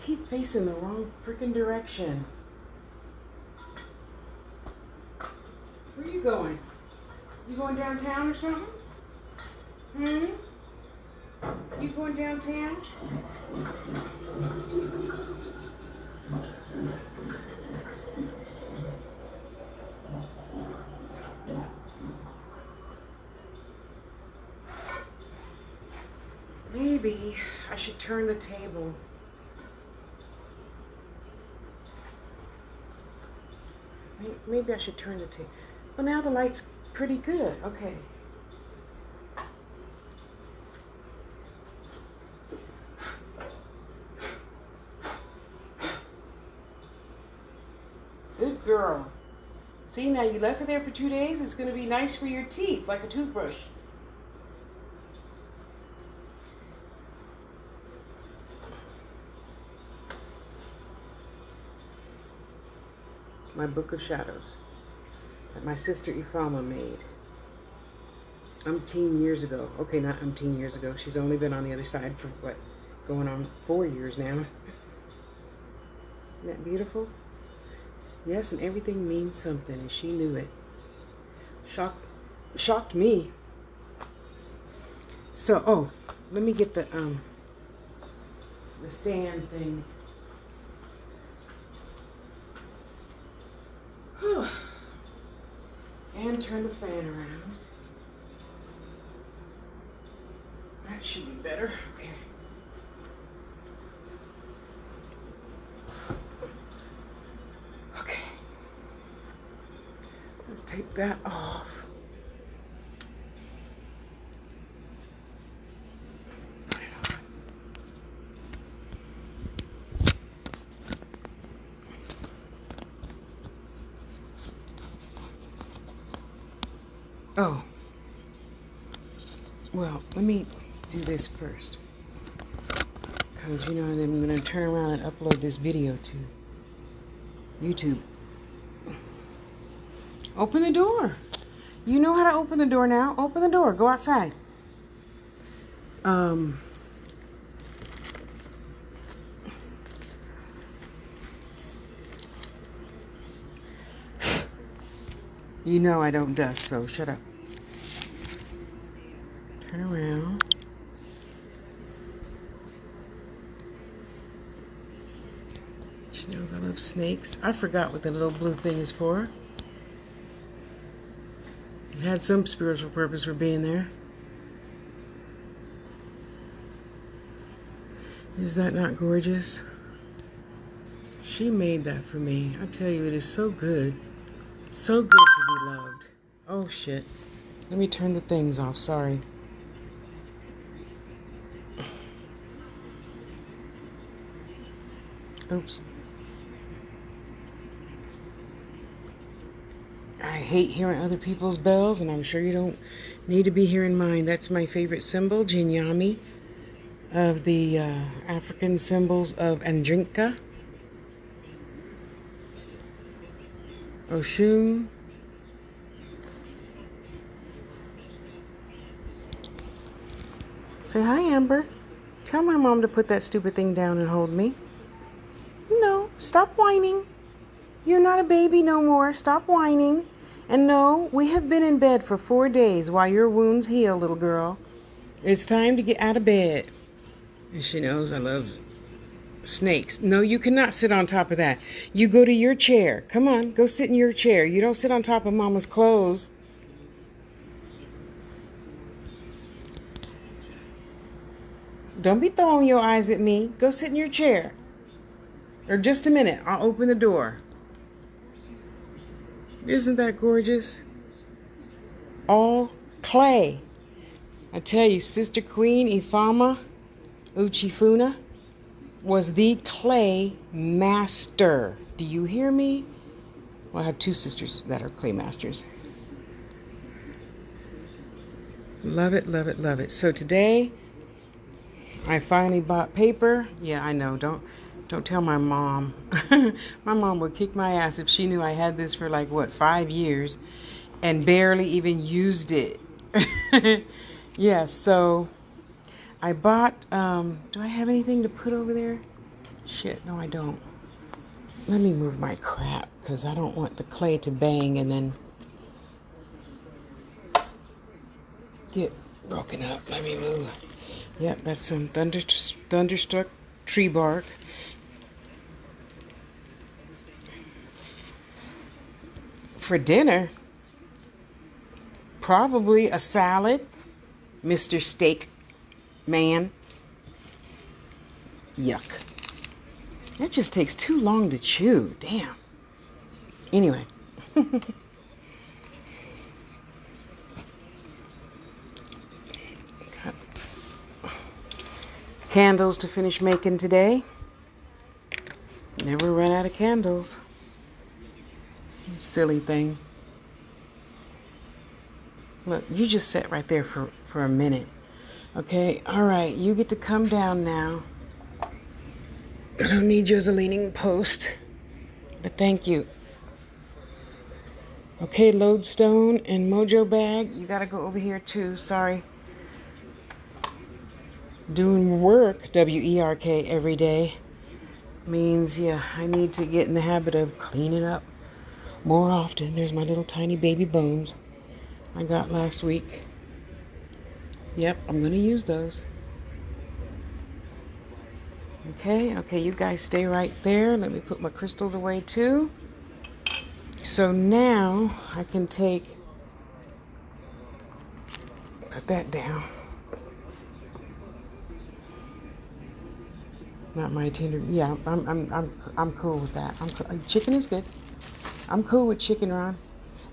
keep facing the wrong freaking direction. Where are you going? You going downtown or something? You going downtown? Maybe I should turn the table. Maybe I should turn the table. Well, now the light's pretty good. Okay. Good girl. See, now you left her there for 2 days. It's going to be nice for your teeth, like a toothbrush. My book of shadows that my sister Ifama made umpteen years ago. Okay, not umpteen years ago. She's only been on the other side for what, going on 4 years now. Isn't that beautiful? Yes, and everything means something, and she knew it. Shocked me. So, oh, let me get the stand thing. Whew. And turn the fan around. That should be better. Okay. Okay. Let's take that off. Put it on. Oh. Well, let me do this first. Because, you know, then I'm going to turn around and upload this video to YouTube. Open the door. You know how to open the door now. Open the door. Go outside. You know I don't dust, so shut up. Turn around. She knows I love snakes. I forgot what the little blue thing is for. It had some spiritual purpose for being there. Is that not gorgeous? She made that for me. I tell you, it is so good. So good to be loved. Oh, shit. Let me turn the things off. Sorry. Oops. I hate hearing other people's bells, and I'm sure you don't need to be hearing mine. That's my favorite symbol, Jinyami, of the African symbols of Andrinka, Oshun, say hi, Amber. Tell my mom to put that stupid thing down and hold me. No, stop whining. You're not a baby no more. Stop whining. And no, we have been in bed for 4 days while your wounds heal, little girl. It's time to get out of bed. And she knows I love snakes. No, you cannot sit on top of that. You go to your chair. Come on, go sit in your chair. You don't sit on top of Mama's clothes. Don't be throwing your eyes at me. Go sit in your chair. Or just a minute. I'll open the door. Isn't that gorgeous? All clay. I tell you, Sister Queen Ifama Uchifuna was the clay master. Do you hear me? Well, I have 2 sisters that are clay masters. Love it, love it, love it. So today, I finally bought paper. Yeah, I know. Don't tell my mom. My mom would kick my ass if she knew I had this for like, what, 5 years and barely even used it. Yeah, so I bought, do I have anything to put over there? Shit, no I don't. Let me move my crap, because I don't want the clay to bang and then get broken up. Let me move. Yep, that's some thunderstruck tree bark. For dinner, probably a salad, Mr. Steak Man. Yuck. That just takes too long to chew. Damn. Anyway. Got candles to finish making today. Never run out of candles. Silly thing. Look, you just sat right there for a minute. Okay, all right, you get to come down now. I don't need you as a leaning post, but thank you. Okay, Lodestone and Mojo Bag, you gotta go over here too, sorry. Doing work, W-E-R-K, every day means, yeah, I need to get in the habit of cleaning up more often. There's my little tiny baby bones I got last week. Yep, I'm gonna use those. Okay, you guys stay right there. Let me put my crystals away too. So now I can put that down. Not my tender. Yeah, I'm cool with that. Chicken is good. I'm cool with chicken, Ron.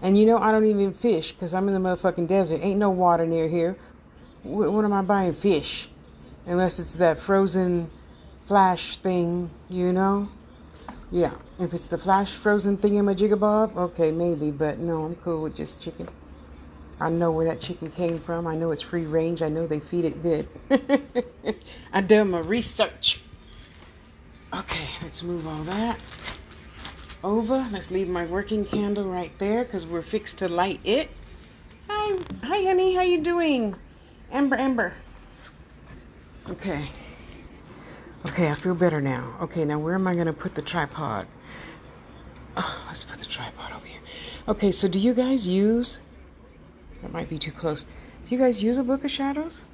And you know, I don't even fish because I'm in the motherfucking desert. Ain't no water near here. What am I buying? Fish. Unless it's that frozen flash thing, you know? Yeah, if it's the flash frozen thingamajigabob, okay, maybe. But no, I'm cool with just chicken. I know where that chicken came from. I know it's free range. I know they feed it good. I done my research. Okay, let's move all that over. Let's leave my working candle right there because we're fixed to light it. Hi, honey. How you doing? Amber. Okay, I feel better now. Okay, now where am I going to put the tripod? Oh, let's put the tripod over here. Okay, so do you guys use... That might be too close. Do you guys use a book of shadows?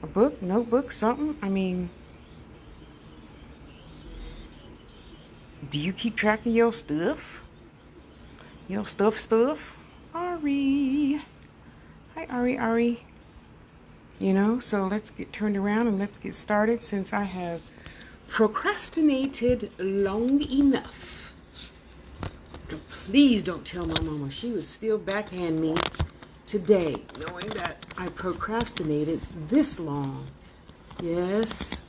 A book? Notebook? Something? I mean... Do you keep track of your stuff? Your stuff? Ari. Hi, Ari. You know, so let's get turned around and let's get started since I have procrastinated long enough. Please don't tell my mama. She would still backhand me today, knowing that I procrastinated this long. Yes,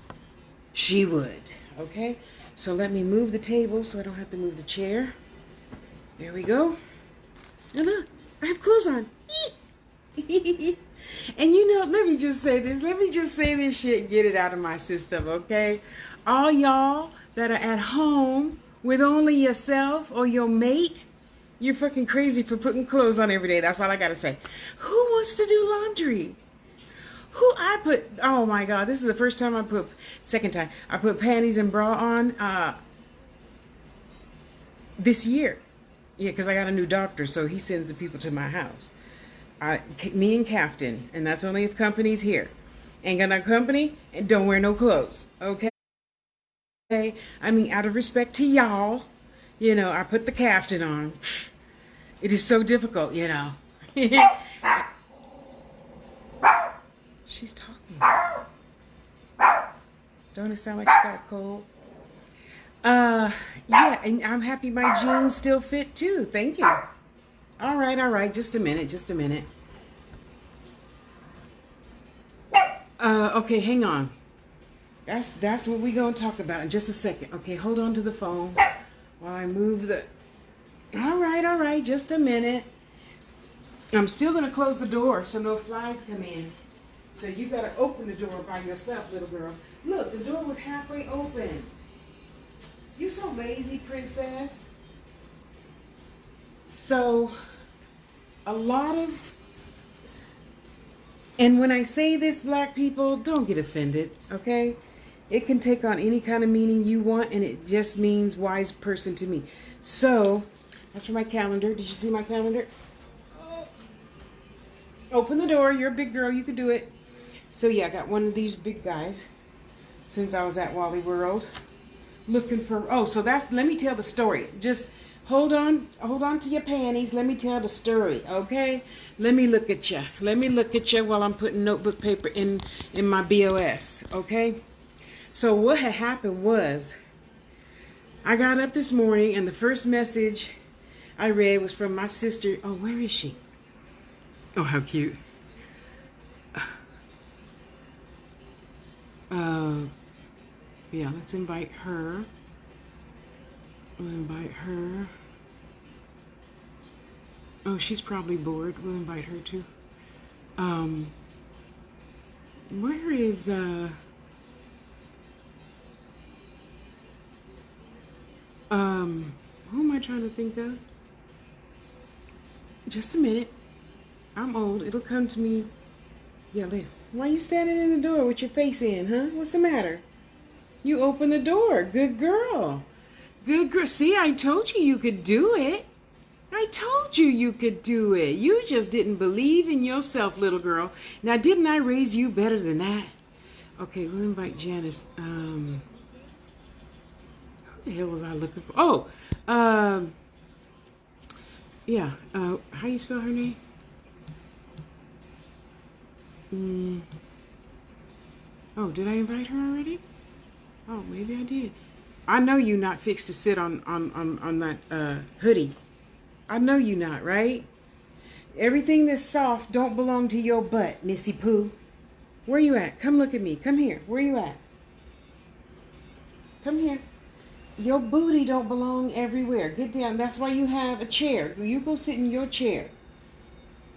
she would. Okay, so let me move the table so I don't have to move the chair. There we go. And look, I have clothes on. And you know, let me just say this shit, get it out of my system, okay? All y'all that are at home with only yourself or your mate, you're fucking crazy for putting clothes on every day. That's all I gotta say. Who wants to do laundry? Oh my God, this is the first time second time I put panties and bra on this year. Yeah, because I got a new doctor, so he sends the people to my house. Me and Captain, and that's only if company's here. Ain't got no company, and don't wear no clothes, okay? I mean, out of respect to y'all, you know, I put the Captain on. It is so difficult, you know. She's talking. Don't it sound like she got a cold? Yeah, and I'm happy my jeans still fit too. Thank you. All right. Just a minute. Okay, hang on. That's what we're going to talk about in just a second. Okay, hold on to the phone while I move the... All right, just a minute. I'm still going to close the door so no flies come in. So you got to open the door by yourself, little girl. Look, the door was halfway open. You so lazy, princess. So, a lot of... And when I say this, black people, don't get offended, okay? It can take on any kind of meaning you want, and it just means wise person to me. So, that's for my calendar. Did you see my calendar? Oh. Open the door. You're a big girl. You can do it. So, yeah, I got one of these big guys since I was at Wally World. Looking for... Oh, so that's... Let me tell the story. Just hold on to your panties. Let me tell the story, okay? Let me look at you. Let me look at you while I'm putting notebook paper in my BOS, okay? So what had happened was, I got up this morning and the first message I read was from my sister. Oh, where is she? Oh, how cute. Yeah, let's invite her. We'll invite her. Oh, she's probably bored. We'll invite her too. Where is, who am I trying to think of? Just a minute. I'm old. It'll come to me. Yeah, later. Why are you standing in the door with your face in, huh? What's the matter? You open the door. Good girl. Good girl. See, I told you could do it. I told you could do it. You just didn't believe in yourself, little girl. Now, didn't I raise you better than that? Okay, we'll invite Janice. Who the hell was I looking for? Oh, yeah. How you spell her name? Oh, did I invite her already? Oh, maybe I did. I know you not fixed to sit on that hoodie. I know you not, right? Everything that's soft don't belong to your butt, Missy Pooh. Where you at? Come look at me. Come here. Where you at? Come here. Your booty don't belong everywhere. Get down. That's why you have a chair. You go sit in your chair.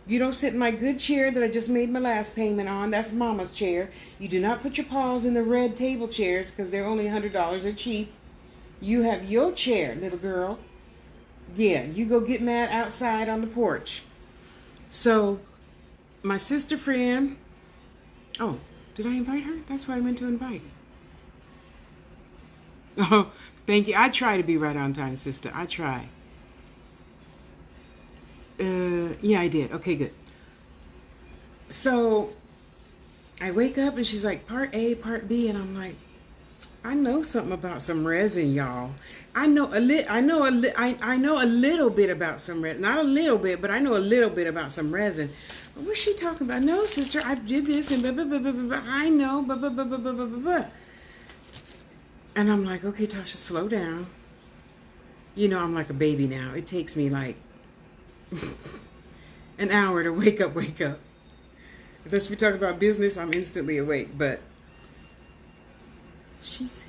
You don't sit in my good chair that I just made my last payment on. That's Mama's chair. You do not put your paws in the red table chairs because they're only $100. They're cheap. You have your chair, little girl. Yeah, you go get mad outside on the porch. So, my sister friend... Oh, did I invite her? That's why I meant to invite. Oh, thank you. I try to be right on time, sister. I try. Yeah, I did. Okay, good. So, I wake up and she's like, part A, part B, and I'm like, I know something about some resin, y'all. I know a little bit about some resin. Not a little bit, but I know a little bit about some resin. What's she talking about? No, sister, I did this and blah, blah, blah, blah, blah. I know, blah, blah, blah, blah, blah, blah, blah. And I'm like, okay, Tasha, slow down. You know, I'm like a baby now. It takes me like an hour to wake up. Unless we talk about business, I'm instantly awake. But she's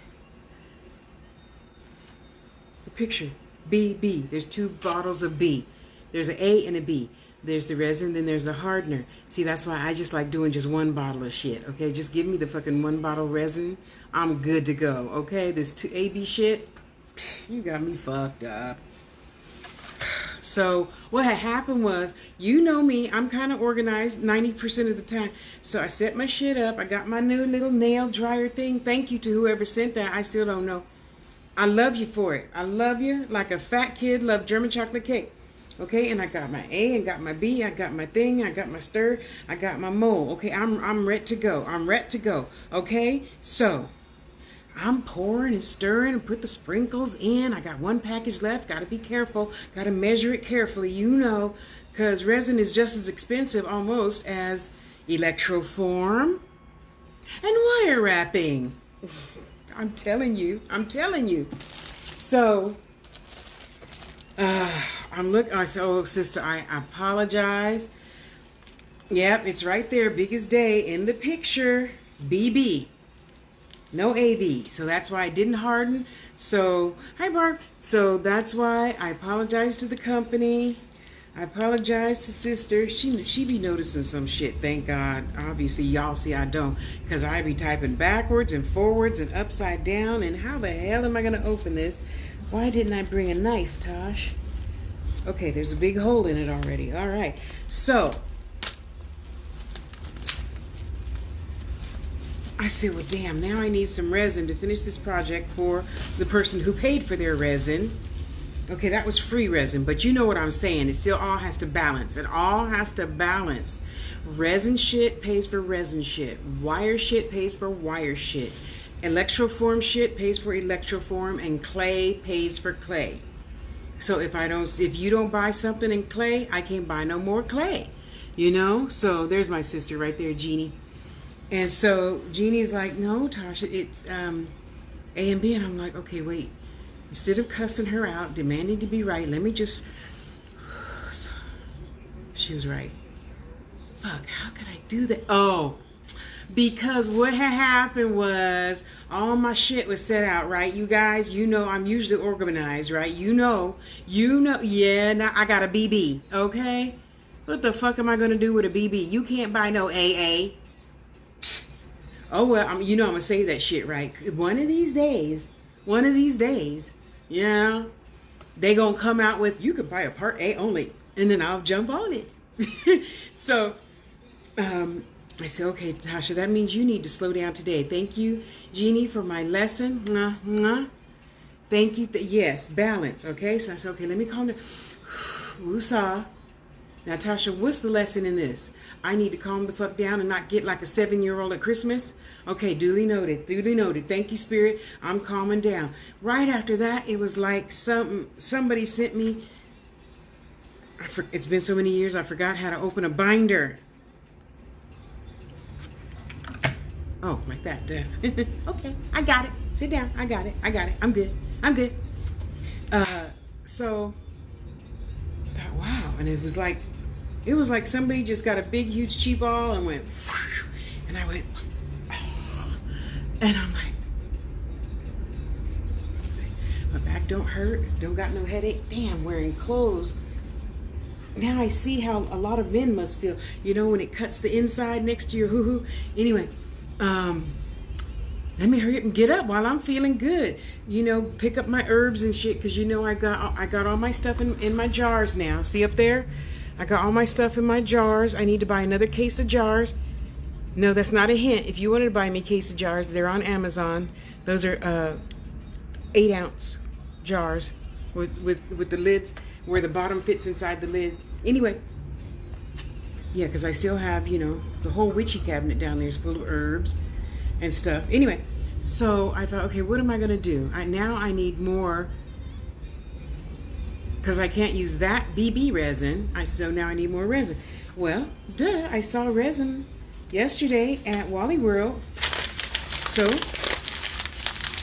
the picture B. There's two bottles of B. There's an A and a B. There's the resin, then there's the hardener. See, that's why I just like doing just one bottle of shit. Okay, just give me the fucking one bottle resin. I'm good to go. Okay, this two AB shit, you got me fucked up. So what had happened was, you know me, I'm kind of organized 90% of the time. So I set my shit up. I got my new little nail dryer thing. Thank you to whoever sent that. I still don't know. I love you for it. I love you like a fat kid love German chocolate cake. Okay, and I got my A and got my B. I got my thing. I got my stir. I got my mole. Okay, I'm ready to go. I'm ready to go. Okay, so I'm pouring and stirring and put the sprinkles in. I got one package left. Got to be careful. Got to measure it carefully, you know, because resin is just as expensive almost as electroform and wire wrapping. I'm telling you. So, I said, oh, sister, I apologize. Yep, it's right there. Biggest day in the picture. BB. No AB. So that's why I didn't harden. So, hi, Barb. So that's why I apologize to the company. I apologize to sister. She be noticing some shit, thank God. Obviously, y'all see I don't. Because I be typing backwards and forwards and upside down. And how the hell am I going to open this? Why didn't I bring a knife, Tosh? Okay, there's a big hole in it already. All right. So, I said, well, damn, now I need some resin to finish this project for the person who paid for their resin. Okay, that was free resin, but you know what I'm saying. It still all has to balance. It all has to balance. Resin shit pays for resin shit. Wire shit pays for wire shit. Electroform shit pays for electroform, and clay pays for clay. So if you don't buy something in clay, I can't buy no more clay. You know? So there's my sister right there, Jeannie. And so Jeannie's like, no, Tasha, it's A and B. And I'm like, okay, wait. Instead of cussing her out, demanding to be right, let me just... She was right. Fuck, how could I do that? Oh, because what had happened was all my shit was set out, right? You guys, you know I'm usually organized, right? You know, yeah, now I got a BB, okay? What the fuck am I going to do with a BB? You can't buy no AA. Oh, well, I'm going to save that shit, right? One of these days, yeah, they going to come out with, you can buy a part A only, and then I'll jump on it. So, I said, okay, Tasha, that means you need to slow down today. Thank you, Jeannie, for my lesson. Mwah, mwah. Thank you. Yes, balance, okay? So I said, okay, let me calm down. Woosah. Now, Tasha, what's the lesson in this? I need to calm the fuck down and not get like a 7-year-old at Christmas? Okay, duly noted, duly noted. Thank you, Spirit. I'm calming down. Right after that, it was like somebody sent me, it's been so many years, I forgot how to open a binder. Oh, like that. Okay, I got it. Sit down. I got it. I'm good. So, I thought, wow. And it was like somebody just got a big, huge cheap ball and went, whoosh, and I went, oh, and I'm like, my back don't hurt, don't got no headache. Damn, wearing clothes. Now I see how a lot of men must feel, you know, when it cuts the inside next to your hoo-hoo. Anyway, let me hurry up and get up while I'm feeling good. You know, pick up my herbs and shit, because you know I got all my stuff in my jars now. See up there? I got all my stuff in my jars. I need to buy another case of jars. No, that's not a hint. If you wanted to buy me a case of jars, they're on Amazon. Those are 8-ounce jars with the lids where the bottom fits inside the lid. Anyway, yeah, because I still have, you know, the whole witchy cabinet down there is full of herbs and stuff. Anyway, so I thought, okay, what am I going to do? Now I need more, because I can't use that BB resin. So now I need more resin. Well, duh, I saw resin yesterday at Wally World. So,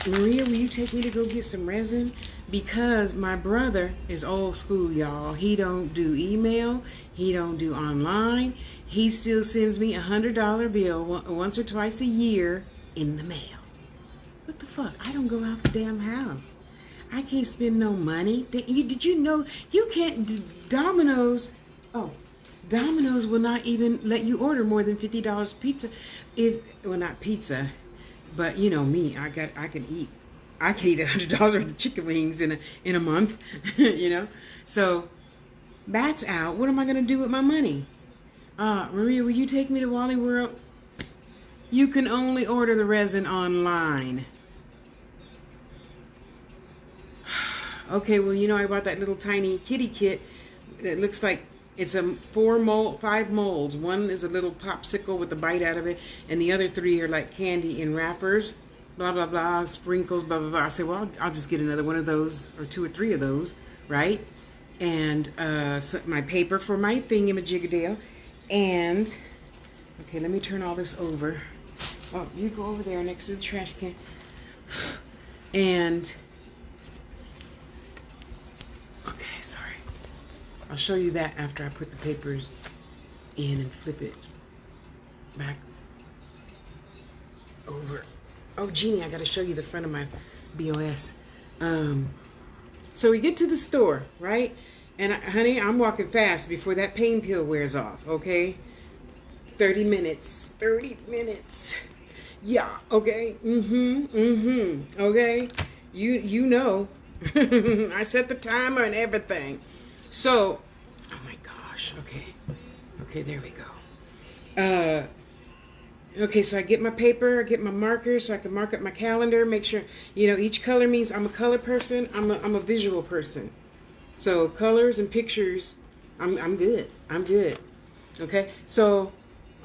Maria, will you take me to go get some resin? Because my brother is old school, y'all. He don't do email. He don't do online. He still sends me $100 bill once or twice a year in the mail. What the fuck? I don't go out the damn house. I can't spend no money. Did you know you can't? Domino's will not even let you order more than $50 pizza. Well, not pizza, but you know me. I can eat $100 worth of chicken wings in a month, you know. So that's out. What am I gonna do with my money? Maria, will you take me to Wally World? You can only order the resin online. Okay, well, you know, I bought that little tiny kitty kit that looks like it's a 5 molds. One is a little popsicle with the bite out of it, and the other 3 are like candy in wrappers. Blah, blah, blah, sprinkles, blah, blah, blah. I said, well, I'll just get another one of those, or 2 or 3 of those, right? And so my paper for my thingamajiggadale. And, okay, let me turn all this over. Oh, you go over there next to the trash can. And, okay, sorry. I'll show you that after I put the papers in and flip it back over. Oh, Jeannie, I got to show you the front of my BOS. So we get to the store, right? And honey, I'm walking fast before that pain pill wears off, okay? 30 minutes. 30 minutes. Yeah, okay? Okay? You know. I set the timer and everything. So, oh my gosh, okay. Okay, there we go. Okay, so I get my paper, I get my marker so I can mark up my calendar, make sure, each color means I'm a color person, I'm a visual person. So colors and pictures, I'm good. I'm good. Okay, so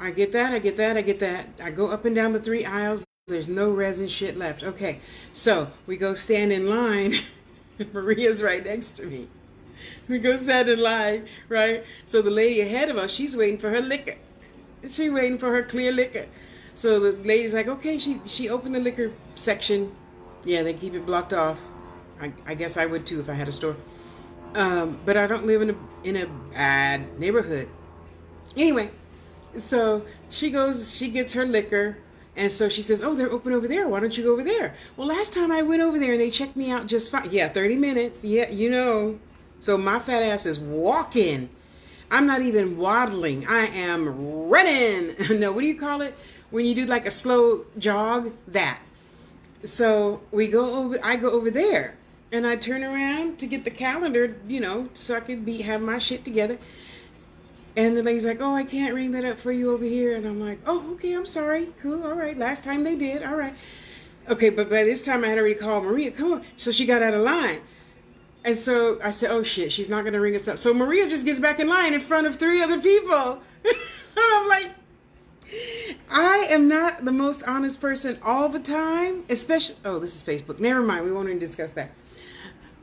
I get that, I get that, I get that. I go up and down the 3 aisles. There's no resin shit left. Okay, so we go stand in line. Maria's right next to me. We go stand in line, right? So the lady ahead of us, she's waiting for her liquor. She's waiting for her clear liquor. So the lady's like, okay, she opened the liquor section. Yeah, they keep it blocked off. I guess I would too if I had a store. But I don't live in a bad neighborhood. Anyway, so she gets her liquor, and so she says, oh, they're open over there. Why don't you go over there? Well, last time I went over there and they checked me out just fine. Yeah, 30 minutes. Yeah, So my fat ass is walking. I'm not even waddling. I am running. No, what do you call it? When you do like a slow jog? That. So I go over there. And I turn around to get the calendar, so I could have my shit together. And the lady's like, oh, I can't ring that up for you over here. And I'm like, oh, okay, I'm sorry. Cool, all right. Last time they did, all right. Okay, but by this time I had already called Maria. Come on. So she got out of line. And so I said, oh, shit, she's not going to ring us up. So Maria just gets back in line in front of 3 other people. And I'm like, I am not the most honest person all the time, especially, oh, this is Facebook. Never mind. We won't even discuss that.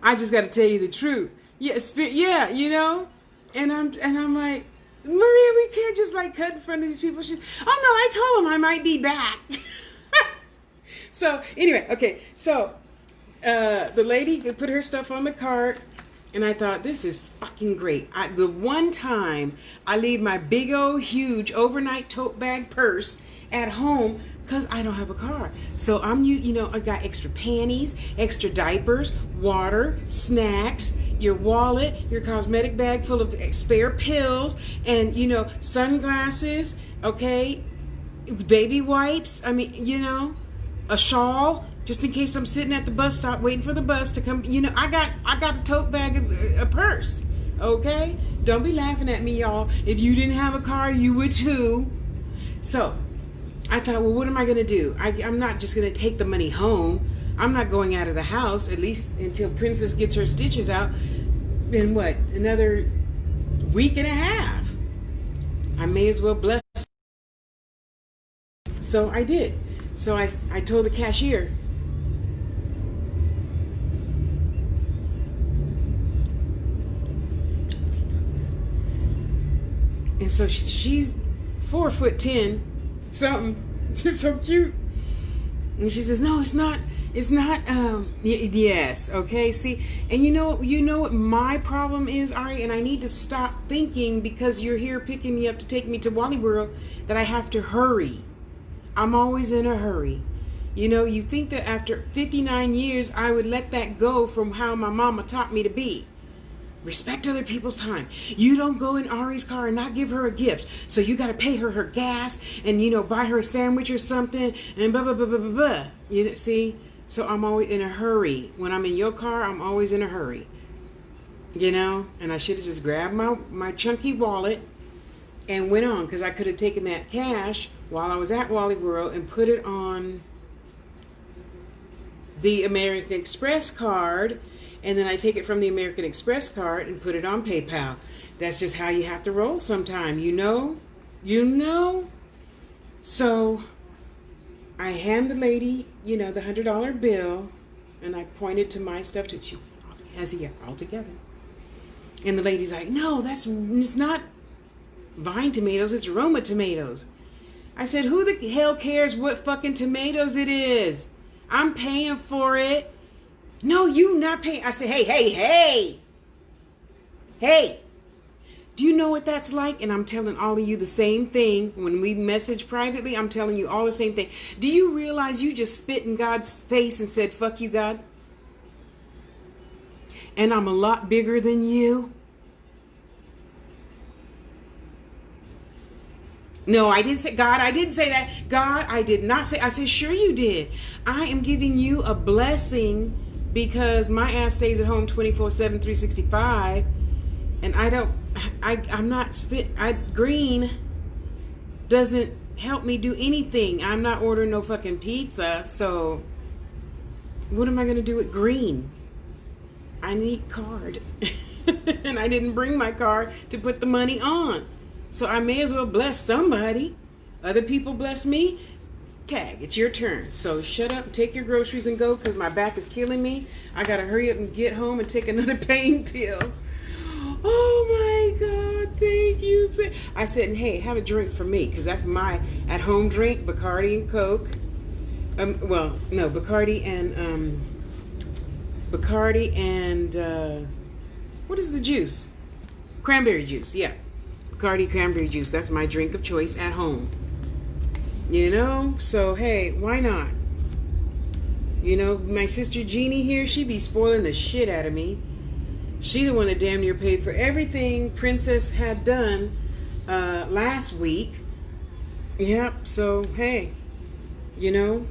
I just got to tell you the truth. Yeah, And I'm like, Maria, we can't just cut in front of these people. Oh no, I told them I might be back. So anyway, okay. So the lady put her stuff on the cart, and I thought, this is fucking great. The one time I leave my big old huge overnight tote bag purse at home because I don't have a car. So I got extra panties, extra diapers, water, snacks, your wallet, your cosmetic bag full of spare pills, and sunglasses, okay, baby wipes. A shawl just in case I'm sitting at the bus stop waiting for the bus to come. I got a tote bag, a purse. Okay, don't be laughing at me, y'all. If you didn't have a car, you would too. So I thought, well, what am I going to do? I'm not just going to take the money home. I'm not going out of the house, at least until Princess gets her stitches out in another week and a half. I may as well bless. So I did. So I told the cashier, and so she's 4'10", something, just so cute. And she says, no, it's not, yes, okay, see, and you know what my problem is, Ari, and I need to stop thinking because you're here picking me up to take me to Wallyboro that I have to hurry. I'm always in a hurry. You think that after 59 years, I would let that go from how my mama taught me to be. Respect other people's time. You don't go in Ari's car and not give her a gift. So you got to pay her gas and, buy her a sandwich or something and blah, blah, blah, blah, blah, blah. See? So I'm always in a hurry. When I'm in your car, I'm always in a hurry. And I should have just grabbed my chunky wallet and went on, because I could have taken that cash while I was at Wally World and put it on the American Express card, and then I take it from the American Express card and put it on PayPal. That's just how you have to roll sometime, So I hand the lady, the $100 bill, and I pointed to my stuff to she has it all together. And the lady's like, no, it's not vine tomatoes, it's Roma tomatoes. I said, who the hell cares what fucking tomatoes it is? I'm paying for it. No, you not paying. I said, hey. Do you know what that's like? And I'm telling all of you the same thing. When we message privately, I'm telling you all the same thing. Do you realize you just spit in God's face and said, fuck you, God? And I'm a lot bigger than you? No, I didn't say, God, I didn't say that. God, I did not say. I said, sure you did. I am giving you a blessing because my ass stays at home 24/7, 365. And I'm not green doesn't help me do anything. I'm not ordering no fucking pizza. So what am I going to do with green? I need card. And I didn't bring my card to put the money on. So I may as well bless somebody. Other people bless me. Tag, it's your turn. So shut up, take your groceries and go, because my back is killing me. I got to hurry up and get home and take another pain pill. Oh my God, thank you. I said, hey, have a drink for me, because that's my at-home drink, Bacardi and Coke. Well, no, Bacardi and what is the juice? Cranberry juice, yeah. Bacardi cranberry juice. That's my drink of choice at home. You know, so hey, why not? You know, my sister Jeannie here, she be spoiling the shit out of me. She the one that damn near paid for everything Princess had done last week. Yep, so hey, you know,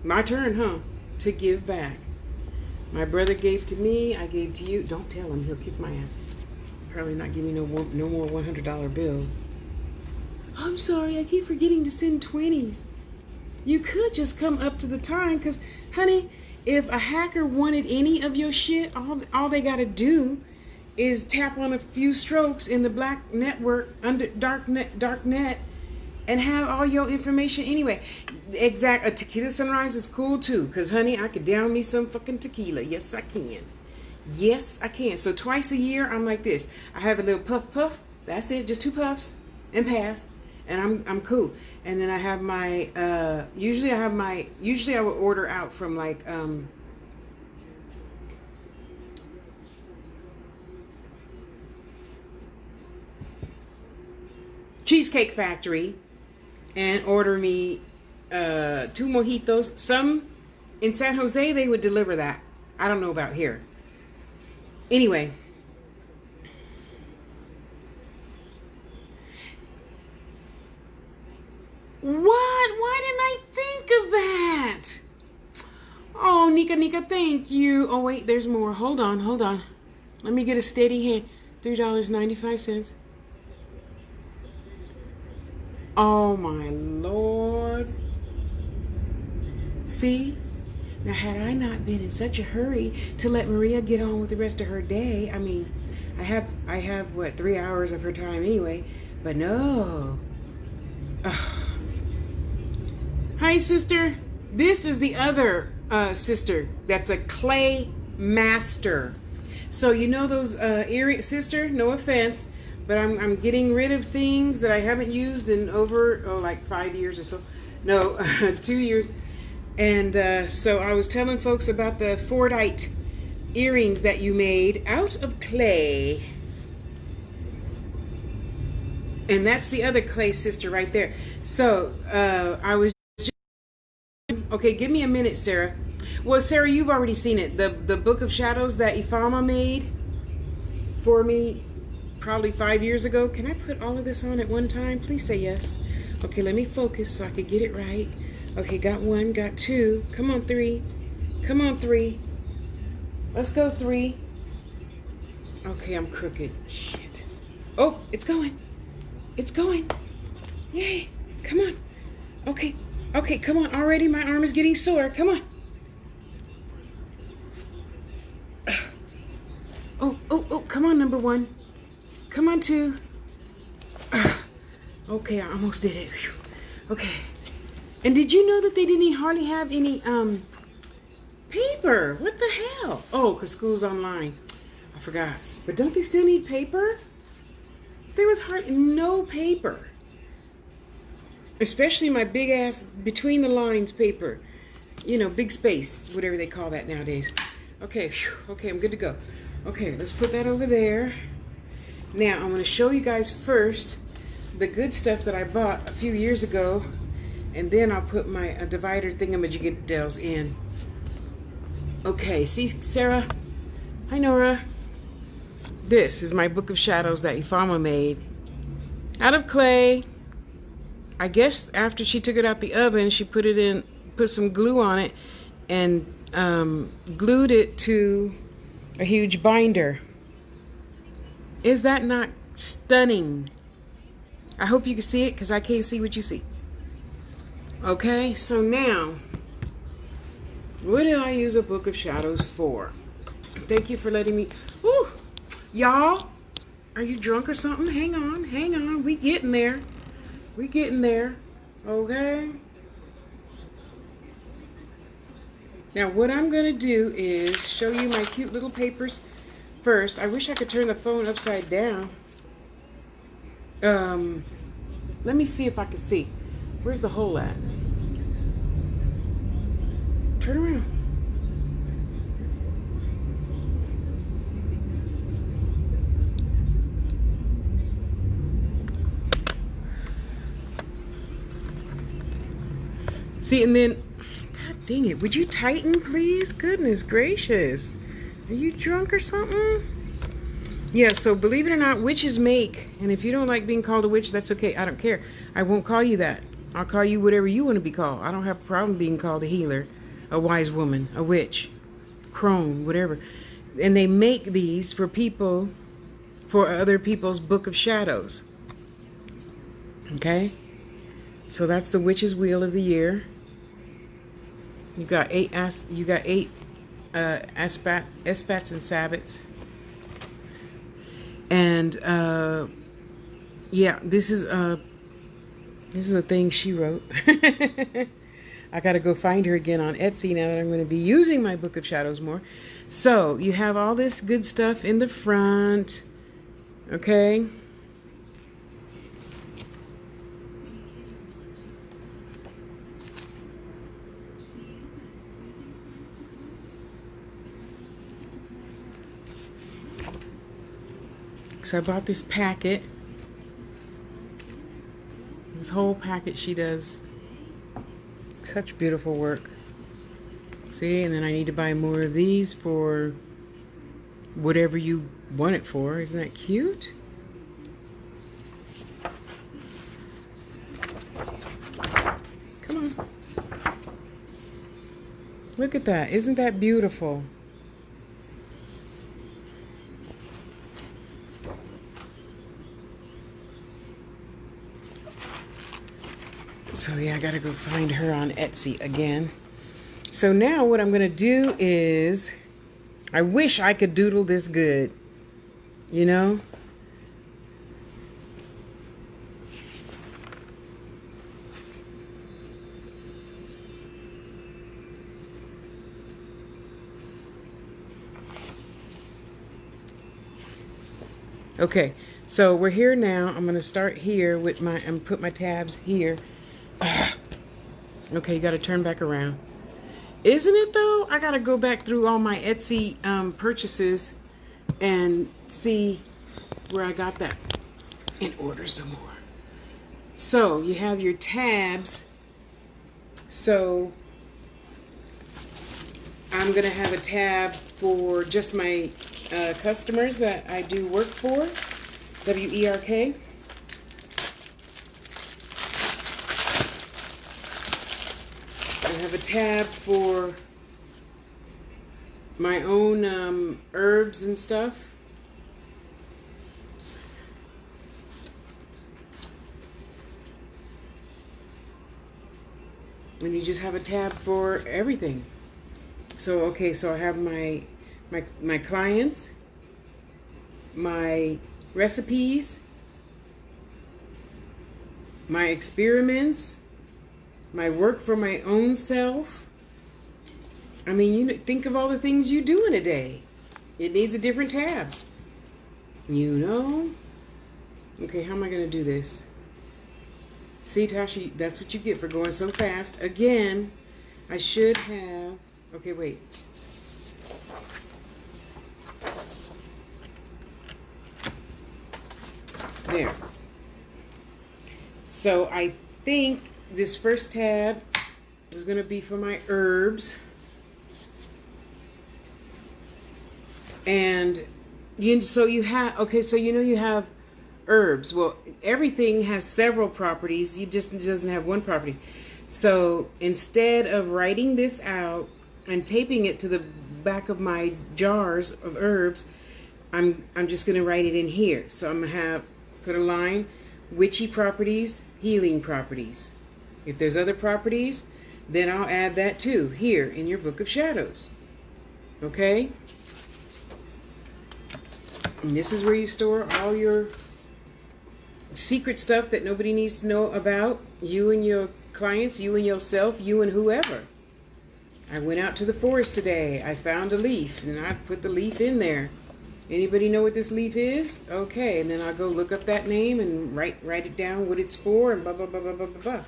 my turn, huh? To give back. My brother gave to me, I gave to you. Don't tell him, he'll kick my ass. Probably not give me no more $100 bills. I'm sorry, I keep forgetting to send 20s. You could just come up to the time, because, honey, if a hacker wanted any of your shit, all they got to do is tap on a few strokes in the black network, under dark net, and have all your information anyway. Exact. A tequila sunrise is cool too, because, honey, I could down me some fucking tequila. Yes, I can. Yes, I can. So twice a year, I'm like this. I have a little puff. That's it. Just 2 puffs and pass. And I'm cool. And then I have my, usually I would order out from like, Cheesecake Factory, and order me 2 mojitos. Some in San Jose, they would deliver that. I don't know about here. Anyway. What? Why didn't I think of that? Oh, Nika, thank you. Oh, wait, there's more. Hold on. Let me get a steady hand. $3.95. Oh, my Lord. See? Now, had I not been in such a hurry to let Maria get on with the rest of her day, I mean, I have what, 3 hours of her time anyway, but no. Ugh. Hi, sister. This is the other sister that's a clay master. So you know those earrings, sister, no offense, but I'm getting rid of things that I haven't used in over like 5 years or so. No, 2 years. And so I was telling folks about the Fordite earrings that you made out of clay. And that's the other clay sister right there. So I was okay, give me a minute, Sarah. Well, Sarah, you've already seen it. The Book of Shadows that Ifama made for me probably 5 years ago. Can I put all of this on at one time? Please say yes. Okay, let me focus so I could get it right. Okay, got 1, got 2. Come on, 3. Come on, 3. Let's go, 3. Okay, I'm crooked. Shit. Oh, it's going. It's going. Yay. Come on. Okay. Okay, come on. Already my arm is getting sore. Come on. Oh, come on, number 1. Come on, 2. Okay, I almost did it. Whew. Okay. And did you know that they didn't hardly have any paper? What the hell? Oh, because school's online. I forgot. But don't they still need paper? There was hardly no paper. Especially my big ass between the lines paper. You know, big space, whatever they call that nowadays. Okay, whew, okay, I'm good to go. Okay, let's put that over there. Now, I'm going to show you guys first the good stuff that I bought a few years ago. And then I'll put my divider thingamajiggedels in. Okay, see, Sarah? Hi, Nora. This is my Book of Shadows that Ifama made. Out of clay. I guess after she took it out the oven, she put some glue on it and glued it to a huge binder. Is that not stunning? I hope you can see it, because I can't see what you see. Okay, so now, what did I use a Book of Shadows for? Thank you for letting me. Woo! Y'all, are you drunk or something? Hang on, hang on. We getting there. We getting there. Okay? Now, what I'm going to do is show you my cute little papers first. I wish I could turn the phone upside down. Let me see if I can see. Where's the hole at? Turn around. See, and then, God dang it, would you tighten, please? Goodness gracious. Are you drunk or something? Yeah, so believe it or not, witches make, and if you don't like being called a witch, that's okay. I don't care. I won't call you that. I'll call you whatever you want to be called. I don't have a problem being called a healer, a wise woman, a witch, crone, whatever. And they make these for people, for other people's Book of Shadows. Okay? So that's the Witch's Wheel of the Year. You got eight espats and sabbats. And yeah, this is a thing she wrote. I got to go find her again on Etsy now that I'm going to be using my Book of Shadows more. So you have all this good stuff in the front. Okay. So I bought this packet. This whole packet she does such beautiful work. See, and then I need to buy more of these for whatever you want it for. Isn't that cute? Come on. Look at that. Isn't that beautiful? So yeah, I gotta go find her on Etsy again. So now what I'm gonna do is, I wish I could doodle this good, you know? Okay, so we're here now. I'm gonna start here with my, and put my tabs here. Okay, you got to turn back around. Isn't it though? I got to go back through all my Etsy purchases and see where I got that and order some more. So you have your tabs. So I'm going to have a tab for just my customers that I do work for, WERK. I have a tab for my own herbs and stuff. And you just have a tab for everything. So okay, so I have my clients, my recipes, my experiments, my work for my own self. I mean, you think of all the things you do in a day. It needs a different tab. You know? Okay, how am I going to do this? See, Tasha, that's what you get for going so fast. Again, I should have... Okay, wait. There. So I think this first tab is going to be for my herbs. And so you have, okay, so you know you have herbs. Well, everything has several properties. You just doesn't have one property. So instead of writing this out and taping it to the back of my jars of herbs, I'm just going to write it in here. So I'm going to put a line, witchy properties, healing properties. If there's other properties, then I'll add that too here in your Book of Shadows. Okay? And this is where you store all your secret stuff that nobody needs to know about. You and your clients, you and yourself, you and whoever. I went out to the forest today. I found a leaf and I put the leaf in there. Anybody know what this leaf is? Okay, and then I'll go look up that name and write it down, what it's for, and blah, blah, blah, blah, blah, blah, blah.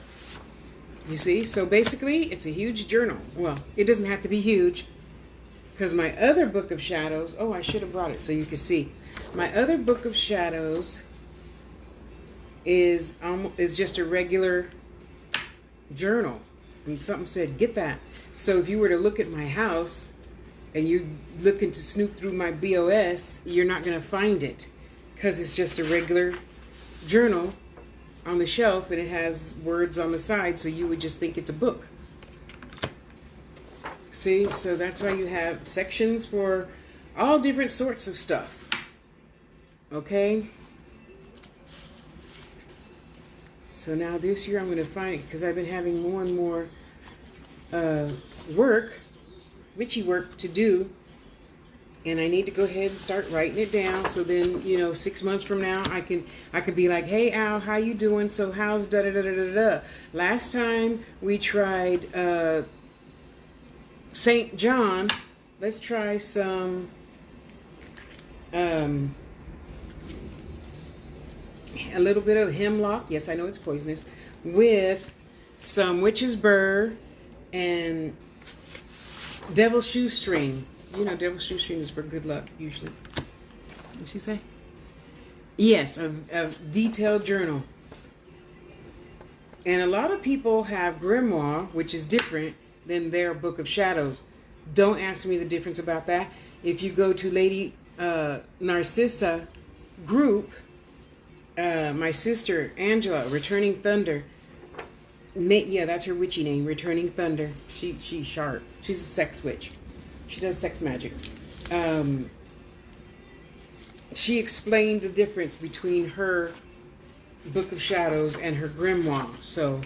You see? So basically, it's a huge journal. Well, it doesn't have to be huge, because my other Book of Shadows, oh, I should have brought it so you can see. My other Book of Shadows is just a regular journal. And something said, get that. So if you were to look at my house, and you're looking to snoop through my BOS, you're not going to find it, because it's just a regular journal on the shelf, and it has words on the side, so you would just think it's a book. See, so that's why you have sections for all different sorts of stuff. Okay? So now this year I'm going to find it, because I've been having more and more witchy work to do, and I need to go ahead and start writing it down, so then, you know, 6 months from now I could be like, hey Al, how you doing? So how's da da da da da da? Last time we tried St. John. Let's try some a little bit of hemlock. Yes, I know it's poisonous, with some witch's burr and devil's shoestring. You know, devil's shoestring is for good luck, usually. What'd she say? Yes, a detailed journal. And a lot of people have grimoire, which is different than their Book of Shadows. Don't ask me the difference about that. If you go to Lady Narcissa group, my sister, Angela, Returning Thunder, yeah, that's her witchy name, Returning Thunder. She's sharp. She's a sex witch. She does sex magic. She explained the difference between her Book of Shadows and her grimoire. So,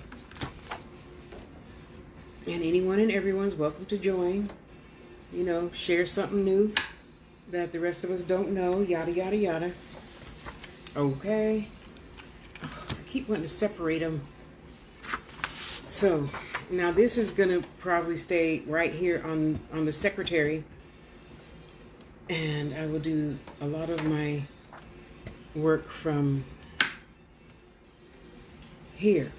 and anyone and everyone's welcome to join. You know, share something new that the rest of us don't know. Yada, yada, yada. Okay. Oh, I keep wanting to separate them. So now this is going to probably stay right here on the secretary, and I will do a lot of my work from here.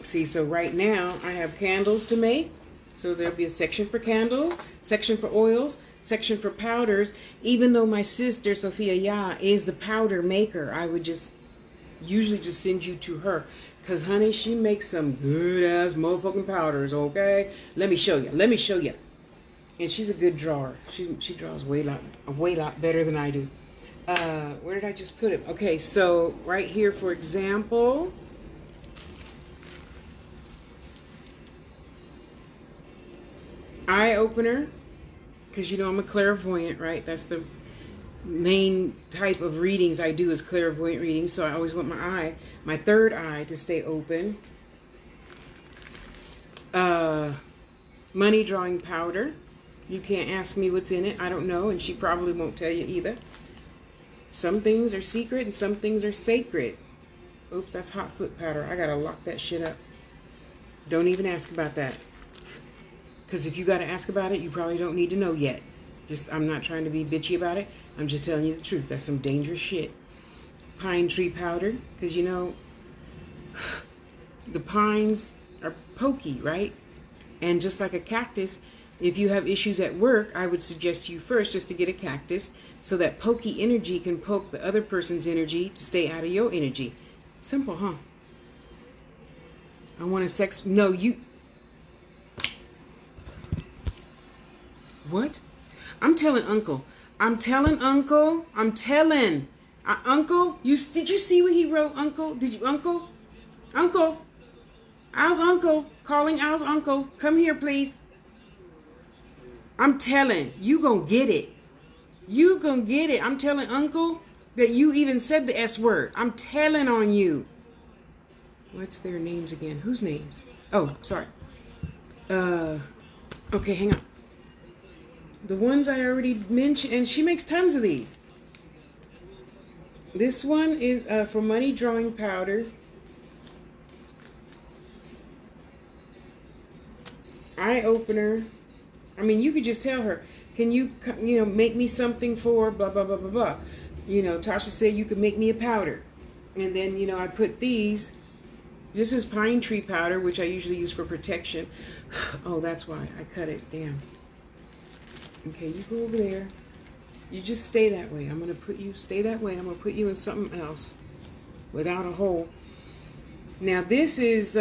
See, so right now I have candles to make, so there'll be a section for candles, section for oils, section for powders. Even though my sister Sophia Ya is the powder maker, I would usually just send you to her, because honey, she makes some good ass motherfucking powders. Okay, let me show you. And she's a good drawer. She draws a way lot better than I do. Where did I just put it? Okay, so right here, for example, eye opener. Because, you know, I'm a clairvoyant, right? That's the main type of readings I do, is clairvoyant readings. So I always want my third eye to stay open. Money drawing powder. You can't ask me what's in it. I don't know, and she probably won't tell you either. Some things are secret and some things are sacred. Oops, that's hot foot powder. I gotta lock that shit up. Don't even ask about that. Because if you got to ask about it, you probably don't need to know yet. I'm not trying to be bitchy about it. I'm just telling you the truth. That's some dangerous shit. Pine tree powder. Because, you know, the pines are pokey, right? And just like a cactus, if you have issues at work, I would suggest to you first just to get a cactus, so that pokey energy can poke the other person's energy to stay out of your energy. Simple, huh? I want to sex... No, you... What? I'm telling Uncle. Uncle, did you see what he wrote, Uncle? Did you, Uncle? Al's uncle. Calling Al's uncle. Come here, please. I'm telling. You gonna get it. I'm telling Uncle, that you even said the S word. I'm telling on you. What's their names again? Whose names? Oh, sorry. Okay, hang on. The ones I already mentioned, and she makes tons of these. This one is for money drawing powder. Eye opener. I mean, you could just tell her, can you make me something for blah, blah, blah, blah, blah. Tasha said you could make me a powder. And then, I put these. This is pine tree powder, which I usually use for protection. Oh, that's why I cut it. Damn. Okay, you go over there. You just stay that way. I'm going to put you, stay that way. I'm going to put you in something else without a hole. Now, this is,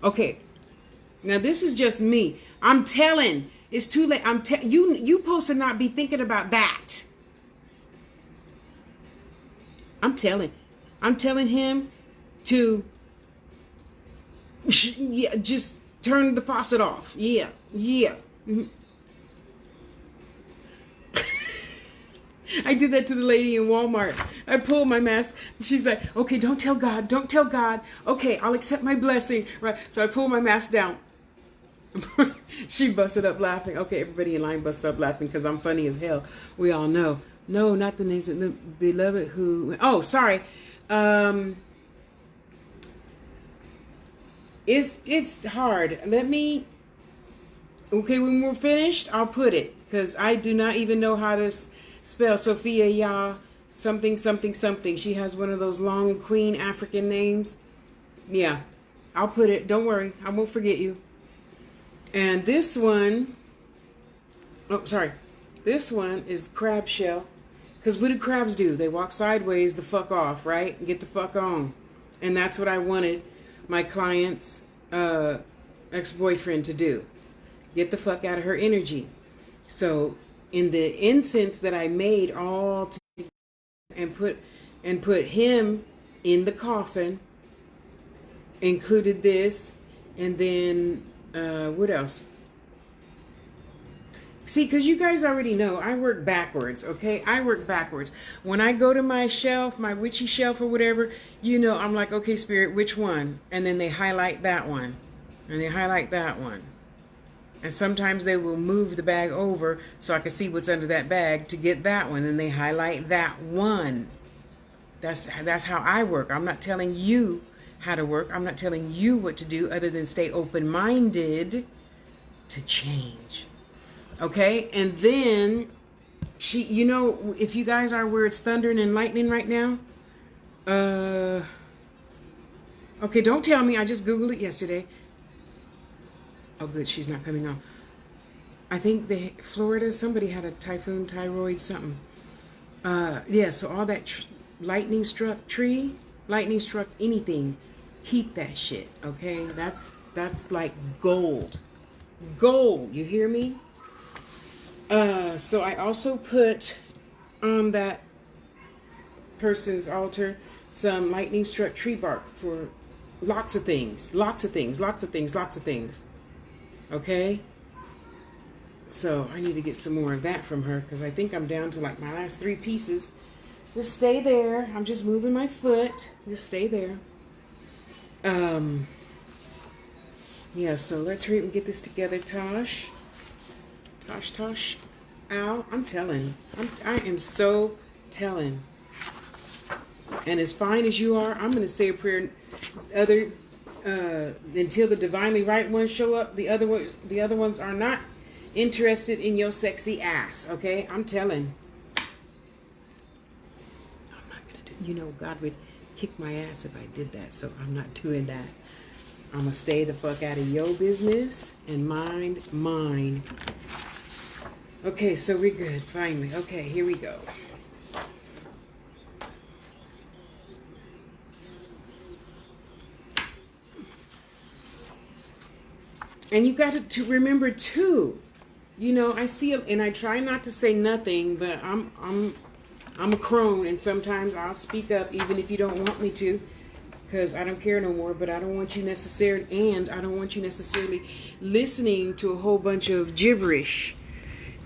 okay. Now, this is just me. I'm telling. It's too late. You supposed to not be thinking about that. I'm telling him to just turn the faucet off. Yeah. Mm-hmm. I did that to the lady in Walmart. I pulled my mask. She's like, okay, don't tell God. Don't tell God. Okay, I'll accept my blessing. Right. So I pulled my mask down. She busted up laughing. Okay, everybody in line busted up laughing because I'm funny as hell. We all know. No, not the names of the beloved who... Oh, sorry. It's hard. Let me... Okay, when we're finished, I'll put it. Because I do not even know how to spell Sophia Ya something. She has one of those long Queen African names. Yeah, I'll put it. Don't worry. I won't forget you. And this one... Oh, sorry. This one is crab shell. Because what do crabs do? They walk sideways the fuck off, right? And get the fuck on. And that's what I wanted my client's ex-boyfriend to do. Get the fuck out of her energy. So in the incense that I made all together and put him in the coffin, included this, and then what else? See, because you guys already know, I work backwards, okay? I work backwards. When I go to my shelf, my witchy shelf or whatever, I'm like, okay, Spirit, which one? And then they highlight that one. And they highlight that one. And sometimes they will move the bag over so I can see what's under that bag to get that one. And they highlight that one. That's how I work. I'm not telling you how to work. I'm not telling you what to do other than stay open-minded to change. Okay, and then she, if you guys are where it's thundering and lightning right now, okay, don't tell me. I just Googled it yesterday. Oh, good, she's not coming on. I think Florida, somebody had a typhoon, thyroid, something. Yeah, so all that lightning struck tree, lightning struck anything, keep that shit, okay? That's like gold. Gold, you hear me? So I also put on that person's altar some lightning struck tree bark for lots of things. Okay? So I need to get some more of that from her because I think I'm down to like my last 3 pieces. Just stay there. I'm just moving my foot. Just stay there. Yeah, so let's hurry up and get this together, Tosh. Tosh. Ow, I'm telling. I am so telling. And as fine as you are, I'm going to say a prayer until the divinely right ones show up. The other ones are not interested in your sexy ass, okay? I'm telling. I'm not going to do, God would kick my ass if I did that, so I'm not doing that. I'm going to stay the fuck out of your business and mind mine. Okay, so we're good, finally. Okay, here we go. And you got to remember too, I see them, and I try not to say nothing, but I'm a crone, and sometimes I'll speak up even if you don't want me to, because I don't care no more. But I don't want you necessarily listening to a whole bunch of gibberish.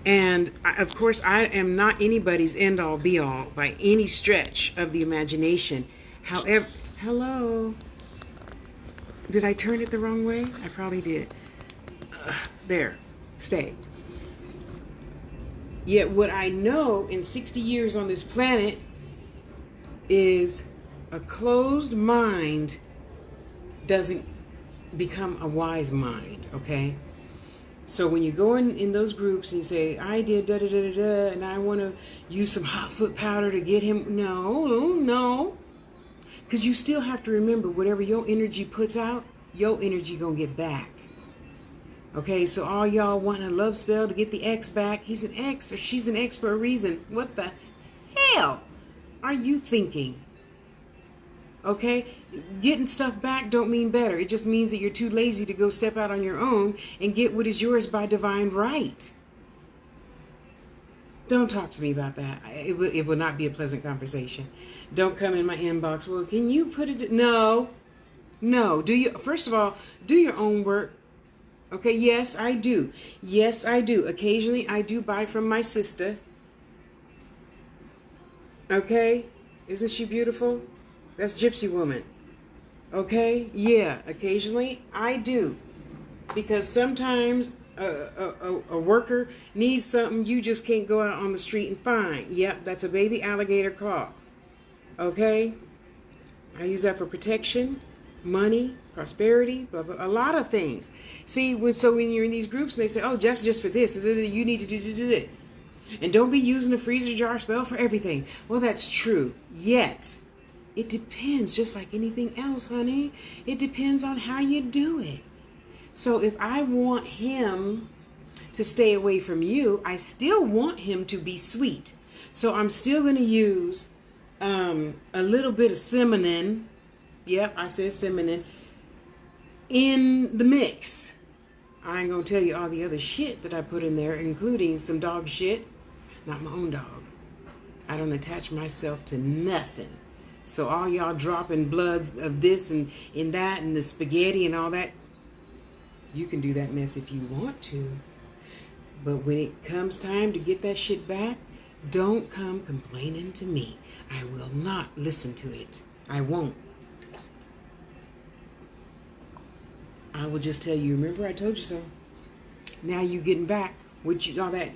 And of course, I am not anybody's end all be all by any stretch of the imagination. However, hello. Did I turn it the wrong way? I probably did. There. Stay. Yet what I know in 60 years on this planet is a closed mind doesn't become a wise mind, okay? So when you go in those groups and you say, I did da-da-da-da-da, and I want to use some hot foot powder to get him, no. Because you still have to remember, whatever your energy puts out, your energy gonna get back. Okay, so all y'all wanting a love spell to get the ex back, he's an ex or she's an ex for a reason. What the hell are you thinking? Okay, getting stuff back don't mean better. It just means that you're too lazy to go step out on your own and get what is yours by divine right. Don't talk to me about that. It will not be a pleasant conversation. Don't come in my inbox. Well, can you put it? No. First of all, do your own work. Okay, yes, I do. Yes, I do. Occasionally, I do buy from my sister. Okay? Isn't she beautiful? That's Gypsy Woman. Okay? Yeah, occasionally, I do. Because sometimes a worker needs something you just can't go out on the street and find. Yep, that's a baby alligator claw. Okay? I use that for protection, money, prosperity, blah, blah, a lot of things. See, when you're in these groups and they say, oh, that's just for this, you need to do it. And don't be using a freezer jar spell for everything. Well, that's true. Yet, it depends, just like anything else, honey. It depends on how you do it. So if I want him to stay away from you, I still want him to be sweet. So I'm still going to use a little bit of cinnamon. Yep, I said cinnamon. In the mix. I ain't gonna tell you all the other shit that I put in there, including some dog shit. Not my own dog. I don't attach myself to nothing. So all y'all dropping bloods of this and in that and the spaghetti and all that, you can do that mess if you want to. But when it comes time to get that shit back, don't come complaining to me. I will not listen to it. I won't. I will just tell you, remember I told you so. Now you getting back with all that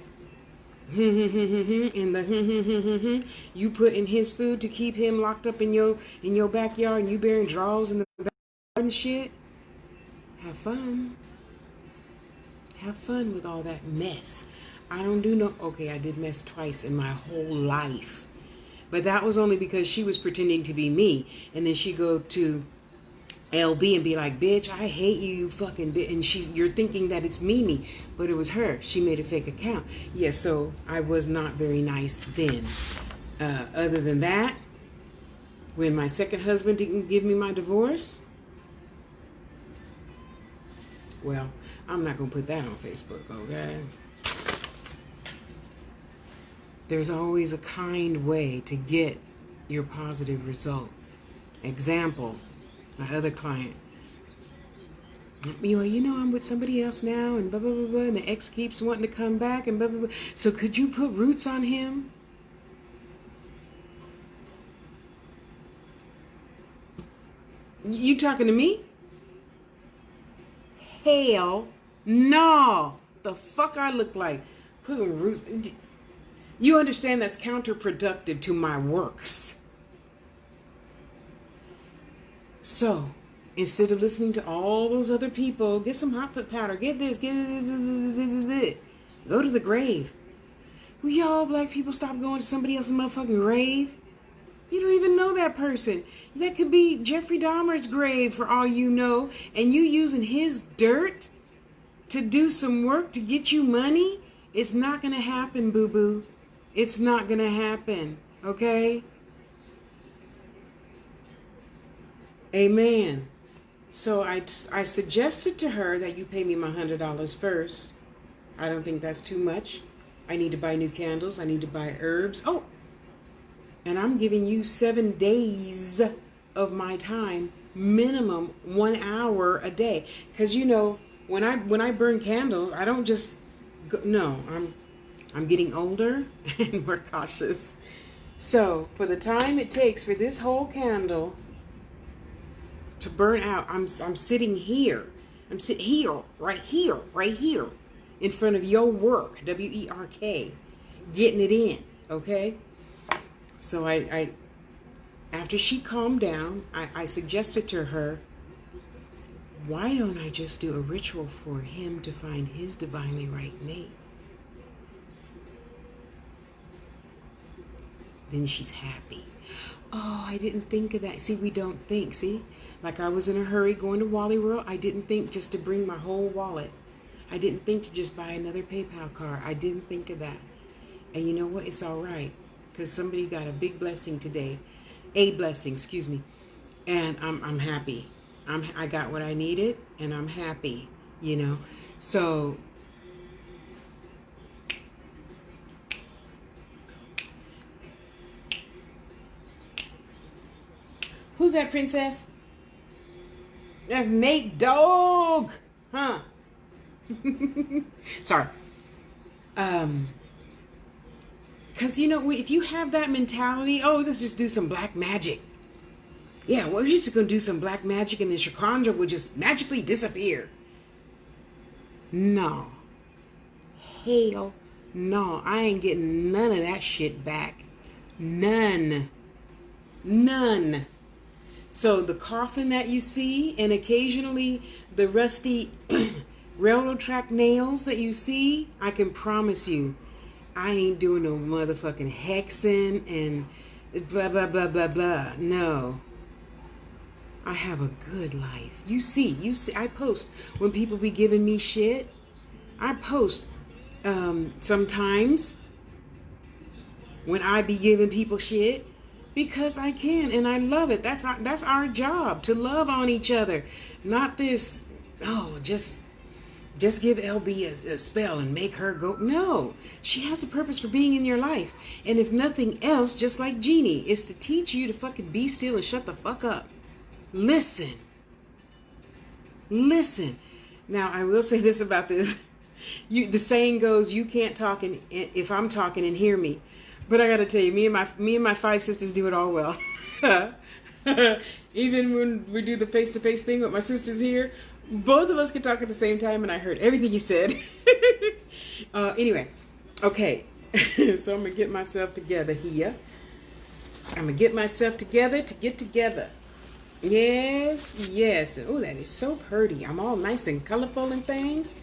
and the you put in his food to keep him locked up in your backyard and you bearing drawers in the backyard and shit. Have fun. Have fun with all that mess. I don't do no, okay, I did mess twice in my whole life. But that was only because she was pretending to be me. And then she go to LB and be like, bitch, I hate you, you fucking bitch. And you're thinking that it's Mimi, but it was her. She made a fake account. Yeah, so I was not very nice then. Other than that, when my second husband didn't give me my divorce, well, I'm not going to put that on Facebook, okay? There's always a kind way to get your positive result. Example, my other client. You know, I'm with somebody else now, and blah, blah, blah, blah, and the ex keeps wanting to come back, and blah, blah, blah. So could you put roots on him? You talking to me? Hell no. The fuck I look like? Putting roots. You understand that's counterproductive to my works. So, instead of listening to all those other people, get some hot foot powder, get this, get this. Go to the grave. Will y'all black people stop going to somebody else's motherfucking grave? You don't even know that person. That could be Jeffrey Dahmer's grave for all you know, and you using his dirt to do some work to get you money? It's not going to happen, boo-boo. It's not going to happen, okay? Amen. So I suggested to her that you pay me my $100 first. I don't think that's too much. I need to buy new candles. I need to buy herbs. Oh, and I'm giving you 7 days of my time, minimum 1 hour a day. Because, you know, when I burn candles, I don't just go, no, I'm getting older and more cautious. So for the time it takes for this whole candle to burn out, I'm sitting here. I'm sitting here, right here, in front of your work, WERK, getting it in, okay? So I after she calmed down, I suggested to her, why don't I just do a ritual for him to find his divinely right mate? Then she's happy. Oh, I didn't think of that. See, we don't think. See, like I was in a hurry going to Wally World. I didn't think just to bring my whole wallet. I didn't think to just buy another PayPal card. I didn't think of that. And you know what? It's all right, because somebody got a big blessing today. A blessing, excuse me. And I'm happy. I got what I needed, and I'm happy, you know. So who's that, princess? That's Nate Dogg, huh? Sorry. Because, you know, if you have that mentality, oh, let's just do some black magic. Yeah, well, we're just going to do some black magic and then Shakandra will just magically disappear. No. Hell no. I ain't getting none of that shit back. None. So the coffin that you see, and occasionally the rusty railroad track nails that you see, I can promise you, I ain't doing no motherfucking hexing and blah, blah, blah, blah, blah. No. I have a good life. You see, I post when people be giving me shit. I post sometimes when I be giving people shit, because I can and I love it. That's our job, to love on each other. Not this, oh, just give LB a spell and make her go. No, she has a purpose for being in your life. And if nothing else, just like Jeannie, is to teach you to fucking be still and shut the fuck up. Listen. Now, I will say this about this. The saying goes, you can't talk if I'm talking and hear me. But I got to tell you, me and my 5 sisters do it all well. Even when we do the face-to-face thing with my sisters here, both of us can talk at the same time, and I heard everything you said. Anyway, okay. So I'm going to get myself together here. I'm going to get myself together to get together. Yes. Oh, that is so pretty. I'm all nice and colorful and things.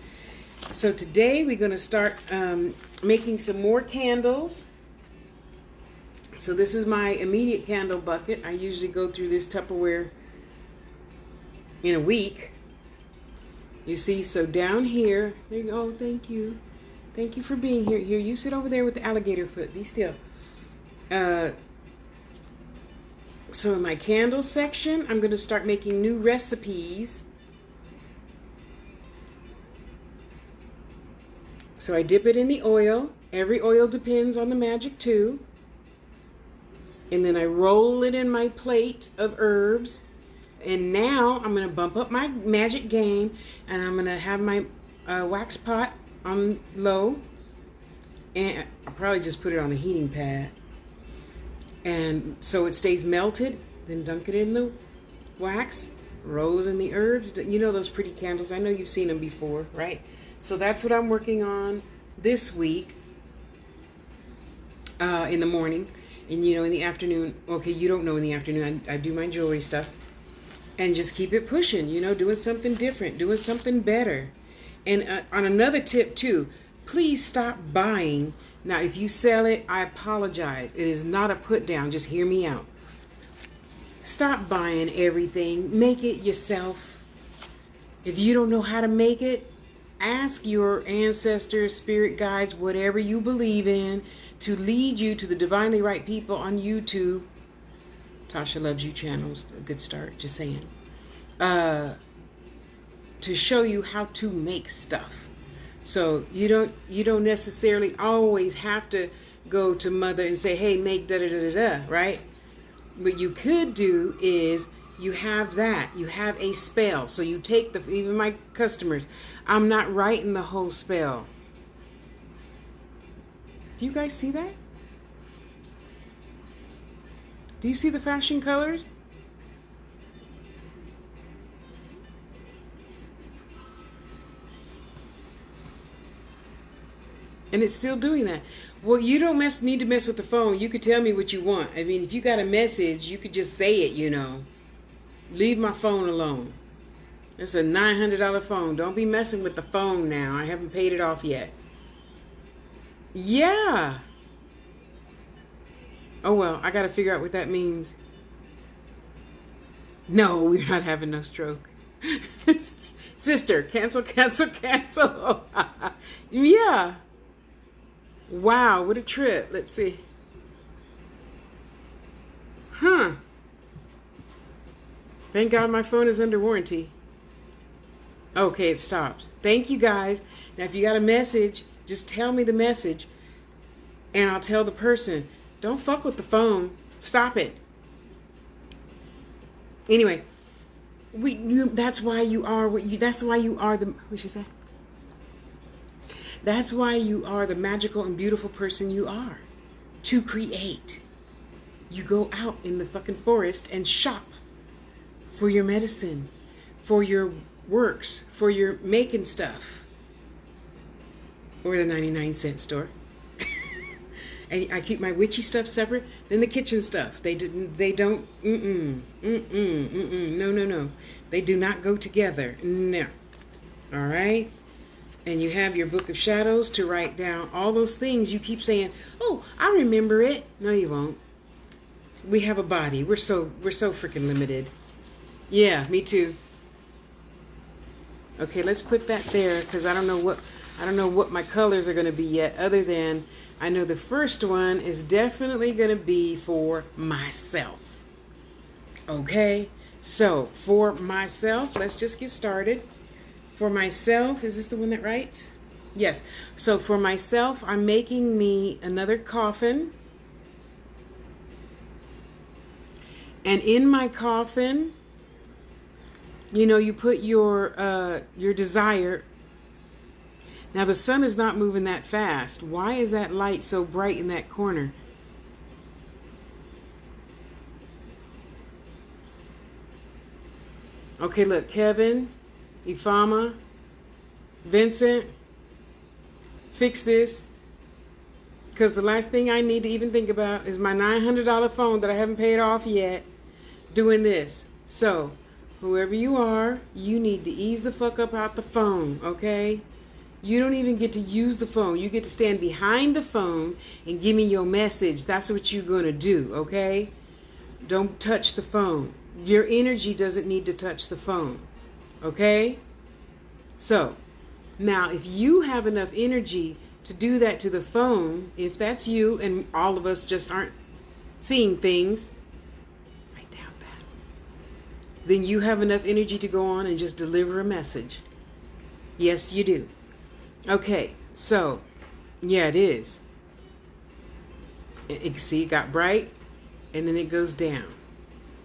So today we're going to start making some more candles. So this is my immediate candle bucket. I usually go through this Tupperware in a week. You see, so down here, there you go. Thank you. Thank you for being here. Here, you sit over there with the alligator foot. Be still. So in my candle section, I'm going to start making new recipes. So I dip it in the oil. Every oil depends on the magic too. And then I roll it in my plate of herbs. And now I'm going to bump up my magic game. And I'm going to have my wax pot on low. And I'll probably just put it on a heating pad. And so it stays melted. Then dunk it in the wax. Roll it in the herbs. You know those pretty candles. I know you've seen them before, right? So that's what I'm working on this week in the morning. And, you know, in the afternoon, okay, you don't know in the afternoon, I do my jewelry stuff. And just keep it pushing, you know, doing something different, doing something better. And on another tip, too, please stop buying. Now, if you sell it, I apologize. It is not a put down. Just hear me out. Stop buying everything. Make it yourself. If you don't know how to make it, ask your ancestors, spirit guides, whatever you believe in, to lead you to the divinely right people on YouTube. Tasha Loves You channel's a good start, just saying. To show you how to make stuff. So you don't necessarily always have to go to mother and say, hey, make da da da da da, right? What you could do is you have that. You have a spell. So you take even my customers, I'm not writing the whole spell. Do you guys see that? Do you see the fashion colors? And it's still doing that. Well, you don't need to mess with the phone. You could tell me what you want. I mean, if you got a message, you could just say it, you know. Leave my phone alone. It's a $900 phone. Don't be messing with the phone now. I haven't paid it off yet. Yeah. Oh, well, I got to figure out what that means. No, we're not having no stroke. Sister, cancel, cancel, cancel. Yeah. Wow, what a trip. Let's see. Huh. Thank God my phone is under warranty. Okay, it stopped. Thank you, guys. Now, if you got a message, just tell me the message, and I'll tell the person, don't fuck with the phone. Stop it. Anyway, that's why you are what you. That's why you are the. What she say? That's why you are the magical and beautiful person you are. To create. You go out in the fucking forest and shop for your medicine, for your works, for your making stuff. Or the 99-cent store. And I keep my witchy stuff separate than the kitchen stuff. They don't, no. They do not go together. No. All right? And you have your book of shadows to write down all those things you keep saying, oh, I remember it. No, you won't. We have a body. We're so freaking limited. Yeah, me too. Okay, let's put that there because I don't know what my colors are going to be yet, other than I know the first one is definitely going to be for myself. Okay? So, for myself, let's just get started. For myself, is this the one that writes? Yes. So, for myself, I'm making me another coffin. And in my coffin, you know, you put your desire. Now, the sun is not moving that fast. Why is that light so bright in that corner? Okay, look, Kevin, Ifama, Vincent, fix this. Because the last thing I need to even think about is my $900 phone that I haven't paid off yet doing this. So, whoever you are, you need to ease the fuck up out the phone, okay? You don't even get to use the phone. You get to stand behind the phone and give me your message. That's what you're going to do, okay? Don't touch the phone. Your energy doesn't need to touch the phone, okay? So, now if you have enough energy to do that to the phone, if that's you and all of us just aren't seeing things, I doubt that, then you have enough energy to go on and just deliver a message. Yes, you do. Okay, so, yeah, it is. See, it got bright, and then it goes down.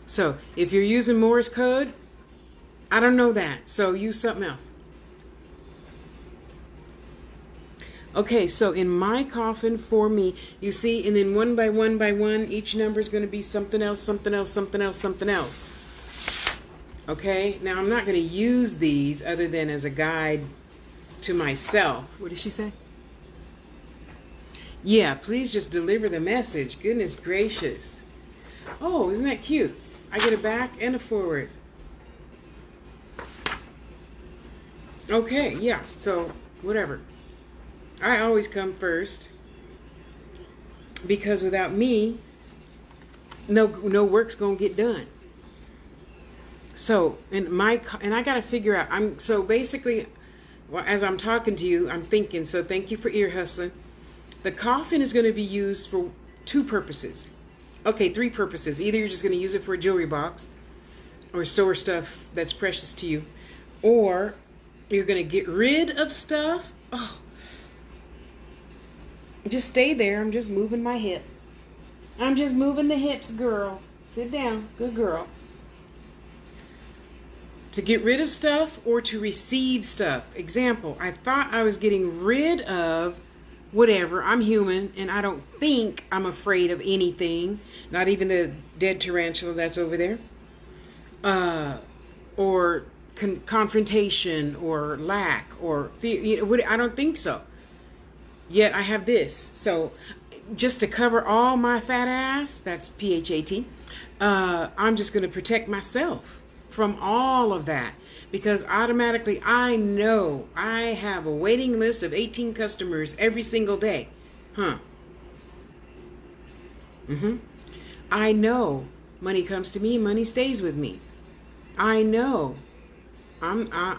So, if you're using Morse code, I don't know that, so use something else. Okay, so in my coffin for me, you see, and then one by one, each number is going to be something else, something else, something else, something else. Okay, now I'm not going to use these other than as a guide to myself. What did she say? Yeah, please just deliver the message. Goodness gracious. Oh, isn't that cute? I get a back and a forward. Okay, yeah, so whatever. I always come first because without me, no work's gonna get done. So, and I gotta figure out. So basically, well, as I'm talking to you, I'm thinking. So thank you for ear hustling. The coffin is going to be used for two purposes. Okay, three purposes. Either you're just going to use it for a jewelry box, or store stuff that's precious to you, or you're going to get rid of stuff. Oh. Just stay there. I'm just moving my hip. I'm just moving the hips, girl. Sit down. Good girl. To get rid of stuff or to receive stuff. Example, I thought I was getting rid of whatever. I'm human, and I don't think I'm afraid of anything. Not even the dead tarantula that's over there. Or confrontation, or lack, or fear. You know, I don't think so. Yet I have this. So just to cover all my fat ass, that's PHAT, I'm just going to protect myself from all of that. Because automatically I know I have a waiting list of 18 customers every single day. I know money comes to me and money stays with me. I know I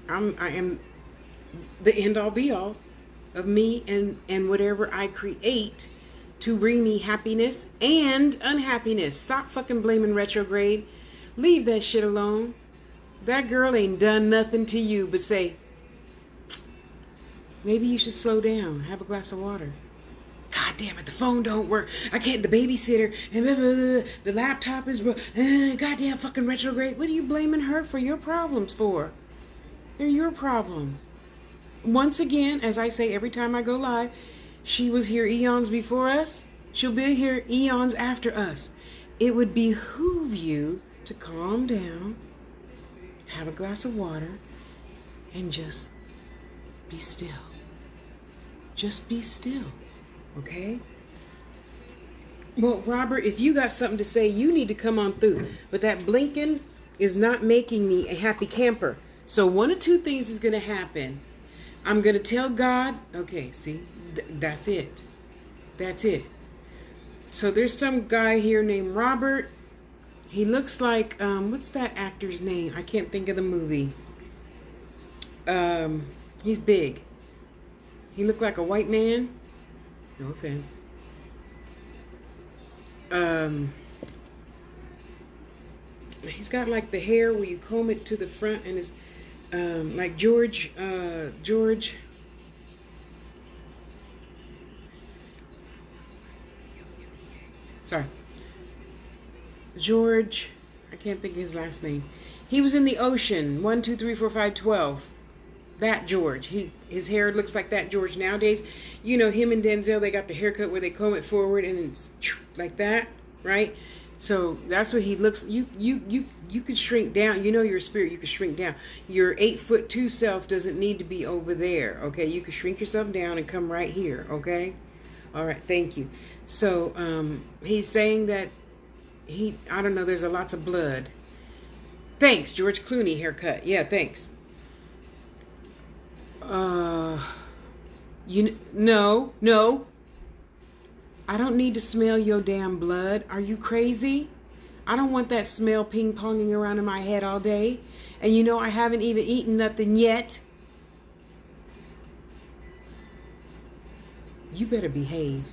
am the end all be all of me and whatever I create to bring me happiness and unhappiness. Stop fucking blaming retrograde. Leave that shit alone. That girl ain't done nothing to you but say, maybe you should slow down. Have a glass of water. God damn it, the phone don't work. I can't, the babysitter, and blah, blah, blah, the laptop is, goddamn fucking retrograde. What are you blaming her for your problems for? They're your problems. Once again, as I say every time I go live, she was here eons before us. She'll be here eons after us. It would behoove you to calm down, have a glass of water, and just be still. Just be still. Okay? Well, Robert, if you got something to say, you need to come on through. But that blinking is not making me a happy camper. So one of two things is going to happen. I'm going to tell God, okay, see, that's it. That's it. So there's some guy here named Robert. He looks like, what's that actor's name? I can't think of the movie. He's big. He looked like a white man. No offense. He's got like the hair where you comb it to the front, and it's like George. Sorry. George, I can't think of his last name. He was in the ocean. 1, 2, 3, 4, 5, 12. That George. His hair looks like that George nowadays. You know, him and Denzel, they got the haircut where they comb it forward and it's like that, right? So that's what he looks. You could shrink down. You know, you're a spirit. You could shrink down. Your 8'2" self doesn't need to be over there. Okay, you could shrink yourself down and come right here. Okay, all right. Thank you. So he's saying that I don't know. There's lots of blood. Thanks, George Clooney haircut. Yeah, thanks. No. I don't need to smell your damn blood. Are you crazy? I don't want that smell ping-ponging around in my head all day. And you know I haven't even eaten nothing yet. You better behave.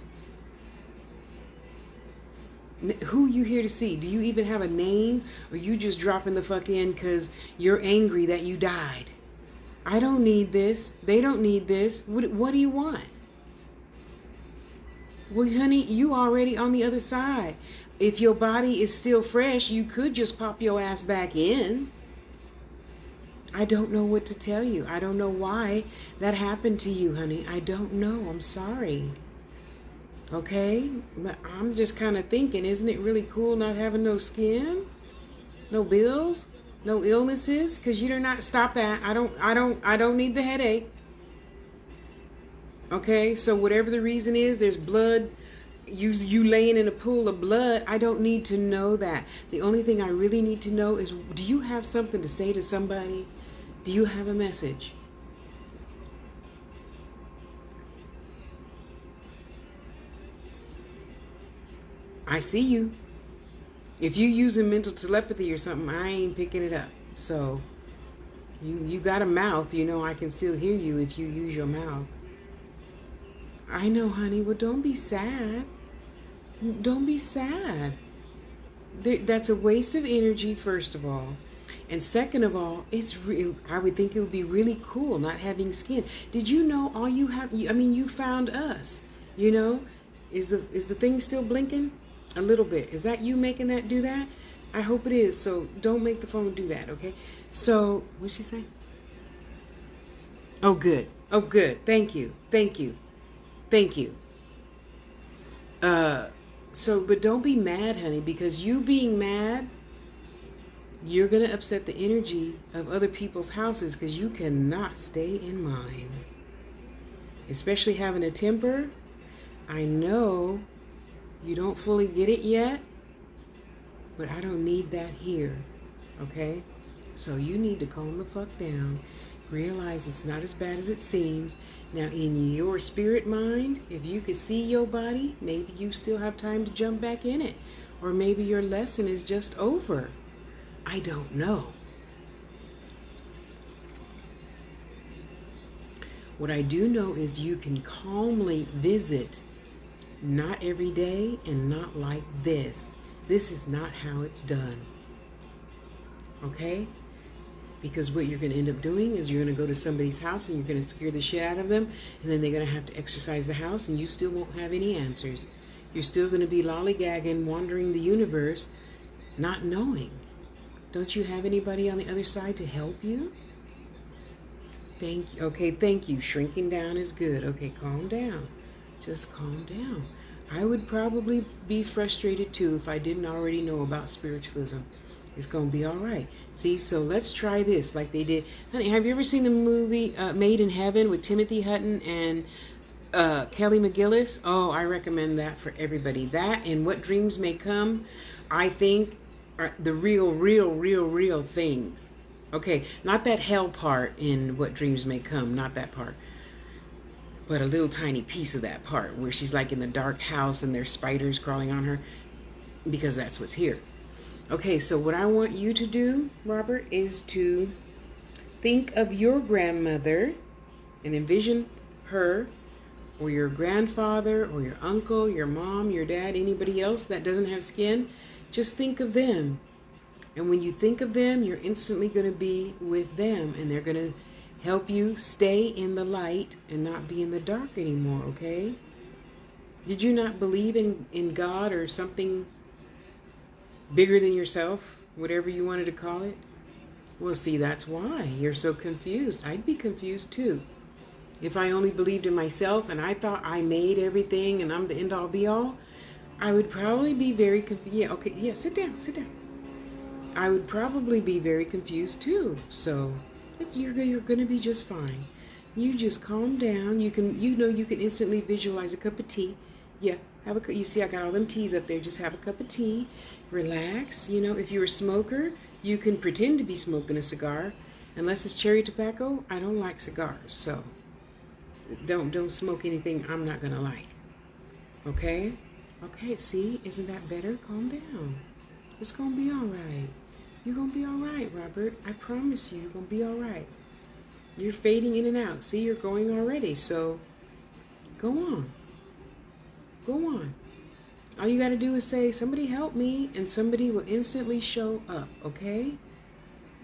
Who you here to see? Do you even have a name? Or you just dropping the fuck in because you're angry that you died? I don't need this. They don't need this. What do you want? Well, honey, you already on the other side. If your body is still fresh, you could just pop your ass back in. I don't know what to tell you. I don't know why that happened to you, honey. I don't know. I'm sorry. Okay? But I'm just kind of thinking, isn't it really cool not having no skin? No bills? No illnesses? Because you're not, stop that. I don't need the headache. Okay, so whatever the reason is, there's blood, you laying in a pool of blood. I don't need to know that. The only thing I really need to know is, do you have something to say to somebody? Do you have a message? I see you. If you using mental telepathy or something, I ain't picking it up. So you got a mouth, you know I can still hear you if you use your mouth. I know, honey. Well, don't be sad. Don't be sad. That's a waste of energy, first of all. And second of all, I would think it would be really cool not having skin. Did you know all you have, you found us, you know? Is the thing still blinking? A little bit. Is that you making that do that? I hope it is. So don't make the phone do that, okay? So, what'd she say? Oh, good. Oh, good. Thank you. Thank you. Thank you. But don't be mad, honey, because you being mad, you're going to upset the energy of other people's houses, because you cannot stay in mine. Especially having a temper. I know you don't fully get it yet, but I don't need that here. Okay? So you need to calm the fuck down. Realize it's not as bad as it seems. Now, in your spirit mind, if you could see your body, maybe you still have time to jump back in it. Or maybe your lesson is just over. I don't know. What I do know is you can calmly visit. Not every day and not like this. This is not how it's done. Okay? Because what you're going to end up doing is you're going to go to somebody's house and you're going to scare the shit out of them, and then they're going to have to exercise the house, and you still won't have any answers. You're still going to be lollygagging, wandering the universe, not knowing. Don't you have anybody on the other side to help you? Thank you. Okay, thank you. Shrinking down is good. Okay, calm down. Just calm down. I would probably be frustrated too if I didn't already know about spiritualism. It's going to be all right. See, so let's try this like they did. Honey, have you ever seen the movie Made in Heaven with Timothy Hutton and Kelly McGillis? Oh, I recommend that for everybody. That and What Dreams May Come, I think, are the real things. Okay, not that hell part in What Dreams May Come, not that part. But a little tiny piece of that part where she's like in the dark house and there's spiders crawling on her, because that's what's here. Okay, so what I want you to do, Robert, is to think of your grandmother and envision her, or your grandfather, or your uncle, your mom, your dad, anybody else that doesn't have skin. Just think of them. And when you think of them, you're instantly going to be with them, and they're going to help you stay in the light and not be in the dark anymore, okay? Did you not believe in God or something bigger than yourself, whatever you wanted to call it? Well, see, that's why you're so confused. I'd be confused too. If I only believed in myself and I thought I made everything and I'm the end all be all, I would probably be very confused. Yeah, okay, yeah, sit down. I would probably be very confused too. So you're going to be just fine. You just calm down. You can instantly visualize a cup of tea. Yeah, you see I got all them teas up there. Just have a cup of tea, relax. If you're a smoker, you can pretend to be smoking a cigar. Unless it's cherry tobacco, I don't like cigars. So don't smoke anything I'm not going to like. Okay? Okay, see? Isn't that better? Calm down. It's going to be all right. You're going to be all right, Robert. I promise you, you're going to be all right. You're fading in and out. See, you're going already. So go on. Go on. All you got to do is say, somebody help me, and somebody will instantly show up, okay?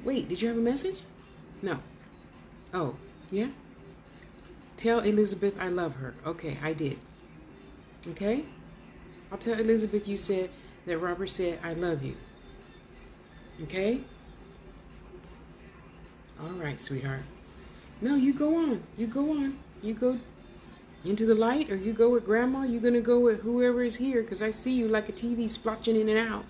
Wait, did you have a message? No. Oh, yeah? Tell Elizabeth I love her. Okay, I did. Okay? I'll tell Elizabeth you said that Robert said I love you. Okay? All right, sweetheart. No, you go on. You go on. You go into the light, or you go with Grandma. You're going to go with whoever is here, because I see you like a TV splotching in and out.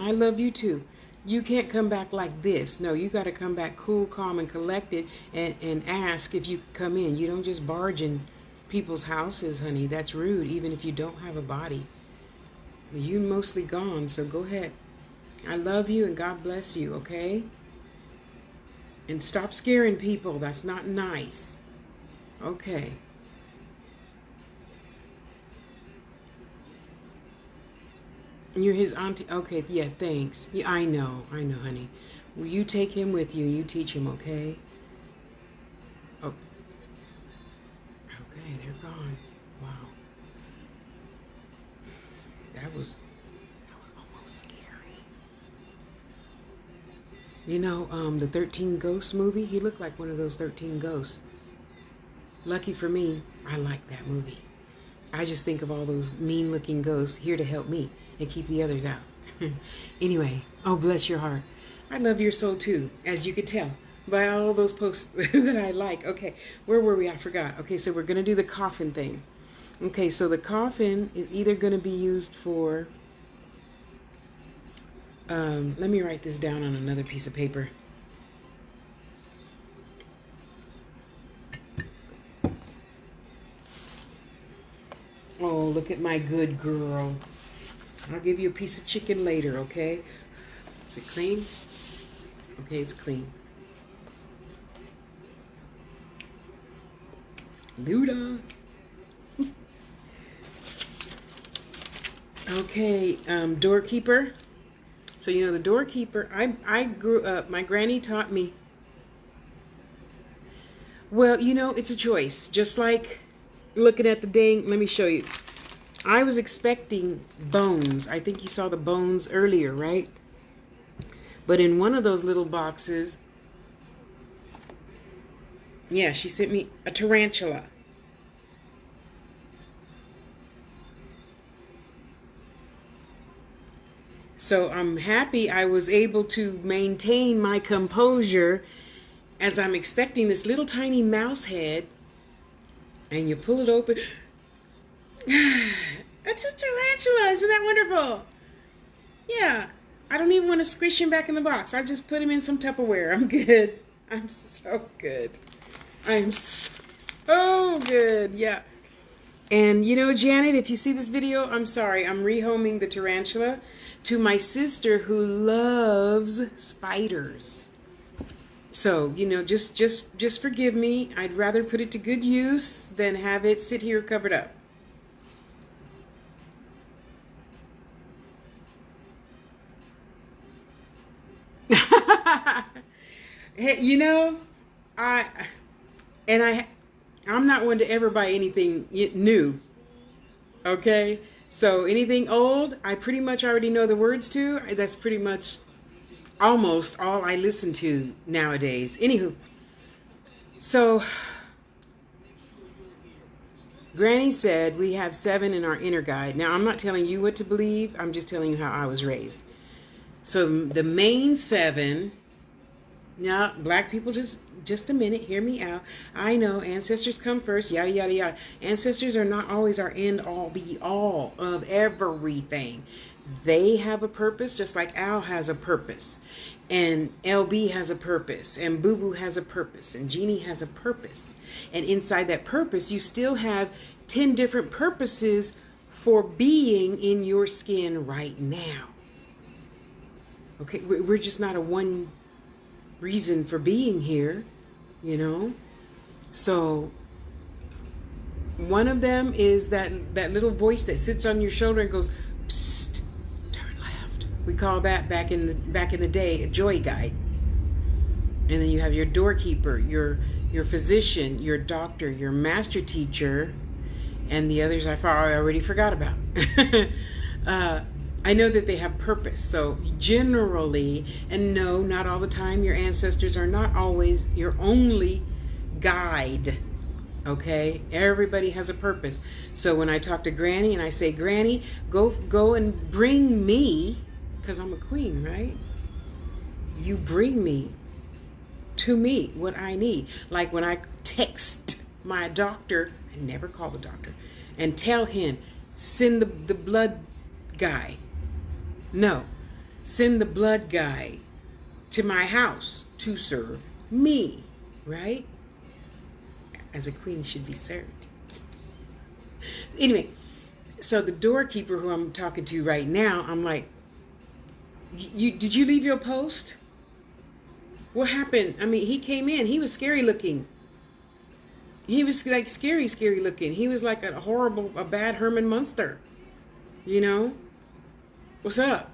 I love you too. You can't come back like this. No, you got to come back cool, calm, and collected, and ask if you can come in. You don't just barge in people's houses, honey. That's rude, even if you don't have a body. You're mostly gone, so go ahead. I love you, and God bless you, okay? And stop scaring people. That's not nice. Okay. You're his auntie. Okay, yeah, thanks. Yeah, I know, honey. Well, you take him with you and you teach him, okay? Oh. Okay, they're gone. Wow. That was almost scary. The 13 Ghosts movie, he looked like one of those 13 ghosts. Lucky for me, I like that movie. I just think of all those mean-looking ghosts here to help me and keep the others out. Anyway, oh, bless your heart. I love your soul too, as you could tell. by all those posts that I like. Okay, where were we? I forgot. Okay, so we're going to do the coffin thing. Okay, so the coffin is either going to be used for, let me write this down on another piece of paper. Oh, look at my good girl. I'll give you a piece of chicken later, okay? Is it clean? Okay, it's clean. Luda. Okay, doorkeeper. So, you know, the doorkeeper, I grew up, my granny taught me, well, you know, it's a choice. Just like looking at the dang, let me show you. I was expecting bones. I think you saw the bones earlier, right? But in one of those little boxes, yeah, she sent me a tarantula. So I'm happy I was able to maintain my composure as I'm expecting this little tiny mouse head. And you pull it open. That's a tarantula. Isn't that wonderful? Yeah. I don't even want to squish him back in the box. I just put him in some Tupperware. I'm good. I'm so good. I'm so good. Yeah. And you know, Janet, if you see this video, I'm sorry. I'm rehoming the tarantula to my sister who loves spiders. So, you know, just forgive me. I'd rather put it to good use than have it sit here covered up. Hey, you know, I'm not one to ever buy anything new. Okay? So anything old, I pretty much already know the words to. That's pretty much almost all I listen to nowadays. Anywho, so Granny said we have 7 in our inner guide. Now, I'm not telling you what to believe. I'm just telling you how I was raised. So the main 7, now, black people, just a minute, hear me out. I know ancestors come first, yada, yada, yada. Ancestors are not always our end all be all of everything. They have a purpose, just like Al has a purpose. And LB has a purpose. And Boo Boo has a purpose. And Jeannie has a purpose. And inside that purpose, you still have 10 different purposes for being in your skin right now. Okay, we're just not a one reason for being here, you know. So one of them is that little voice that sits on your shoulder and goes, psst, turn left. We call that back in the day a joy guide. And then you have your doorkeeper, your physician, your doctor, your master teacher, and the others I already forgot about. I know that they have purpose. So generally, and no, not all the time, your ancestors are not always your only guide. Okay? Everybody has a purpose. So when I talk to Granny and I say, Granny, go and bring me, because I'm a queen, right? You bring me to me what I need. Like when I text my doctor, I never call the doctor, and tell him, send the blood guy. No, send the blood guy to my house to serve me, right? As a queen should be served. Anyway, so the doorkeeper who I'm talking to right now, I'm like, did you leave your post? What happened? I mean, he came in, he was scary looking. He was like scary looking. He was like a bad Herman Munster, you know? What's up?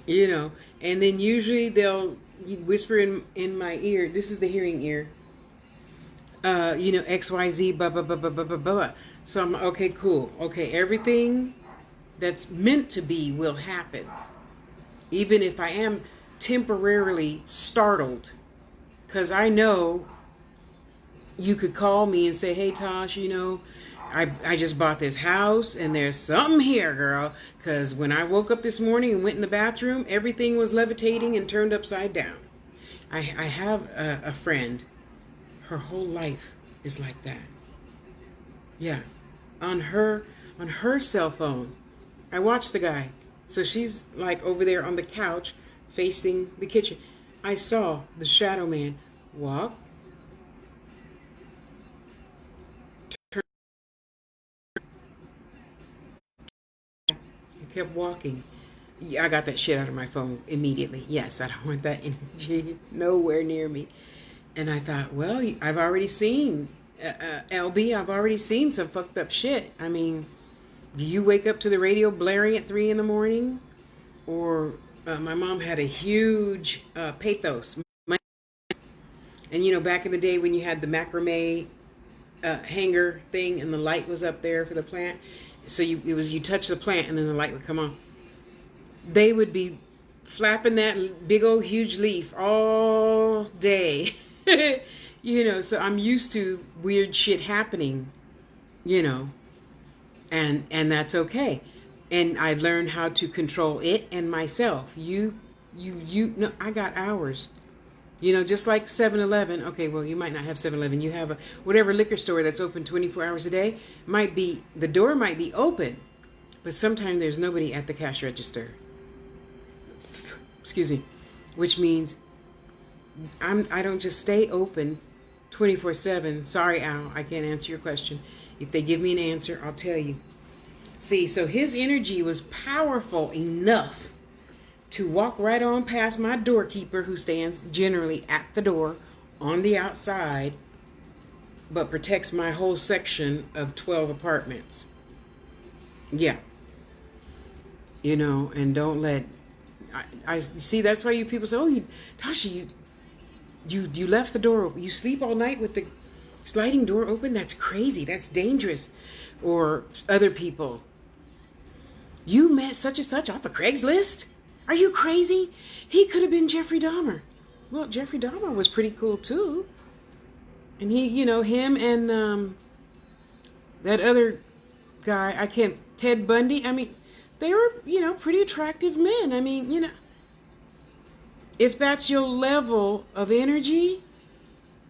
You know, and then usually they'll whisper in my ear. This is the hearing ear. You know, XYZ, blah, blah, blah, blah, blah, blah, blah. So I'm, okay, cool. Okay, everything that's meant to be will happen. Even if I am temporarily startled. Because I know you could call me and say, hey, Tosh, you know, I just bought this house and there's something here, girl. Because when I woke up this morning and went in the bathroom, everything was levitating and turned upside down. I have a friend. Her whole life is like that. Yeah. On her cell phone. I watched the guy. So she's like over there on the couch facing the kitchen. I saw the shadow man walk. Kept walking. Yeah, I got that shit out of my phone immediately. Yes, I don't want that energy nowhere near me. And I thought, well, I've already seen, LB, I've already seen some fucked up shit. I mean, do you wake up to the radio blaring at 3 in the morning? Or my mom had a huge pathos. And you know, back in the day when you had the macrame hanger thing and the light was up there for the plant, so you touch the plant and then the light would come on. They would be flapping that big old huge leaf all day. You know, so I'm used to weird shit happening, you know, and that's okay. And I learned how to control it and myself. No, I got hours. You know, just like 7-Eleven. Okay, well, you might not have 7-Eleven. You have whatever liquor store that's open 24 hours a day. The door might be open, but sometimes there's nobody at the cash register. Excuse me. Which means I don't just stay open 24/7. Sorry, Al, I can't answer your question. If they give me an answer, I'll tell you. See, so his energy was powerful enough to walk right on past my doorkeeper, who stands generally at the door on the outside, but protects my whole section of 12 apartments. Yeah. You know, and don't let... I see, that's why you people say, oh, Tasha, you left the door open. You sleep all night with the sliding door open? That's crazy. That's dangerous. Or other people, you met such and such off of Craigslist? Are you crazy? He could have been Jeffrey Dahmer. Well, Jeffrey Dahmer was pretty cool too. And he, you know, him and that other guy, Ted Bundy, I mean, they were, you know, pretty attractive men. I mean, you know, if that's your level of energy,